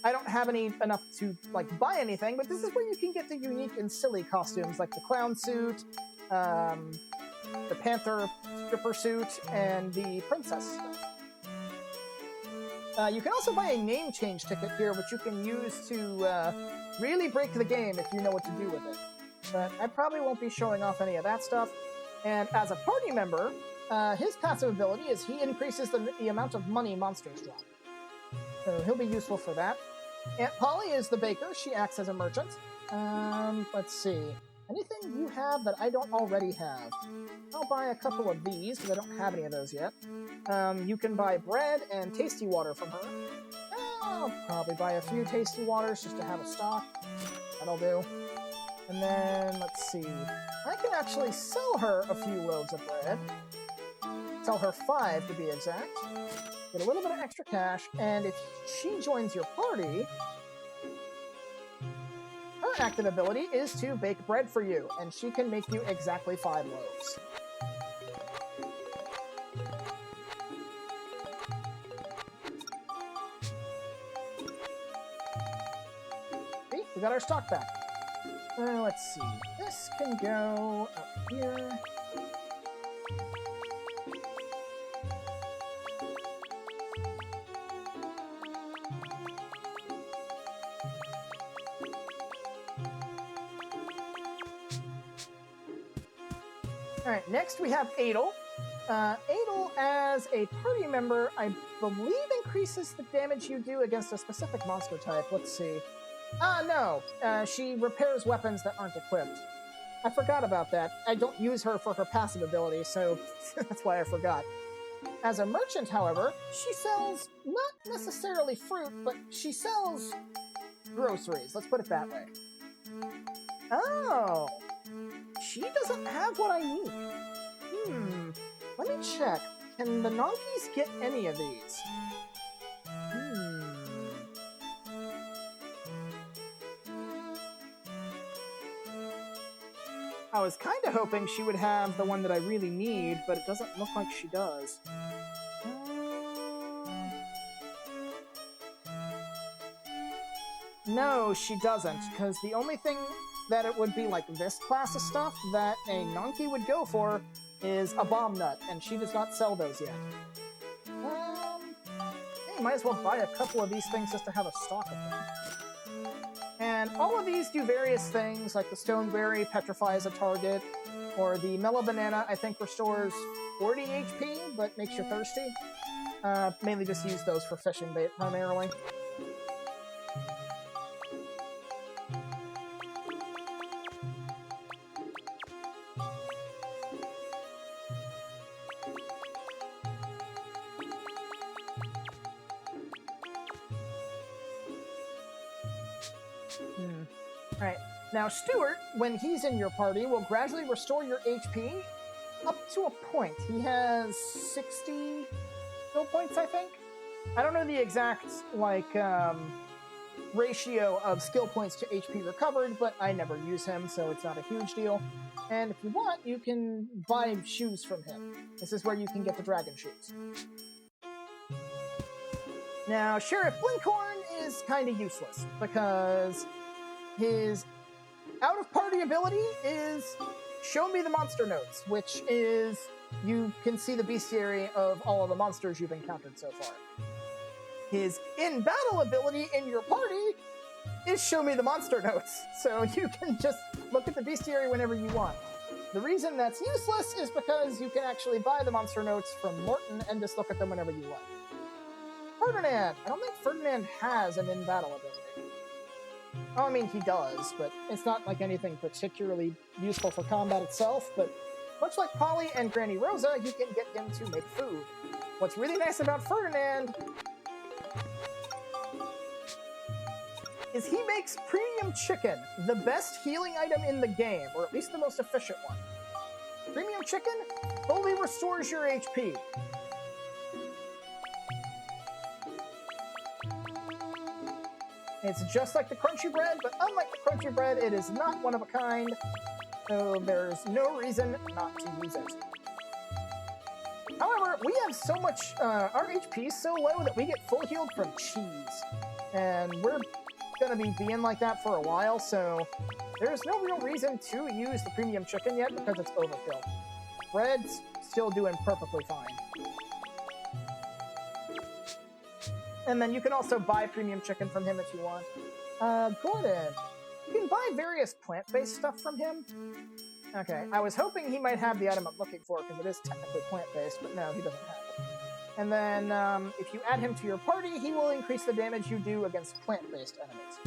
I don't have enough to buy anything, but this is where you can get the unique and silly costumes like the clown suit, the panther stripper suit, and the princess stuff. You can also buy a name change ticket here, which you can use to really break the game if you know what to do with it. But I probably won't be showing off any of that stuff. And as a party member, his passive ability is he increases the amount of money monsters drop. So he'll be useful for that. Aunt Polly is the baker. She acts as a merchant. Let's see. Anything you have that I don't already have? I'll buy a couple of these, because I don't have any of those yet. You can buy bread and tasty water from her. I'll probably buy a few tasty waters just to have a stock. That'll do. And then, let's see. I can actually sell her a few loaves of bread. Sell her 5 to be exact. Get a little bit of extra cash, and if she joins your party, her active ability is to bake bread for you, and she can make you exactly 5 loaves. See, we got our stock back. Let's see. This can go up here. Alright, next we have Adel. Adel, as a party member, I believe increases the damage you do against a specific monster type. Let's see. No. She repairs weapons that aren't equipped. I forgot about that. I don't use her for her passive ability, so that's why I forgot. As a merchant, however, she sells not necessarily fruit, but she sells groceries. Let's put it that way. Oh! She doesn't have what I need. Let me check. Can the Nonkies get any of these? I was kind of hoping she would have the one that I really need, but it doesn't look like she does. No, she doesn't, because the only thing that it would be like this class of stuff that a Nonki would go for is a bomb nut, and she does not sell those yet. Hey, might as well buy a couple of these things just to have a stock of them. And all of these do various things, like the Stoneberry petrifies a target, or the Mellow Banana, I think, restores 40 HP, but makes you thirsty. Mainly just use those for fishing bait, primarily. Alright, now Stuart, when he's in your party, will gradually restore your HP up to a point. He has 60 skill points, I think? I don't know the exact, ratio of skill points to HP recovered, but I never use him, so it's not a huge deal. And if you want, you can buy shoes from him. This is where you can get the dragon shoes. Now, Sheriff Blinkhorn is kind of useless, because his out-of-party ability is Show Me the Monster Notes, which is you can see the bestiary of all of the monsters you've encountered so far. His in-battle ability in your party is Show Me the Monster Notes, so you can just look at the bestiary whenever you want. The reason that's useless is because you can actually buy the monster notes from Morton and just look at them whenever you like. Ferdinand! I don't think Ferdinand has an in-battle ability. Oh, I mean, he does, but it's not like anything particularly useful for combat itself, but much like Polly and Granny Rosa, you can get him to make food. What's really nice about Ferdinand is he makes premium chicken, the best healing item in the game, or at least the most efficient one. Premium chicken fully restores your HP. It's just like the crunchy bread, but unlike the crunchy bread, it is not one of a kind. so there's no reason not to use it. However, we have so much, our HP is so low that we get full healed from cheese. And we're gonna be being like that for a while, so there's no real reason to use the premium chicken yet because it's overkill. Bread's still doing perfectly fine. And then you can also buy premium chicken from him if you want. Gordon, you can buy various plant-based stuff from him. Okay, I was hoping he might have the item I'm looking for, because it is technically plant-based, but no, he doesn't have it. And then, if you add him to your party, he will increase the damage you do against plant-based enemies.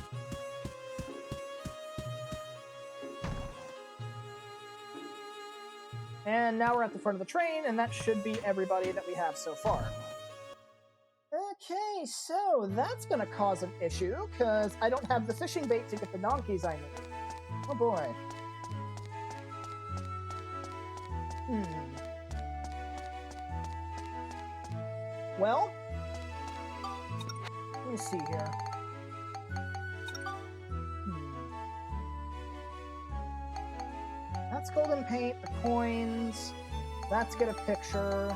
And now we're at the front of the train, and that should be everybody that we have so far. Okay, so that's gonna cause an issue, because I don't have the fishing bait to get the donkeys I need. Oh boy. Well, let me see here. That's golden paint, the coins. That's get a picture.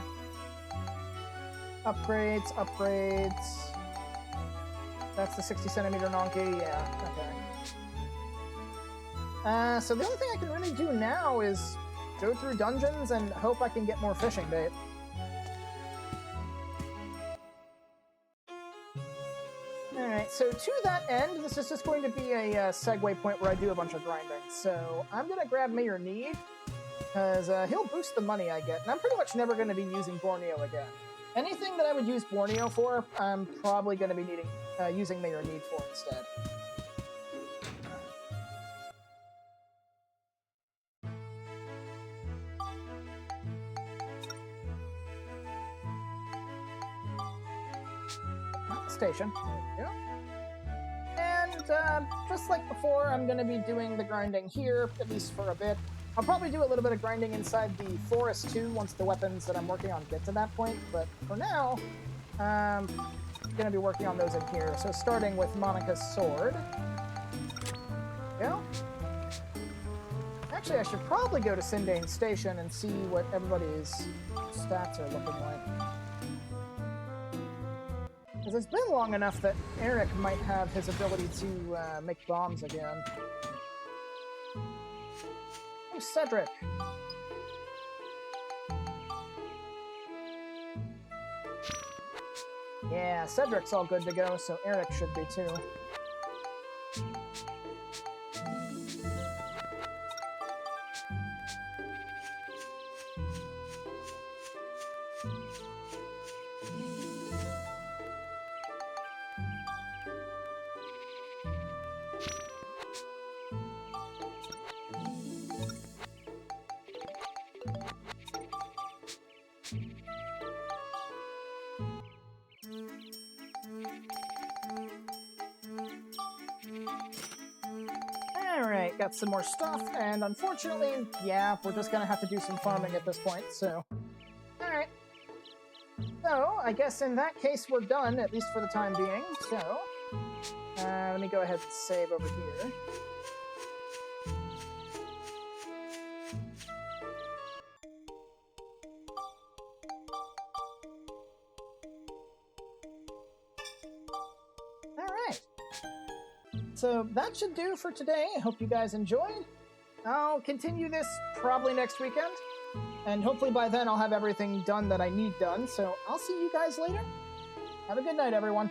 Upgrades, upgrades. That's the 60 centimeter donkey, yeah, okay. So the only thing I can really do now is go through dungeons and hope I can get more fishing bait. Alright, so to that end, this is just going to be a segue point where I do a bunch of grinding. So I'm going to grab Mayor Need, because he'll boost the money I get, and I'm pretty much never going to be using Borneo again. Anything that I would use Borneo for, I'm probably going to be using Mayor Need for instead. Station. There we go. And just like before, I'm going to be doing the grinding here, at least for a bit. I'll probably do a little bit of grinding inside the forest too, once the weapons that I'm working on get to that point, but for now, I'm going to be working on those in here. So starting with Monica's sword. There we go. Actually, I should probably go to Sindane Station and see what everybody's stats are looking like. Because it's been long enough that Eric might have his ability to make bombs again. Oh, Cedric! Yeah, Cedric's all good to go, so Eric should be too. Alright, got some more stuff, and unfortunately, yeah, we're just gonna have to do some farming at this point, so... Alright. So, I guess in that case we're done, at least for the time being, so... let me go ahead and save over here. Alright. So that should do for today. I hope you guys enjoyed. I'll continue this probably next weekend. And hopefully by then I'll have everything done that I need done. So I'll see you guys later. Have a good night, everyone.